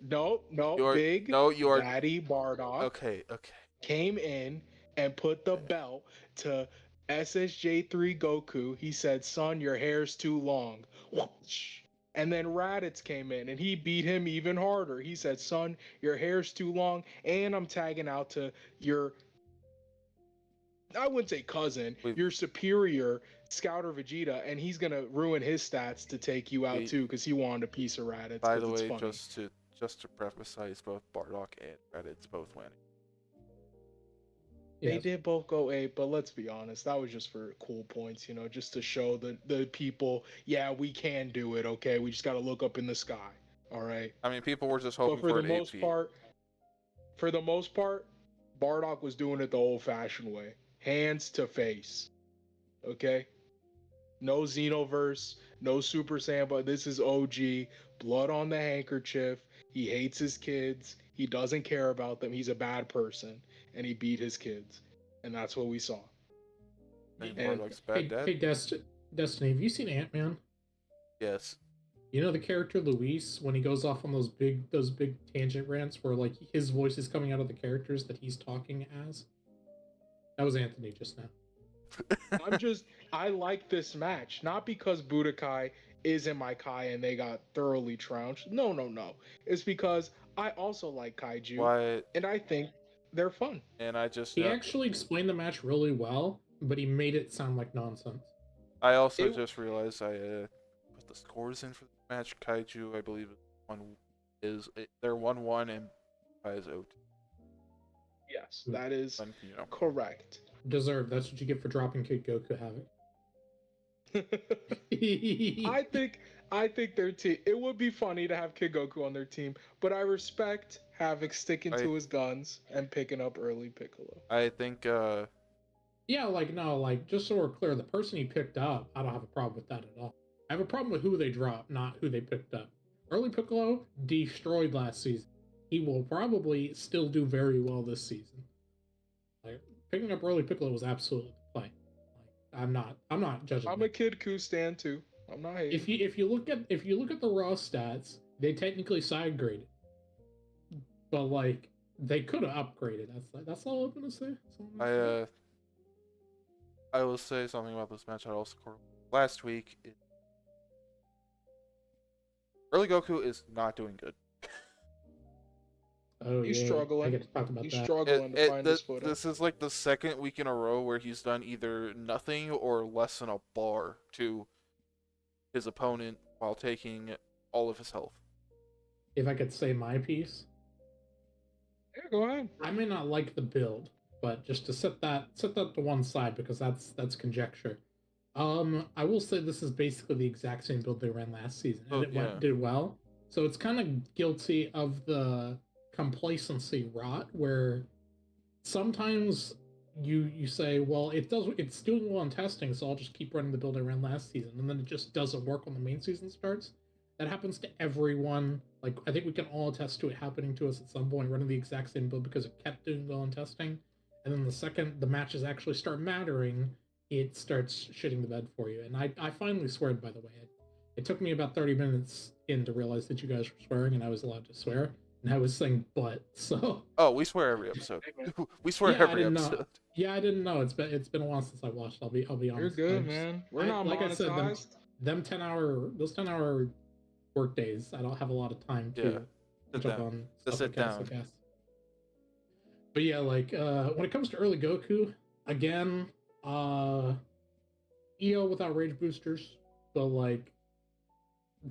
no, You're Big no. You are. Daddy Bardock Okay. Okay. came in and put the belt to SSJ3 Goku. He said, "Son, your hair's too long." Whoosh. And then Raditz came in and he beat him even harder. He said, "Son, your hair's too long, and I'm tagging out to your, I wouldn't say cousin, We, your superior, Scouter Vegeta, and he's gonna ruin his stats to take you out we, too because he wanted a piece of Raditz by because the it's way, funny." just to preface, both Bardock and Reddit's both winning. They yes. did both go 8, but let's be honest, that was just for cool points, you know, just to show the people, yeah, we can do it, okay? We just got to look up in the sky, all right? I mean, people were just But hoping for an AP. for the most part, Bardock was doing it the old-fashioned way, hands to face, okay? No Xenoverse, no Super Saiyan, but this is OG, blood on the handkerchief. He hates his kids. He doesn't care about them. He's a bad person, and he beat his kids, and that's what we saw. And And- Bardock's bad dad. Hey, Destiny, have you seen Ant-Man? Yes. You know the character Luis, when he goes off on those big tangent rants where like his voice is coming out of the characters that he's talking as? That was Anthony just now. I like this match, not because Budokai is in my Kai and they got thoroughly trounced. No. It's because I also like Kaiju, Why? and I think they're fun. And I just. He actually explained the match really well, but he made it sound like nonsense. I also just realized I put the scores in for the match. Kaiju, I believe, they're 1-1 and Kai is 0-2. Yes, that is And, you know. correct. Deserved. That's what you get for dropping Kid Goku Havoc. I think their team. It would be funny to have Kid Goku on their team, but I respect Havoc sticking to his guns and picking up early Piccolo. I think. Yeah, like no, like just so we're clear, the person he picked up, I don't have a problem with that at all. I have a problem with who they dropped, not who they picked up. Early Piccolo destroyed last season. He will probably still do very well this season. Like picking up early Piccolo was absolutely the play. Like I'm not judging. I'm a Kid Ku stan too. I'm not hating. If you look at the raw stats, they technically side graded, but like they could have upgraded. That's all I'm gonna say. I will say something about this match. I also last week. Early Goku is not doing good. Oh, He's yeah. struggling. I get to talk about He's that. struggling to find his footing. This is like the second week in a row where he's done either nothing or less than a bar to his opponent while taking all of his health. If I could say my piece, Yeah, go ahead. I may not like the build, but just to set that to one side because that's conjecture. I will say this is basically the exact same build they ran last season, and did well. So it's kind of guilty of the complacency rot where sometimes you say, well, it's doing well in testing, so I'll just keep running the build I ran last season, and then it just doesn't work when the main season starts. That happens to everyone. Like, I think we can all attest to it happening to us at some point, running the exact same build because it kept doing well in testing, and then the second the matches actually start mattering, it starts shitting the bed for you. And I finally swear, by the way. It took me about 30 minutes in to realize that you guys were swearing and I was allowed to swear. And I was saying "but," so. Oh, we swear every episode. We swear Yeah, I every didn't episode. know. Yeah, I didn't know. It's been a while since I watched. I'll be You're honest. good, man. We're not like monetized. I said, those 10-hour work days. I don't have a lot of time to jump on Just sit down. But yeah, like when it comes to early Goku, again, EO without rage boosters. So like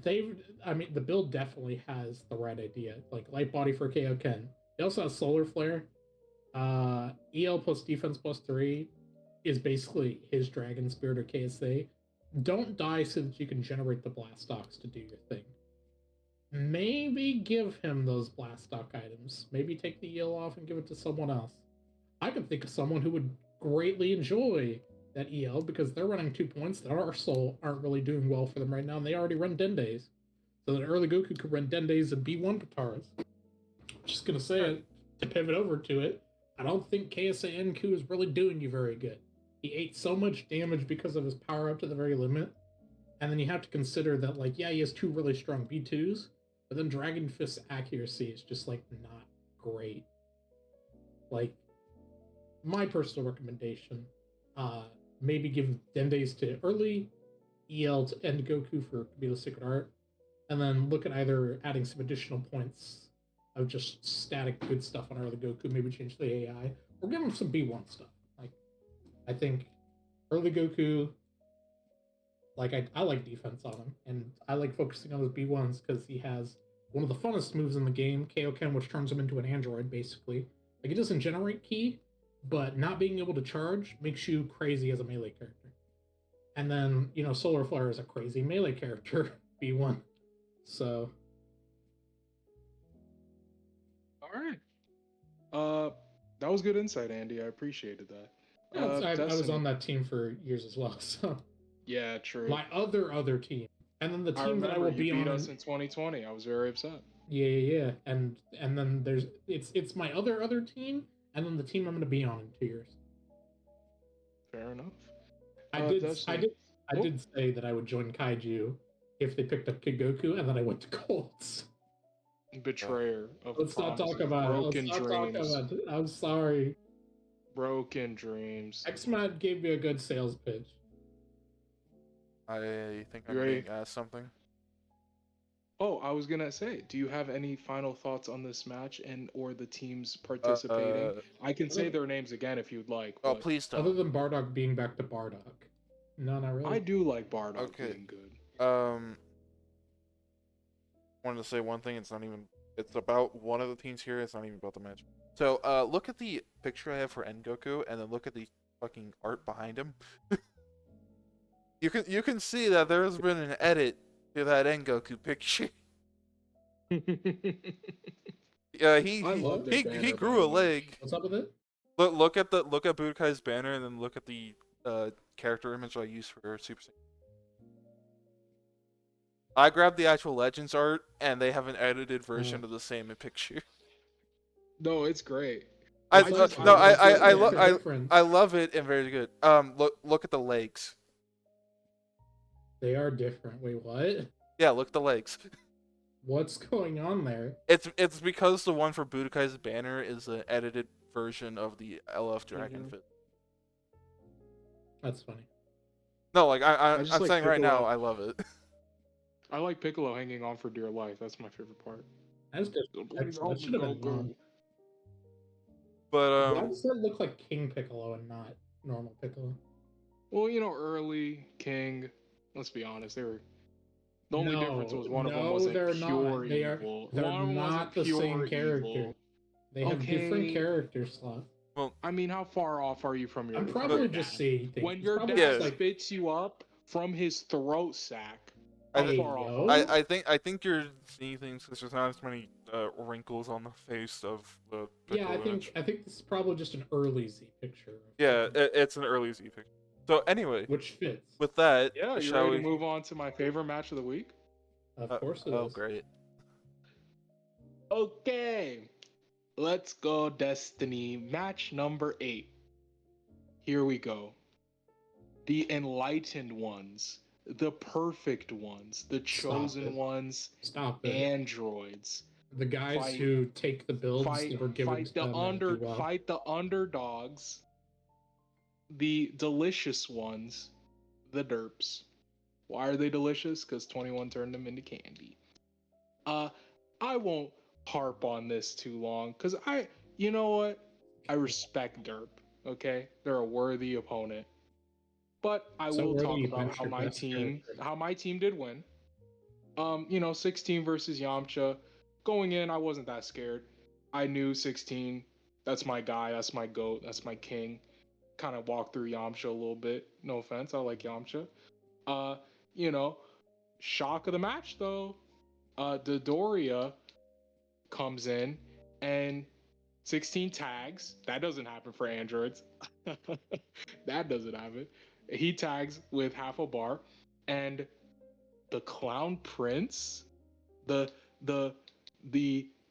the build definitely has the right idea. Like light body for Kaioken. It also has solar flare. EL plus defense plus 3 is basically his dragon spirit or KSA. Don't die so that you can generate the blast stocks to do your thing. Maybe give him those blast stock items. Maybe take the EL off and give it to someone else. I can think of someone who would greatly enjoy that EL because they're running 2 points that also aren't really doing well for them right now, and they already run Dendays. So that early Goku could run Dendays and B1 Pataras. Just gonna say it, to pivot over to it, I don't think KSA Enku is really doing you very good. He ate so much damage because of his power up to the very limit, and then you have to consider that, like, yeah, he has 2 really strong B2s, but then Dragon Fist's accuracy is just, like, not great. Like, my personal recommendation, maybe give Dendays to early, EL to end Goku for Kabuto's Secret Art, and then look at either adding some additional points of just static good stuff on early Goku, maybe change the AI, or give him some B1 stuff. Like, I think early Goku, like, I like defense on him, and I like focusing on his B1s because he has one of the funnest moves in the game, Kaioken, which turns him into an android, basically. Like, it doesn't generate ki, but not being able to charge makes you crazy as a melee character. And then, Solar Flare is a crazy melee character, B1. So. All right. That was good insight, Andy. I appreciated that. Yeah, I was on that team for years as well, so. Yeah, true. My other team. And then the team that I will be on. You beat us in 2020. I was very upset. Yeah. And then it's my other team, and then the team I'm going to be on in 2 years. Fair enough. I did say that I would join Kaiju if they picked up Kid Goku, and then I went to Colts. Betrayer of Let's not talk about it. Let's not talk about it. I'm sorry. Broken dreams. X-Mod gave me a good sales pitch. I think I'm being asked something. Oh, I was gonna say, do you have any final thoughts on this match and or the teams participating? I can say their names again if you'd like. Oh, please don't. Other than Bardock being back to Bardock. No, not really. I do like Bardock being good. Wanted to say one thing. It's about one of the teams here. It's not even about the match. So, look at the picture I have for Goku, and then look at the fucking art behind him. You can see that there's been an edit to that Goku picture. Yeah, he grew a leg. What's up with it? Look at Budokai's banner, and then look at the character image I used for Super Saiyan. I grabbed the actual Legends art, and they have an edited version of the same picture. No, it's great. I love it and very good. Look at the legs. They are different. Wait, what? Yeah, look at the legs. What's going on there? It's because the one for Budokai's banner is an edited version of the LF Dragon Fist. That's funny. No, like I'm saying Piccolo. Right now, I love it. I like Piccolo hanging on for dear life. That's my favorite part. That's good. That should have been known. But why does that look like King Piccolo and not normal Piccolo? Well, early King. Let's be honest, they were. The only difference was one of them wasn't pure evil. They're not the same character. They have different character slots. Well, I mean, how far off are you from your? I'm probably just saying things. When your dad spits you up from his throat sack, I, How th- far off? yo. I think you're seeing things because there's not as many wrinkles on the face of the Yeah, Piccolo image. I think this is probably just an early Z picture. Yeah, it's an early Z picture. So anyway, Which fits. with that, Yeah, you shall ready we? to move on to my favorite match of the week? Of course it Oh, is. great. Okay, let's go, Destiny. Match number 8. Here we go. The enlightened ones, the perfect ones, the chosen ones, Stop it. androids. The guys Fight- who take the builds that were given to them and do well. Fight the underdogs, the delicious ones, the derps. Why are they delicious? Because 21 turned them into candy. I won't harp on this too long because you know what? I respect Derp. Okay, they're a worthy opponent. But I So will where do talk you about bench your best character? how my team did win. 16 versus Yamcha. Going in, I wasn't that scared. I knew 16. That's my guy. That's my goat. That's my king. Kind of walked through Yamcha a little bit. No offense, I like Yamcha. You know, shock of the match though. Dodoria comes in and 16 tags. That doesn't happen for androids. That doesn't happen. He tags with half a bar, and the Clown Prince, the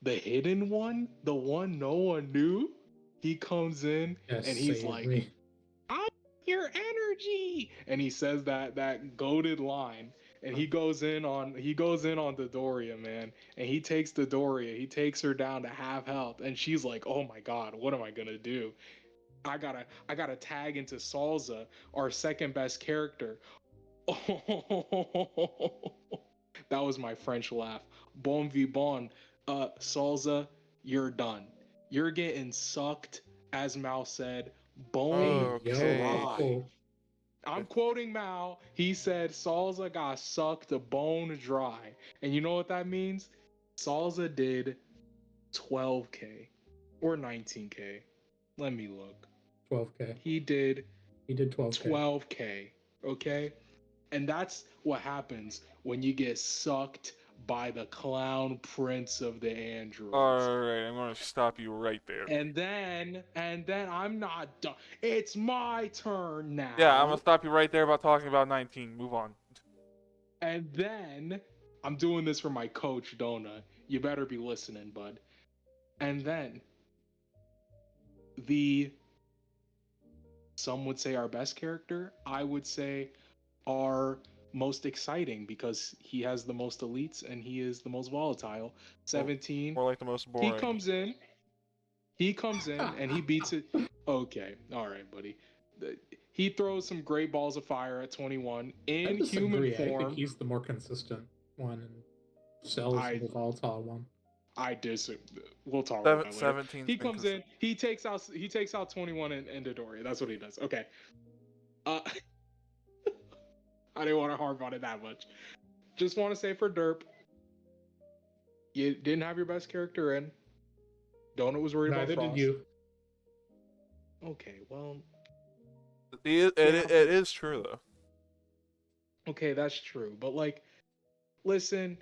hidden one, the one no one knew, he comes in Yes, and he's save like, me. "I'm your energy," and he says that goaded line. And he goes in on Dodoria, man, and he takes Dodoria. He takes her down to half health, and she's like, "Oh my god, what am I gonna do? I gotta tag into Salza, our second best character." That was my French laugh. Bon vivant, Salza, you're done. You're getting sucked, as Mal said, bone Okay. dry. I'm quoting Mao. He said Salza got sucked to bone dry. And you know what that means? Salza did 12K or 19K. Let me look. 12K. He did 12K. 12K. Okay? And that's what happens when you get sucked by the clown prince of the androids. Alright, I'm gonna stop you right there. And then I'm not done. It's my turn now. Yeah, I'm gonna stop you right there about talking about 19. Move on. And then I'm doing this for my coach, Dona. You better be listening, bud. And then some would say our best character. I would say our most exciting because he has the most elites and he is the most volatile. 17. More like the most boring. He comes in and he beats it. Okay, all right, buddy. He throws some great balls of fire at 21 in human form. I think he's the more consistent one and sells the volatile one. I disagree. We'll talk about that later. 17. He comes in. He takes out 21 and Dodoria. That's what he does. Okay. I didn't want to harp on it that much. Just want to say for Derp, you didn't have your best character in. Donut was worried about Frost. Neither did you. Okay, well. It is true, though. Okay, that's true. But, like, listen,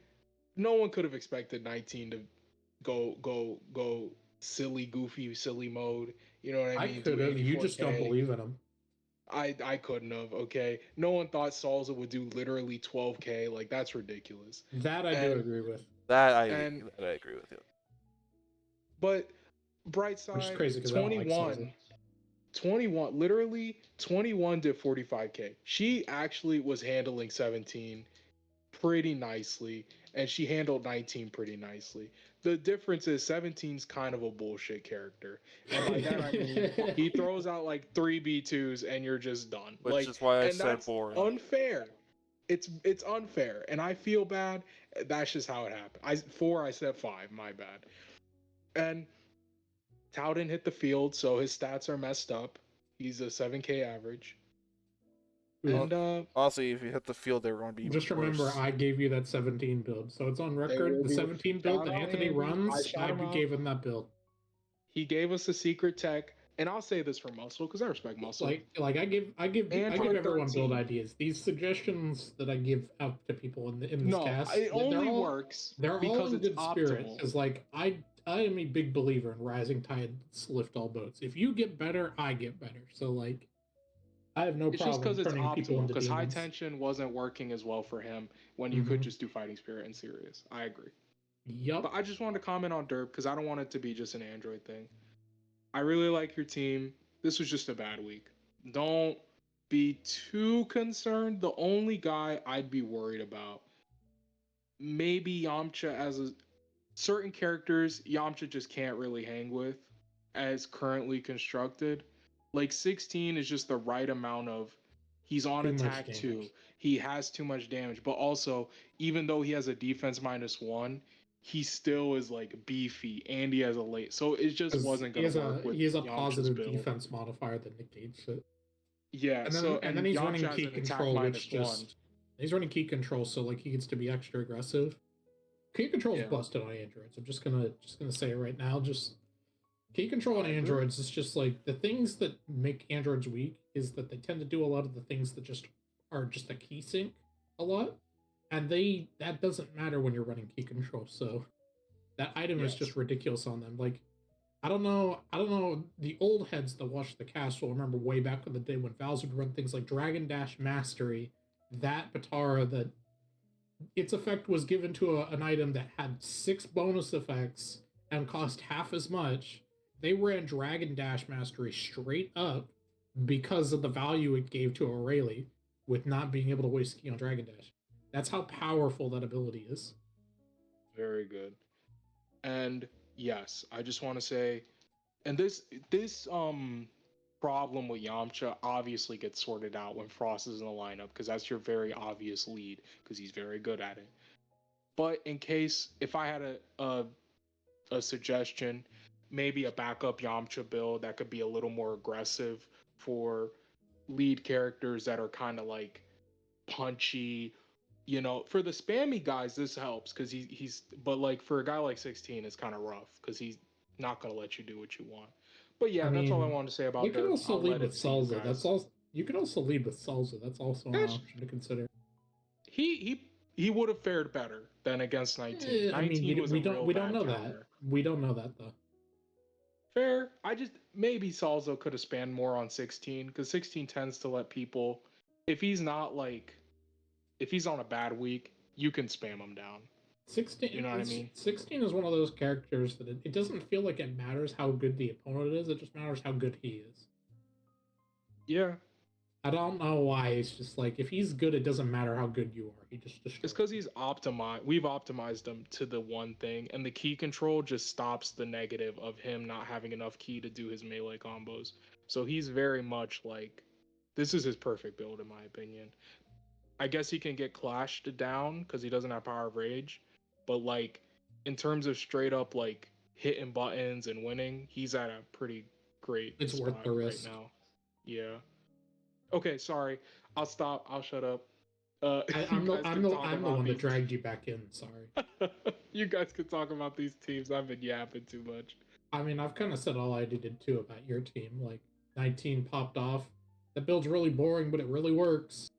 no one could have expected 19 to go silly, goofy, silly mode. You know what I mean? I could have. You just don't believe in him. I couldn't have, okay? No one thought Salza would do literally 12K. Like, that's ridiculous. That I do agree with. That I agree with you. But bright side, crazy 21, 21, literally 21 did 45K. She actually was handling 17 pretty nicely, and she handled 19 pretty nicely. The difference is 17's kind of a bullshit character. And by that I mean he throws out like 3 B2s and you're just done. Which is why I said boring. Unfair. It's unfair, and I feel bad. That's just how it happened. I said 5, my bad. And Tao didn't hit the field, so his stats are messed up. He's a 7K average. And honestly, if you hit the field, they were going to be just remember, worse. I gave you that 17 build, so it's on record. The 17 build that Anthony runs, I gave him that build. He gave us a secret tech and I'll say this for Muscle because I respect Muscle. Like I give Android everyone build 13. ideas. These suggestions that I give out to people in this cast, it only works they're because all in it's good spirit. optimal. Because like I am a big believer in rising tides lift all boats. If you get better, I get better. So like I have no It's just problem because it's turning people optimal. into Because high demons. tension wasn't working as well for him when you could Mhm. just do fighting spirit and serious. I agree. Yup. But I just wanted to comment on Derp because I don't want it to be just an Android thing. I really like your team. This was just a bad week. Don't be too concerned. The only guy I'd be worried about, maybe Yamcha as a certain characters, Yamcha just can't really hang with as currently constructed. Like 16 is just the right amount of he's on Too much attack damage. 2. He has too much damage, but also even though he has a defense -1, he still is like beefy and he has a late. So it just 'Cause wasn't going to work with he has a Yamcha's positive build. defense modifier that negates it. Yeah, And then he's Yamcha running has key an attack control, which -1. just he's running key control, so like he gets to be extra aggressive. Key control's Yeah. busted on androids. I'm just gonna say it right now. Just key control on androids is just like the things that make androids weak is that they tend to do a lot of the things that just are just a key sync a lot, and that doesn't matter when you're running key control. So that item is just ridiculous on them. Like I don't know. The old heads that watched the cast will remember way back in the day when Valves would run things like Dragon Dash Mastery. That Patara, that its effect was given to an item that had 6 bonus effects and cost half as much. They ran Dragon Dash Mastery straight up because of the value it gave to Aurelie with not being able to waste key on Dragon Dash. That's how powerful that ability is. Very good. And yes, I just want to say, and this problem with Yamcha obviously gets sorted out when Frost is in the lineup because that's your very obvious lead because he's very good at it. But in case if I had a suggestion, maybe a backup Yamcha build that could be a little more aggressive for lead characters that are kind of like punchy. You know, for the spammy guys, this helps because he's. But like for a guy like 16, it's kind of rough because he's not gonna let you do what you want. But yeah, that's all I wanted to say about you can Derp. also lead with Salza. That's also you can also lead with Salza. That's also an option to consider. He would have fared better than against 19. 19 was we don't know counter. that. We don't know that though. Fair. I just maybe Salzo could have spanned more on 16 because 16 tends to let people, if he's not like, if he's on a bad week, you can spam him down. 16, you know what I mean? 16 is one of those characters that it doesn't feel like it matters how good the opponent is. It just matters how good he is. Yeah. I don't know why. It's just like if he's good, it doesn't matter how good you are. He just destroys. It's because he's optimized. We've optimized him to the one thing, and the key control just stops the negative of him not having enough key to do his melee combos. So he's very much like, this is his perfect build in my opinion. I guess he can get clashed down because he doesn't have power of rage, but like in terms of straight up like hitting buttons and winning, he's at a pretty great it's spot worth the risk right now. Yeah. Okay, sorry. I'll stop. I'll shut up. I'm the one that dragged you back in. Sorry. You guys could talk about these teams. I've been yapping too much. I mean, I've kind of said all I did too about your team. Like 19 popped off. That build's really boring, but it really works.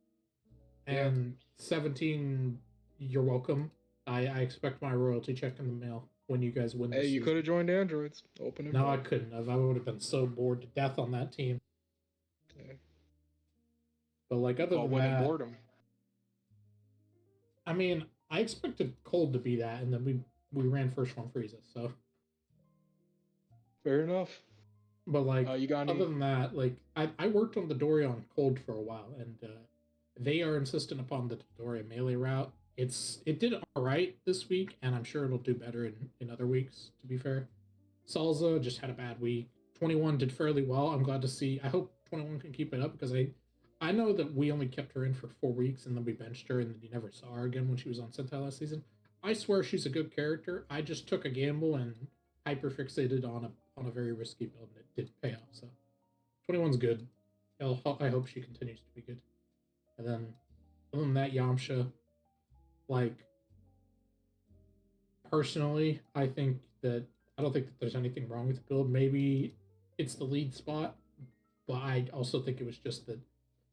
And 17, you're welcome. I expect my royalty check in the mail when you guys win. Hey, you could have joined Androids. Open it. No, I couldn't have. I would have been so bored to death on that team. Okay. But like other than that, boredom. I mean, I expected Cold to be that, and then we ran first one Frieza. So fair enough. But like you got other than that, like I worked on the Dory on Cold for a while, and they are insistent upon the Dory melee route. It did all right this week, and I'm sure it'll do better in other weeks. To be fair, Salza just had a bad week. 21 did fairly well. I'm glad to see. I hope 21 can keep it up because I know that we only kept her in for 4 weeks and then we benched her and then you never saw her again when she was on Sentai last season. I swear she's a good character. I just took a gamble and hyperfixated on a very risky build and it did pay off. So 21's good. I hope she continues to be good. And then other than that, Yamcha, like personally, I don't think that there's anything wrong with the build. Maybe it's the lead spot, but I also think it was just that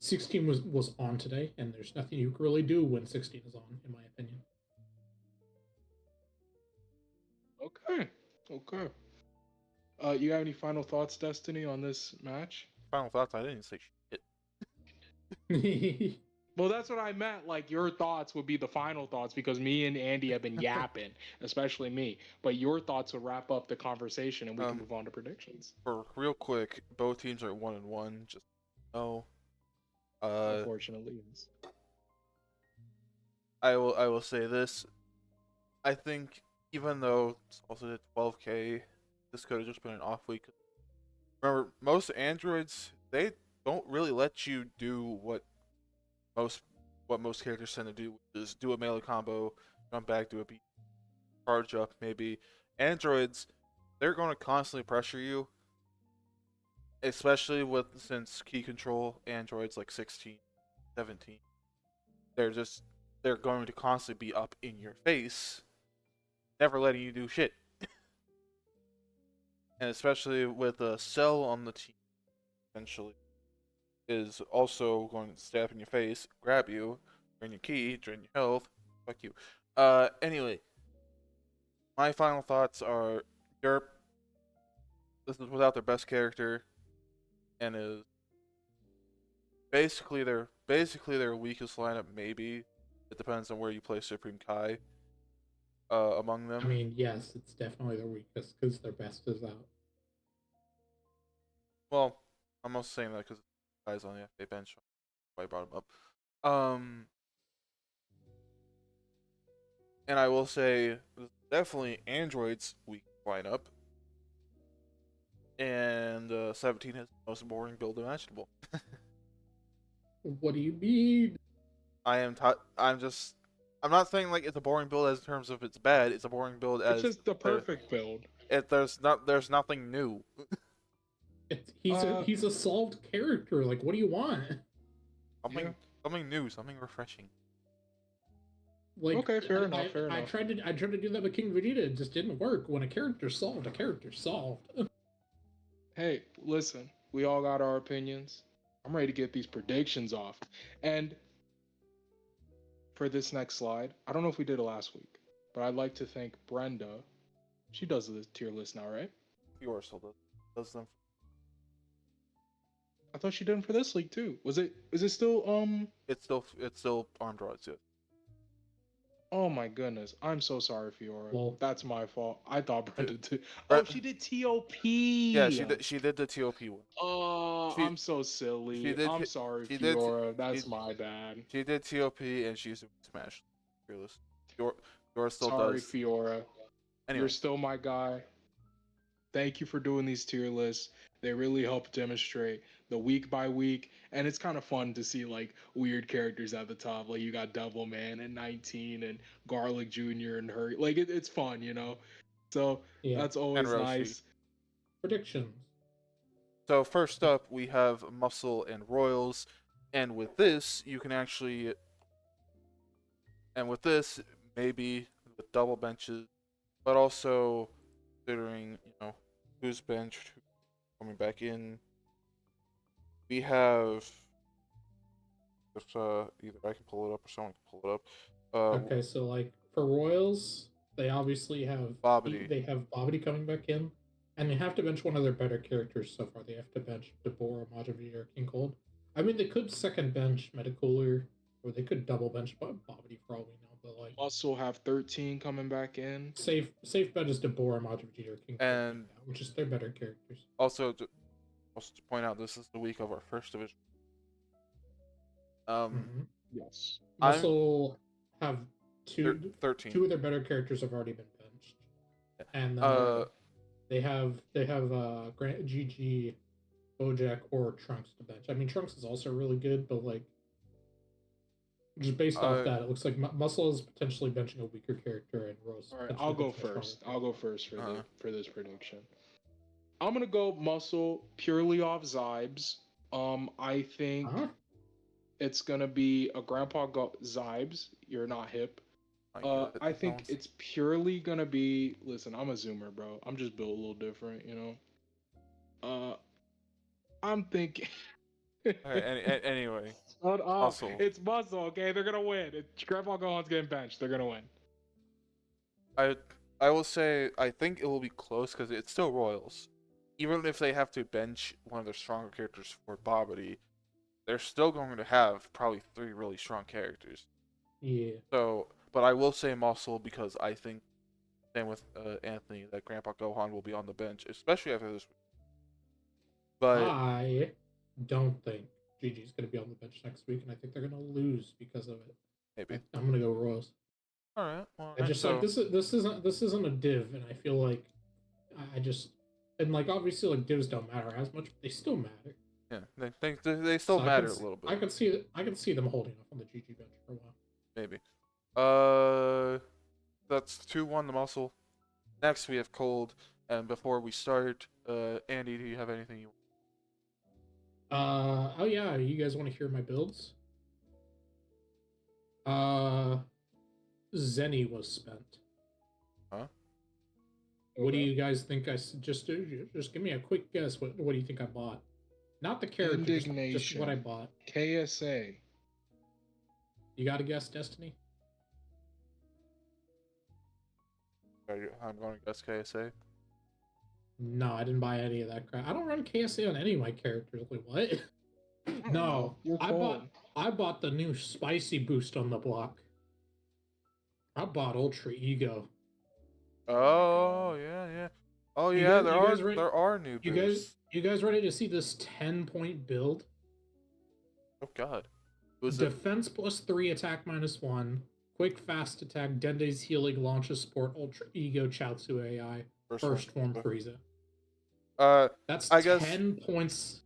16 was on today, and there's nothing you can really do when 16 is on, in my opinion. Okay. Okay. You have any final thoughts, Destiny, on this match? Final thoughts. I didn't say shit. Well, that's what I meant. Like, your thoughts would be the final thoughts because me and Andy have been yapping, especially me. But your thoughts would wrap up the conversation and we can move on to predictions. For real quick, both teams are 1-1. Just no. Unfortunately, yes. I will say this. I think even though it's also did 12K, this could have just been an off week. Remember, most androids, they don't really let you do what most characters tend to do, which is do a melee combo, jump back, do a beat, charge up maybe. Androids, they're going to constantly pressure you, especially since key control androids like 16, 17. They're going to constantly be up in your face, never letting you do shit. And especially with a Cell on the team, eventually, is also going to stab in your face, grab you, drain your key, drain your health. Fuck you. Anyway, my final thoughts are Derp. This is without their best character, and is basically their weakest lineup. Maybe it depends on where you play Supreme Kai. Among them. I mean, yes, it's definitely their weakest because their best is out. Well, I'm also saying that because Kai's on the FA bench. I brought him up. And I will say, definitely Android's weak lineup. And 17 has the most boring build imaginable. What do you mean? I'm not saying like it's a boring build as in terms of it's bad. It's a boring build as It's just the perfect build. There's nothing new. He's a solved character. Like, what do you want? Something new, something refreshing. Like, okay, fair enough. I tried to do that with King Vegeta. It just didn't work. When a character's solved, a character's solved. Hey, listen, we all got our opinions. I'm ready to get these predictions off. And for this next slide, I don't know if we did it last week, but I'd like to thank Brenda. She does the tier list now, right? Yours still does them. I thought she did them for this league too. Is it still It's still armed rods, yeah. Oh my goodness. I'm so sorry, Fiora. Well, that's my fault. I thought Brenda did. Bre- Oh, she did TOP. Yeah, she did the TOP one. Oh, I'm so silly. I'm sorry, Fiora. That's my bad. She did TOP and she's Smash. Fearless. Yours still sorry, does. Fiora. Anyway. You're still my guy. Thank you for doing these tier lists. They really help demonstrate the week by week, and it's kind of fun to see like weird characters at the top. Like you got Devil Man at 19 and Garlic Jr. and her. Like it's fun, you know. So yeah. That's always nice. Predictions. So first up, we have Muscle and Royals, and with this, you can actually, maybe with double benches, but also considering who's benched, who's coming back in. We have, if either I can pull it up or someone can pull it up. Okay, so like for Royals, they obviously have Bobbity. They have Bobbity coming back in, and they have to bench one of their better characters so far. They have to bench Deborah, Majavie, or King Cold. I mean, they could second bench Metacooler, or they could double bench Bobbity for all we know. But like, also have 13 coming back in. Safe bet is Deborah, Majavie, or King Cold, which is their better characters. Also to point out, this is the week of our first division. Yes. Also have 13. Two of their better characters have already been benched, and they have Grant, GG, Bojack, or Trunks to bench. I mean, Trunks is also really good, but like just based off that, it looks like Muscle is potentially benching a weaker character, and Rose. All right, I'll go first. For this prediction. I'm gonna go Muscle purely off Zybes. I think it's gonna be a Grandpa Zybes. You're not hip. I think it's purely gonna be. Listen, I'm a Zoomer, bro. I'm just built a little different, you know. I'm thinking. Okay, anyway, Shut up. Muscle. It's Muscle, okay? They're gonna win. Grandpa Gohan's getting benched. They're gonna win. I I will say I think it will be close because it's still Royals. Even if they have to bench one of their stronger characters for Bobbity, they're still going to have probably 3 really strong characters. Yeah. So, but I will say Muscle because I think same with Anthony that Grandpa Gohan will be on the bench, especially after this week. But I don't think Gigi's going to be on the bench next week, and I think they're going to lose because of it. maybe. I'm going to go Royals. All right. Well, I just so, like this isn't a div, and I feel like I just and like obviously like divs don't matter as much, but they still matter. Yeah, they still So matter a little bit. I can see them holding up on the GG bench for a while. Maybe. That's 2-1 the Muscle. Next we have Cold, and before we start, Andy, do you have anything you? Oh yeah, you guys want to hear my builds? Zenny was spent. Huh? What do you guys think? Just give me a quick guess. What do you think I bought? Not the character, just what I bought. KSA. You got to guess, Destiny? I'm going to guess KSA. No, I didn't buy any of that crap. I don't run KSA on any of my characters. Like what? No, I bought the new spicy boost on the block. I bought Ultra Ego. Oh yeah. Oh yeah, there are new boosts. You guys ready to see this 10-point build? Oh god. Who's Defense +3, attack -1, quick fast attack, Dende's healing, launches support, Ultra Ego, Chaozu AI, first form Frieza. That's 10 points.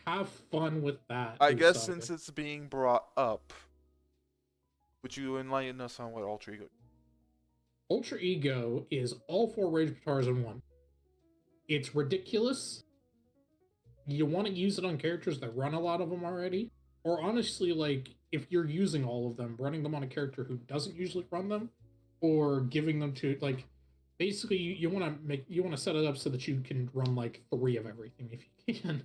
Have fun with that. I guess since it's being brought up, would you enlighten us on what Ultra Ego is? Ultra Ego is all 4 Rage Batars in one. It's ridiculous. You want to use it on characters that run a lot of them already, or honestly, like if you're using all of them, running them on a character who doesn't usually run them, or giving them to like basically you want to set it up so that you can run like 3 of everything if you can.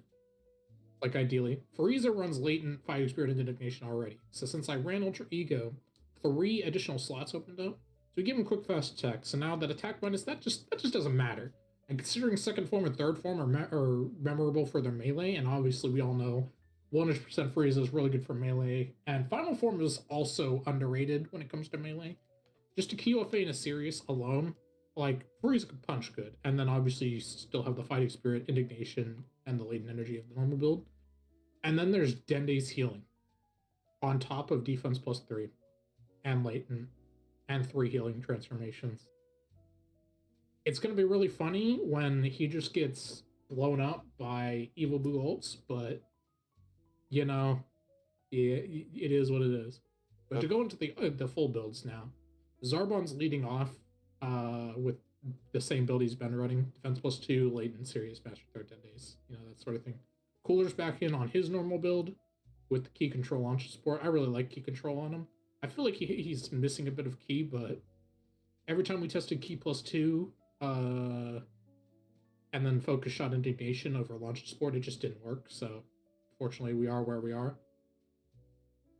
Like ideally, Frieza runs latent Fighting Spirit and Indignation already. So since I ran Ultra Ego, 3 additional slots opened up. So we give him quick fast attack. So now that attack minus that just doesn't matter. And considering second form and third form are memorable for their melee, and obviously we all know 100% Frieza is really good for melee, and final form is also underrated when it comes to melee. Just a QFA in a series alone, like Frieza can punch good, and then obviously you still have the Fighting Spirit, Indignation, and the latent energy of the normal build. And then there's Dende's healing on top of defense +3 and latent and 3 healing transformations. It's going to be really funny when he just gets blown up by Evil Buu ults, but you know, it is what it is. But to go into the full builds now, Zarbon's leading off with the same build he's been running: defense +2, latent, serious, master third 10 days, that sort of thing. Cooler's back in on his normal build with the key control launch support. I really like key control on him. I feel like he's missing a bit of key, but every time we tested key +2 and then focus shot indignation over launch support, it just didn't work. So fortunately, we are where we are.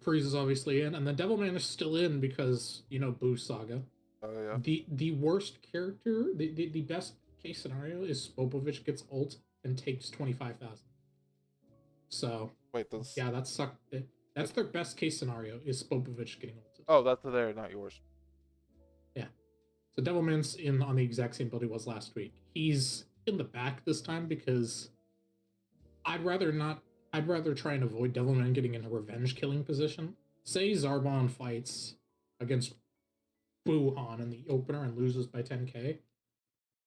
Freeze is obviously in, and then Devilman is still in because Buu Saga. Oh yeah. The worst character, the best case scenario is Spopovich gets ult and takes 25,000. So wait, yeah, that sucked. That's their best case scenario is Spopovich getting ulted. Oh, that's there, not yours. Yeah. So Devilman's in on the exact same build he was last week. He's in the back this time because I'd rather try and avoid Devilman getting in a revenge killing position. Say Zarbon fights against Buuhan in the opener and loses by 10k.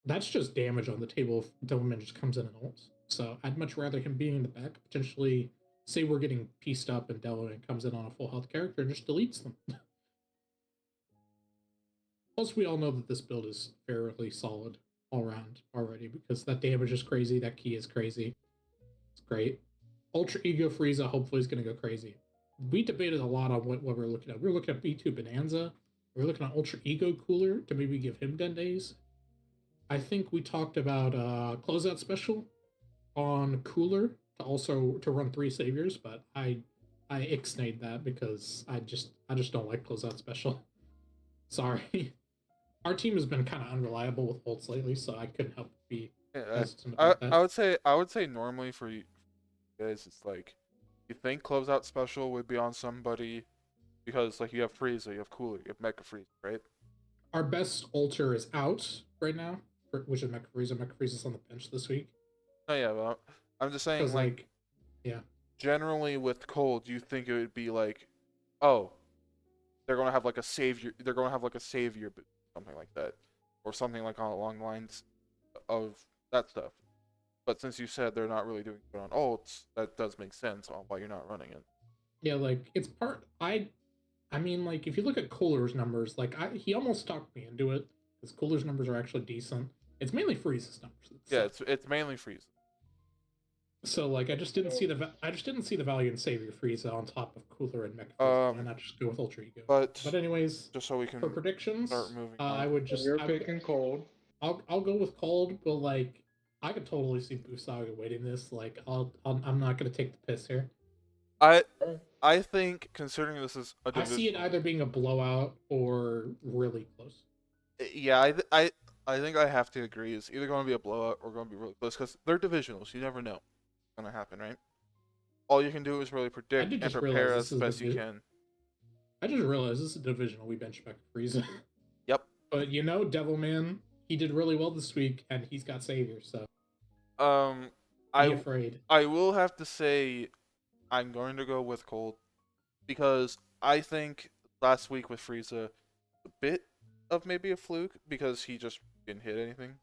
That's just damage on the table if Devilman just comes in and ults. So I'd much rather him being in the back, potentially say we're getting pieced up and Devilman comes in on a full health character and just deletes them. Plus, we all know that this build is fairly solid all around already because that damage is crazy, that key is crazy. It's great. Ultra Ego Frieza hopefully is going to go crazy. We debated a lot on what we're looking at. We were looking at B2 Bonanza. We were looking at Ultra Ego Cooler to maybe give him 10 days. I think we talked about Closeout Special on Cooler to run 3 saviors, but I ixnayed that because I just don't like closeout special. Sorry. Our team has been kind of unreliable with ults lately, so I couldn't help but be hesitant about that. I would say normally for you guys, it's like you think closeout special would be on somebody because like you have Frieza, you have Cooler, you have Mecha Frieza, right? Our best ulter is out right now, which is Mecha Frieza. Mecha Frieza's on the bench this week. Oh yeah, well, I'm just saying like yeah. Generally with Cold, you think it would be like, oh, they're gonna have like a savior. They're gonna have like a savior, something like that, or something like along the lines of that stuff. But since you said they're not really doing it on ults, that does make sense on why you're not running it. Yeah, like it's part. I mean, like if you look at Cooler's numbers, like he almost talked me into it because Cooler's numbers are actually decent. It's mainly Frieza's numbers. Yeah, it's mainly Frieza. So like I just didn't see the value in Savior Frieza on top of Cooler and Mecha Frieza. Why not just go with Ultra Ego? But anyways, just so we can for predictions, start moving on. I would just You're picking Cold. I'll go with Cold, but like I could totally see Buu Saga winning this. Like I'm not gonna take the piss here. I think considering this is a division, I see it either being a blowout or really close. Yeah, I think I have to agree. It's either going to be a blowout or going to be really close because they're divisionals. You never know what's going to happen, right? All you can do is really predict and prepare as best you can. I just realized this is a divisional. We bench back Frieza. Yep. But you know, Devilman, he did really well this week, and he's got Savior. So. Be afraid. I will have to say, I'm going to go with Cold because I think last week with Frieza, a bit of maybe a fluke because he just didn't hit anything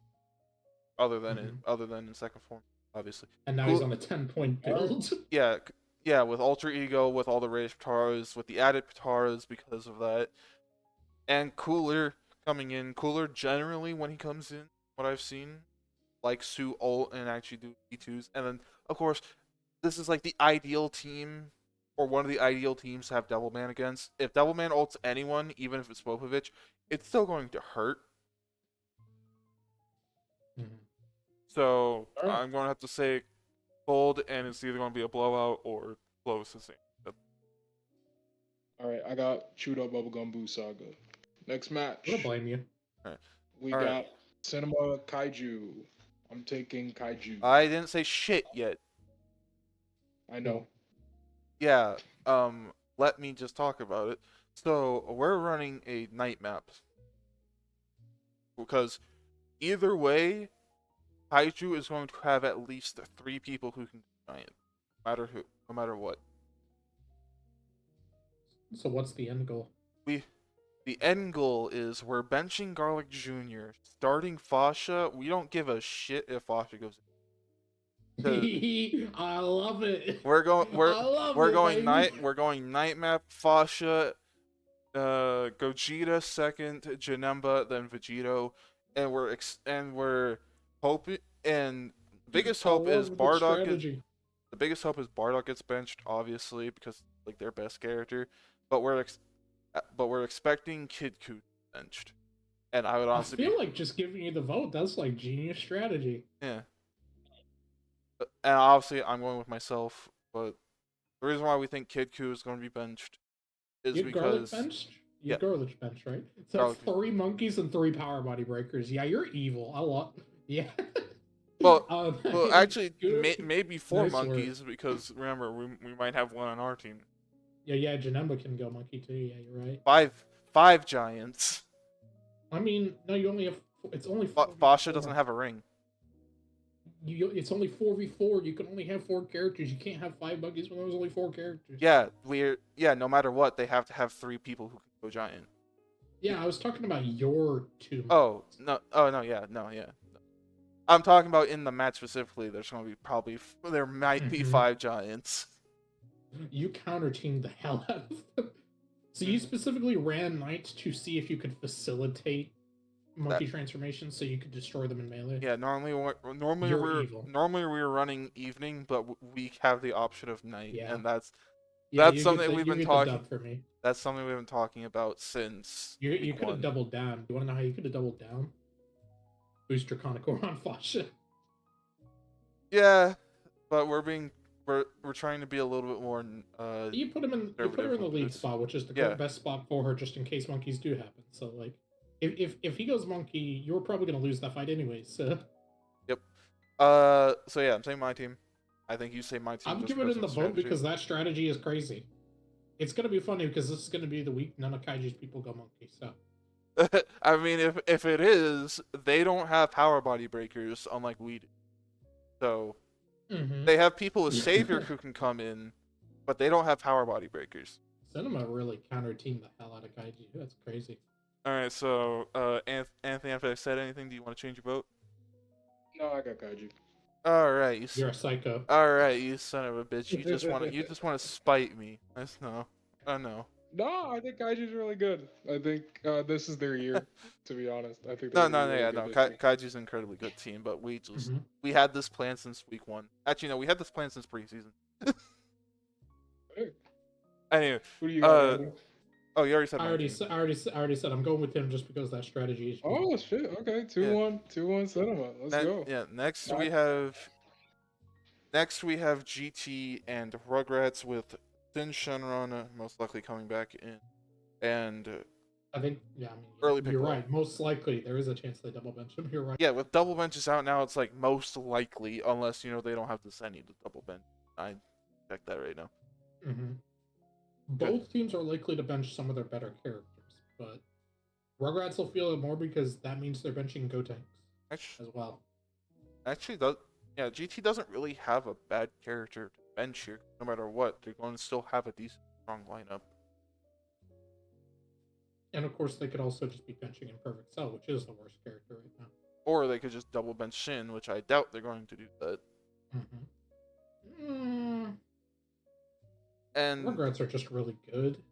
other than in second form, obviously. And now he's on a 10-point build. Yeah, with Ultra Ego, with all the raised Pataras, with the added Pataras because of that, and Cooler coming in. Cooler generally when he comes in, what I've seen, likes to ult and actually do E2s, and then of course this is like the ideal team. Or one of the ideal teams to have Devilman against. If Devilman ults anyone, even if it's Popovich, it's still going to hurt. Mm-hmm. So I'm going to have to say Cold, and it's either going to be a blowout or close to same. All right, I got Chewed Up Bubblegum Buu Saga. Next match. I don't blame you. We got Cinema Kaiju. I'm taking Kaiju. I didn't say shit yet. I know. Yeah, let me just talk about it. So, we're running a night map. Because either way, Kaiju is going to have at least 3 people who can do Giant. No matter what. So what's the end goal? The end goal is we're benching Garlic Jr., starting Fasha. We don't give a shit if Fasha goes in. I love it. We're going night map Fasha, Gogeta second, Janemba, then Vegito, and we're hoping, and biggest hope is Bardock the biggest hope is Bardock gets benched, obviously, because like their best character, but we're expecting Kid Ku benched, and I would honestly feel like just giving you the vote, that's like genius strategy. Yeah. And obviously, I'm going with myself, but the reason why we think Kid Ku is going to be benched is because... Garlic benched, right? So that's 3 monkeys and 3 power body breakers. Yeah, you're evil. I love... Yeah. Well, actually, maybe 4 monkeys, because remember, we might have one on our team. Yeah, Janemba can go monkey too. Yeah, you're right. 5 giants. I mean, no, you only have... It's only... Fasha doesn't have a ring. It's only 4v4. You can only have 4 characters. You can't have 5 monkeys when there's only 4 characters. Yeah, no matter what, they have to have 3 people who can go giant. Yeah, I was talking about your 2 monkeys. No. I'm talking about in the match specifically. There's going to be there might be 5 giants. You counter-teamed the hell out of them. So you specifically ran knights to see if you could facilitate monkey transformations so you could destroy them in melee. Yeah, normally we're running evening, but we have the option of night, and that's something we've been talking. That's something we've been talking about since. You could have doubled down. You want to know how you could have doubled down? Boost Draconic Ore on Fasha. Yeah, but we're trying to be a little bit more You put her in the conservative lead with this. spot, which is the Yeah. best spot for her, just in case monkeys do happen. So like, if he goes monkey, you're probably gonna lose that fight anyways. So Yep. So yeah, I'm saying my team. I think you say my team. I'm just giving it because in of the vote strategy. because that strategy is crazy. It's gonna be funny because this is gonna be the week none of Kaiju's people go monkey. So I mean, if it is, they don't have power body breakers unlike we do. So they have people with savior who can come in, but they don't have power body breakers. Cinema really counter teamed the hell out of Kaiju. That's crazy. All right, so Anthony, after I said anything, do you want to change your vote? No, I got Kaiju. All right, You're a psycho. All right, you son of a bitch. You just want to spite me. That's no. Oh no. No, I think Kaiju's really good. I think this is their year, to be honest. I think No, they're gonna be really good this year. Kaiju's an incredibly good team, but we had this plan since week 1. Actually, no, we had this plan since preseason. Hey, Anyway, who do you got? Andy? oh, you already said. I already said I'm going with him just because that strategy is. Oh shit! Okay, 2-1, 2-1 cinema. Let's go. Yeah. Next Alright. we have GT and Rugrats with Thin Shenron most likely coming back in, and I think I mean Early you're Piccolo. right. Most likely there is a chance they double bench him. You're right. yeah, with double benches out now, it's like most likely unless they don't have the Senny to double bench. I check that right now. Mm-hmm. Both teams are likely to bench some of their better characters, but Rugrats will feel it more because that means they're benching Gotenks as well. Actually, GT doesn't really have a bad character to bench here. No matter what, they're going to still have a decent, strong lineup. And of course, they could also just be benching Imperfect Cell, which is the worst character right now. Or they could just double bench Shin, which I doubt they're going to do that. And Rugrats are just really good.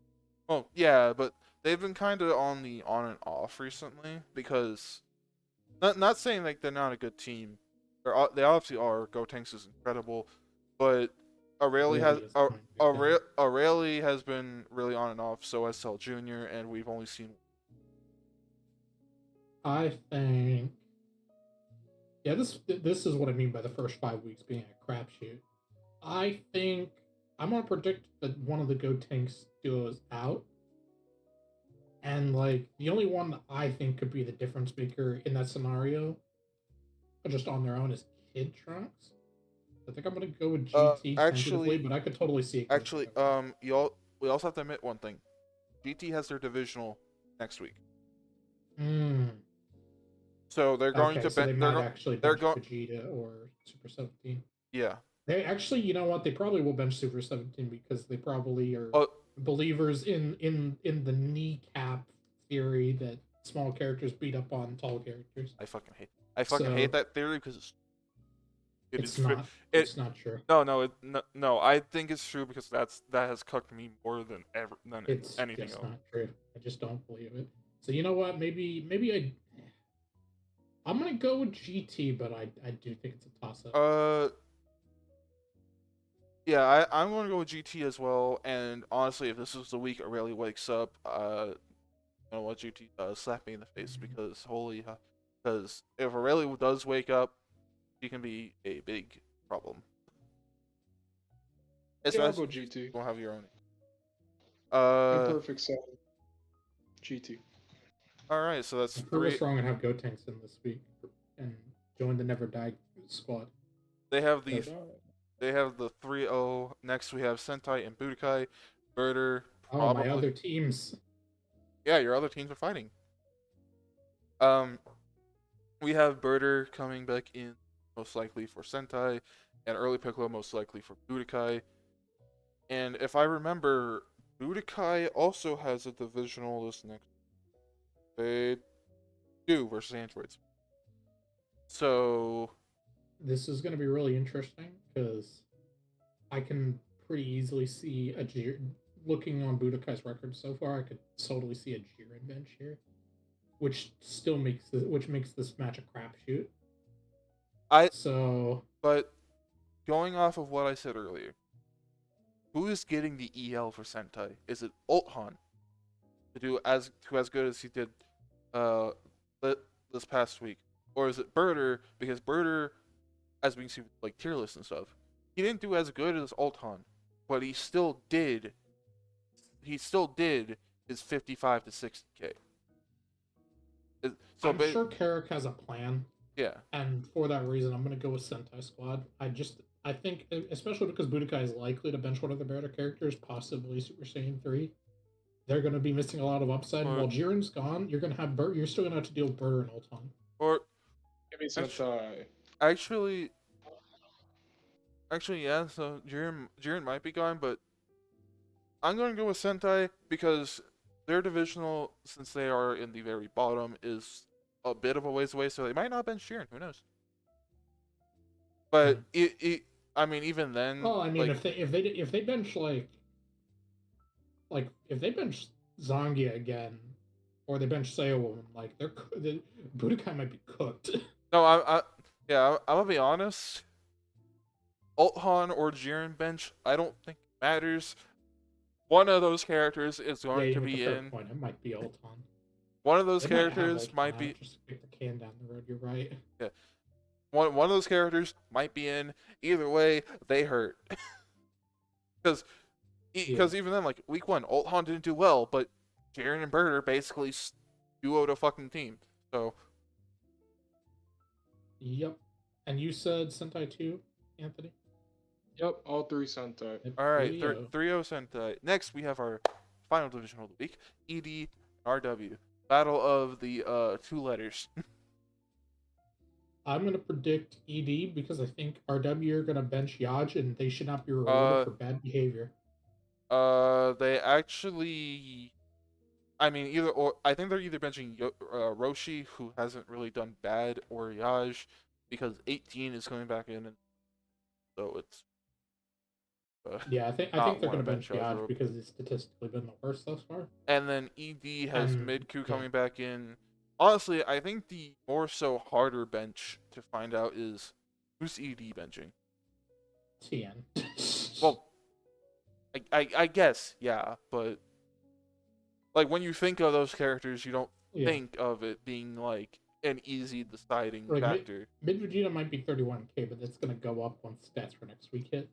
Oh yeah, but they've been kind of on the on and off recently because, not saying like they're not a good team. They obviously are. Gotenks is incredible, but Aurelie has been really on and off. So has Cell Jr. and we've only seen. I think. Yeah, this is what I mean by the first 5 weeks being a crapshoot. I think I'm gonna predict that one of the Gotenks goes out, and like the only one that I think could be the difference maker in that scenario, just on their own, is Kid Trunks. I think I'm gonna go with GT tentatively, but I could totally see it. Actually, we also have to admit one thing: GT has their divisional next week. So they're going to they might actually bench Vegeta or Super 17. Yeah. They actually, you know what? They probably will bench Super 17 because they probably are believers in the kneecap theory that small characters beat up on tall characters. I fucking hate that theory because it's not true. No. I think it's true because that has cooked me more than anything else. It's not true. I just don't believe it. So you know what? Maybe I'm gonna go with GT, but I do think it's a toss up. Yeah, I'm gonna go with GT as well. And honestly, if this is the week Aurelie wakes up, you know what, GT slap me in the face because because if Aurelie does wake up, she can be a big problem. Yeah, I'll go GT. You won't have your own. Imperfect Cell. GT. All right, so that's three. Strong and have Gotenks in this week and join the Never Die squad. They have the 3-0. Next we have Sentai and Budokai. Birder. Oh, my other teams. Yeah, your other teams are fighting. We have Birder coming back in most likely for Sentai, and Early Piccolo most likely for Budokai. And if I remember, Budokai also has a divisional this next. They do versus androids. So this is going to be really interesting because I can pretty easily see looking on Budokai's record so far. I could totally see a Jiren bench here, which makes this match a crapshoot. But going off of what I said earlier, who is getting the EL for Sentai? Is it Ultron to do as good as he did this past week, or is it Birder because Birder, as we can see like tier lists and stuff, he didn't do as good as Ultron, but he still did. He still did his 55 to 60K. So, I'm sure Carrick has a plan, yeah. and for that reason, I'm gonna go with Sentai Squad. I think, especially because Budokai is likely to bench one of the better characters, possibly Super Saiyan 3. They're going to be missing a lot of upside. Or, While Jiren's gone, you're going to have You're still going to have to deal with Burr and Ulton. Or Give me Sentai. actually, yeah. So Jiren might be gone, but I'm going to go with Sentai because their divisional, since they are in the very bottom, is a bit of a ways away. So they might not bench Jiren. Who knows? But I mean, even then. Well, I mean, like, if they bench like if they bench Zangia again, or they bench Sailwoman, like Budokai might be cooked. No, I'm gonna be honest. Ultron or Jiren bench, I don't think it matters. One of those characters is going to be in. Point. It might be Ultron. One of those characters might be. Just kick the can down the road. You're right. Yeah. One of those characters might be in. Either way, they hurt. Because even then, like week 1, Ultron didn't do well, but Jiren and Bird are basically duoed a fucking team. So. Yep. And you said Sentai 2, Anthony? Yep, all 3 Sentai. Alright, 3-0 Sentai. Next, we have our final divisional of the week, ED RW. Battle of the 2 letters. I'm going to predict ED because I think RW are going to bench Yaj and they should not be rewarded for bad behavior. They actually... I mean, I think they're either benching Roshi, who hasn't really done bad, or Yaj, because 18 is coming back in, and so it's. Yeah, I think they're going to bench Yaj because he's statistically been the worst thus far. And then ED has Midku coming back in. Honestly, I think the more so harder bench to find out is who's ED benching. Tien. Well, I guess, yeah, but. Like, when you think of those characters, you don't think of it being, like, an easy deciding factor. Mid Vegeta might be 31k, but that's going to go up once stats for next week hit.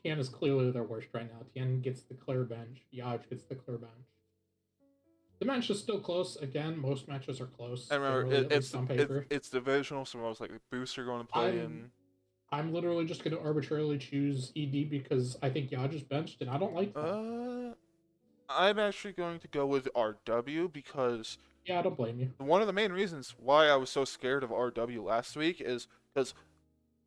Tien is clearly their worst right now. Tien gets the clear bench. Yaj gets the clear bench. The match is still close. Again, most matches are close. And remember, it's divisional, so most likely boosts are going to play in. I'm literally just going to arbitrarily choose ED because I think Yaj is benched, and I don't like that. I'm actually going to go with RW because... Yeah, I don't blame you. One of the main reasons why I was so scared of RW last week is because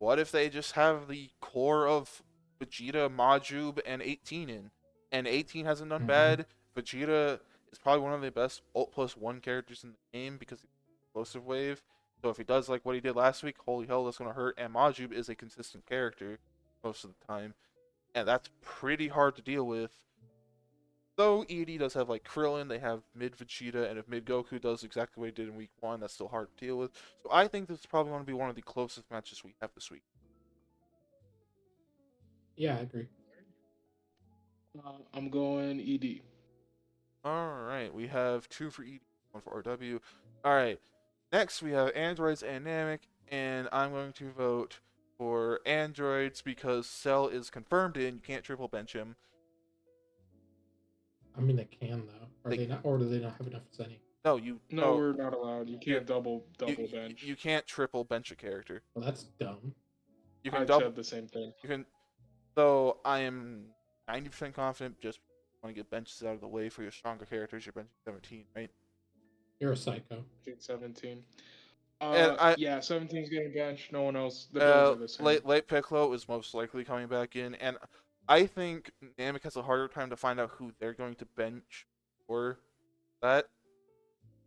what if they just have the core of Vegeta, Majub, and 18 in? And 18 hasn't done bad. Vegeta is probably one of the best Ult plus 1 characters in the game because he's explosive wave. So if he does like what he did last week, holy hell, that's going to hurt. And Majub is a consistent character most of the time. And that's pretty hard to deal with. Though ED does have like Krillin, they have mid Vegeta, and if mid Goku does exactly what he did in week 1, that's still hard to deal with. So I think this is probably going to be one of the closest matches we have this week. Yeah, I agree. I'm going ED. Alright, we have 2 for ED, 1 for RW. Alright, next we have Androids and Namek, and I'm going to vote for Androids because Cell is confirmed in, you can't triple bench him. I mean, they can though. They not, or do they not have enough as any? No, we're not allowed. You can't double bench. You can't triple bench a character. Well, that's dumb. You can said the same thing. You can. Though I am 90% confident. Just want to get benches out of the way for your stronger characters. You're benching 17, right? You're a psycho. 17. Yeah, 17's getting benched. No one else. The are the same. Late Piccolo is most likely coming back in, and I think Namek has a harder time to find out who they're going to bench for that.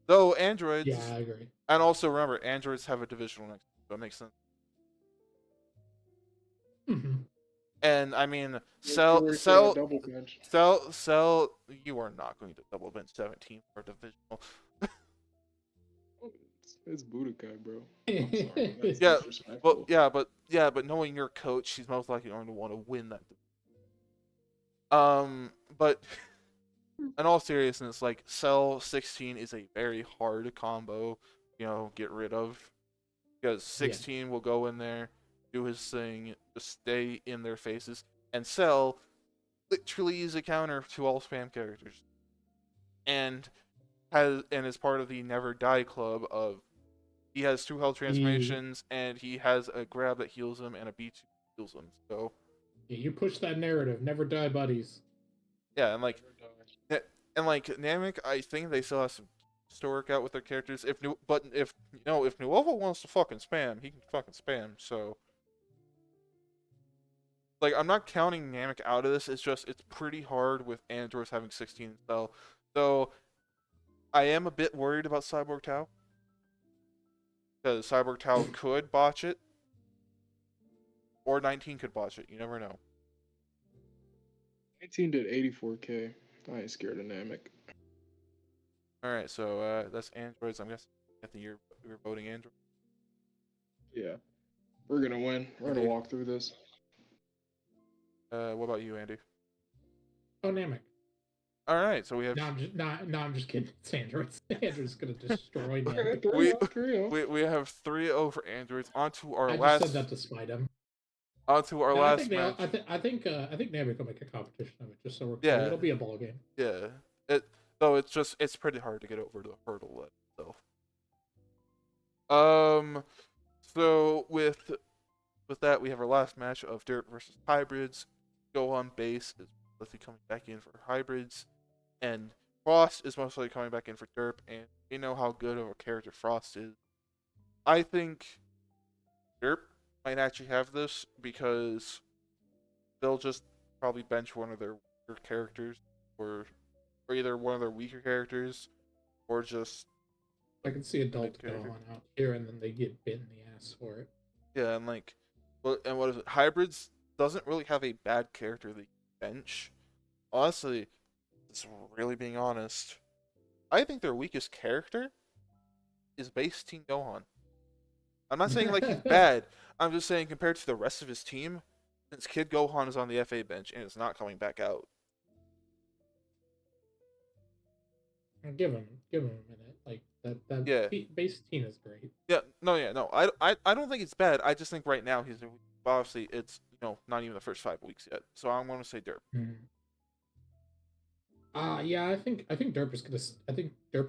Though androids... Yeah, I agree. And also, remember, androids have a divisional next, so that makes sense. And, I mean, Cell, you are not going to double bench 17 for a divisional. It's Budokai, bro. But knowing your coach, she's most likely going to want to win that. But in all seriousness, like Cell 16 is a very hard combo, get rid of, because 16 will go in there, do his thing, just stay in their faces, and Cell literally is a counter to all spam characters, and is part of the Never Die Club of he has 2 health transformations and he has a grab that heals him and a B2 heals him. So yeah, you push that narrative, never die, buddies. yeah, and like Namek, I think they still have some to work out with their characters. If Nuovo wants to fucking spam, he can fucking spam. So like I'm not counting Namek out of this. It's just it's pretty hard with androids having 16 cell. So I am a bit worried about Cyborg Tao because Cyborg Tao could botch it, or 19 could botch it. You never know. 19 did 84k. I ain't scared of Namek. All right, so that's androids. I'm guessing at the year we were voting android. Yeah. We're gonna win. We're gonna walk through this. What about you, Andy? Oh, Namek. All right, so we have. No, I'm just kidding. It's androids. Android's gonna destroy Namek. We have 3-0 for androids. On to our I last. just said that to spite him. On to our last match. I think Namek will make a competition of it, just so we're clear. It'll be a ball game. Yeah. It's pretty hard to get over the hurdle itself. So with that, we have our last match of Derp versus Hybrids. Gohan Base is mostly coming back in for Hybrids, and Frost is mostly coming back in for Derp. And you know how good of a character Frost is. I think Derp might actually have this because they'll just probably bench one of their weaker characters, or either one of their weaker characters, or just. I can see adult Gohan out here, and then they get bit in the ass for it. Yeah, and what is it? Hybrids doesn't really have a bad character they bench. Honestly, it's really being honest. I think their weakest character is Base Team Gohan. I'm not saying like he's bad. I'm just saying compared to the rest of his team, since Kid Gohan is on the FA bench and is not coming back out. Give him a minute. Like that Yeah. Base team is great. No. I don't think it's bad. I just think right now he's obviously it's not even the first 5 weeks yet. So I'm going to say Derp. Yeah, I think Derp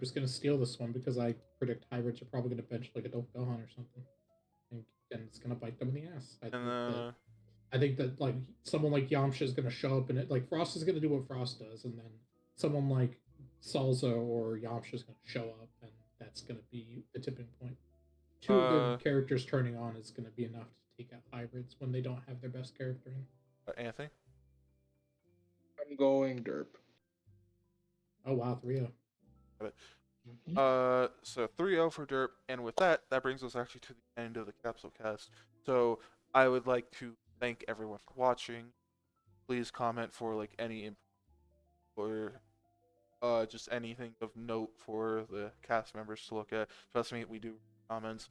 is gonna steal this one because I predict hybrids are probably gonna bench like adult Gohan or something, and it's gonna bite them in the ass. I think that like someone like Yamcha is gonna show up in it. Like Frost is gonna do what Frost does, and then someone like Salzo or Yamcha is gonna show up, and that's gonna be the tipping point. 2 of their characters turning on is gonna be enough to take out hybrids when they don't have their best character in. Anthony? I'm going Derp. Oh wow, 3-0. So 3-0 for Derp, and with that brings us actually to the end of the Capsule Cast. So I would like to thank everyone for watching. Please comment for like any or just anything of note for the cast members to look at. Trust me, we do comments.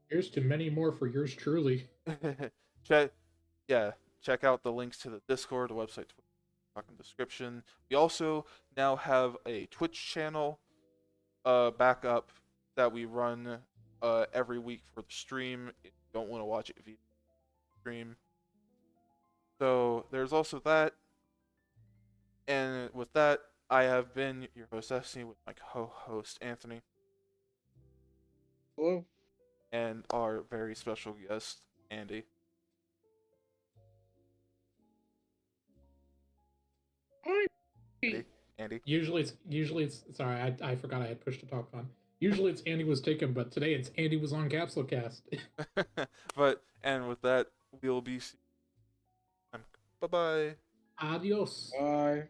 Here's to many more for yours truly. Check out the links to the Discord, the website, fucking description. We also now have a Twitch channel backup that we run every week for the stream if you don't want to watch it via stream. So there's also that. And with that, I have been your host Destiny with my co-host Anthony. Hello. And our very special guest, Andy. Hi. Andy. Usually it's sorry, I forgot I had push to talk on. Usually it's Andy was taken, but today it's Andy was on Capsule Cast. And with that, we'll be. Bye bye. Adios. Bye.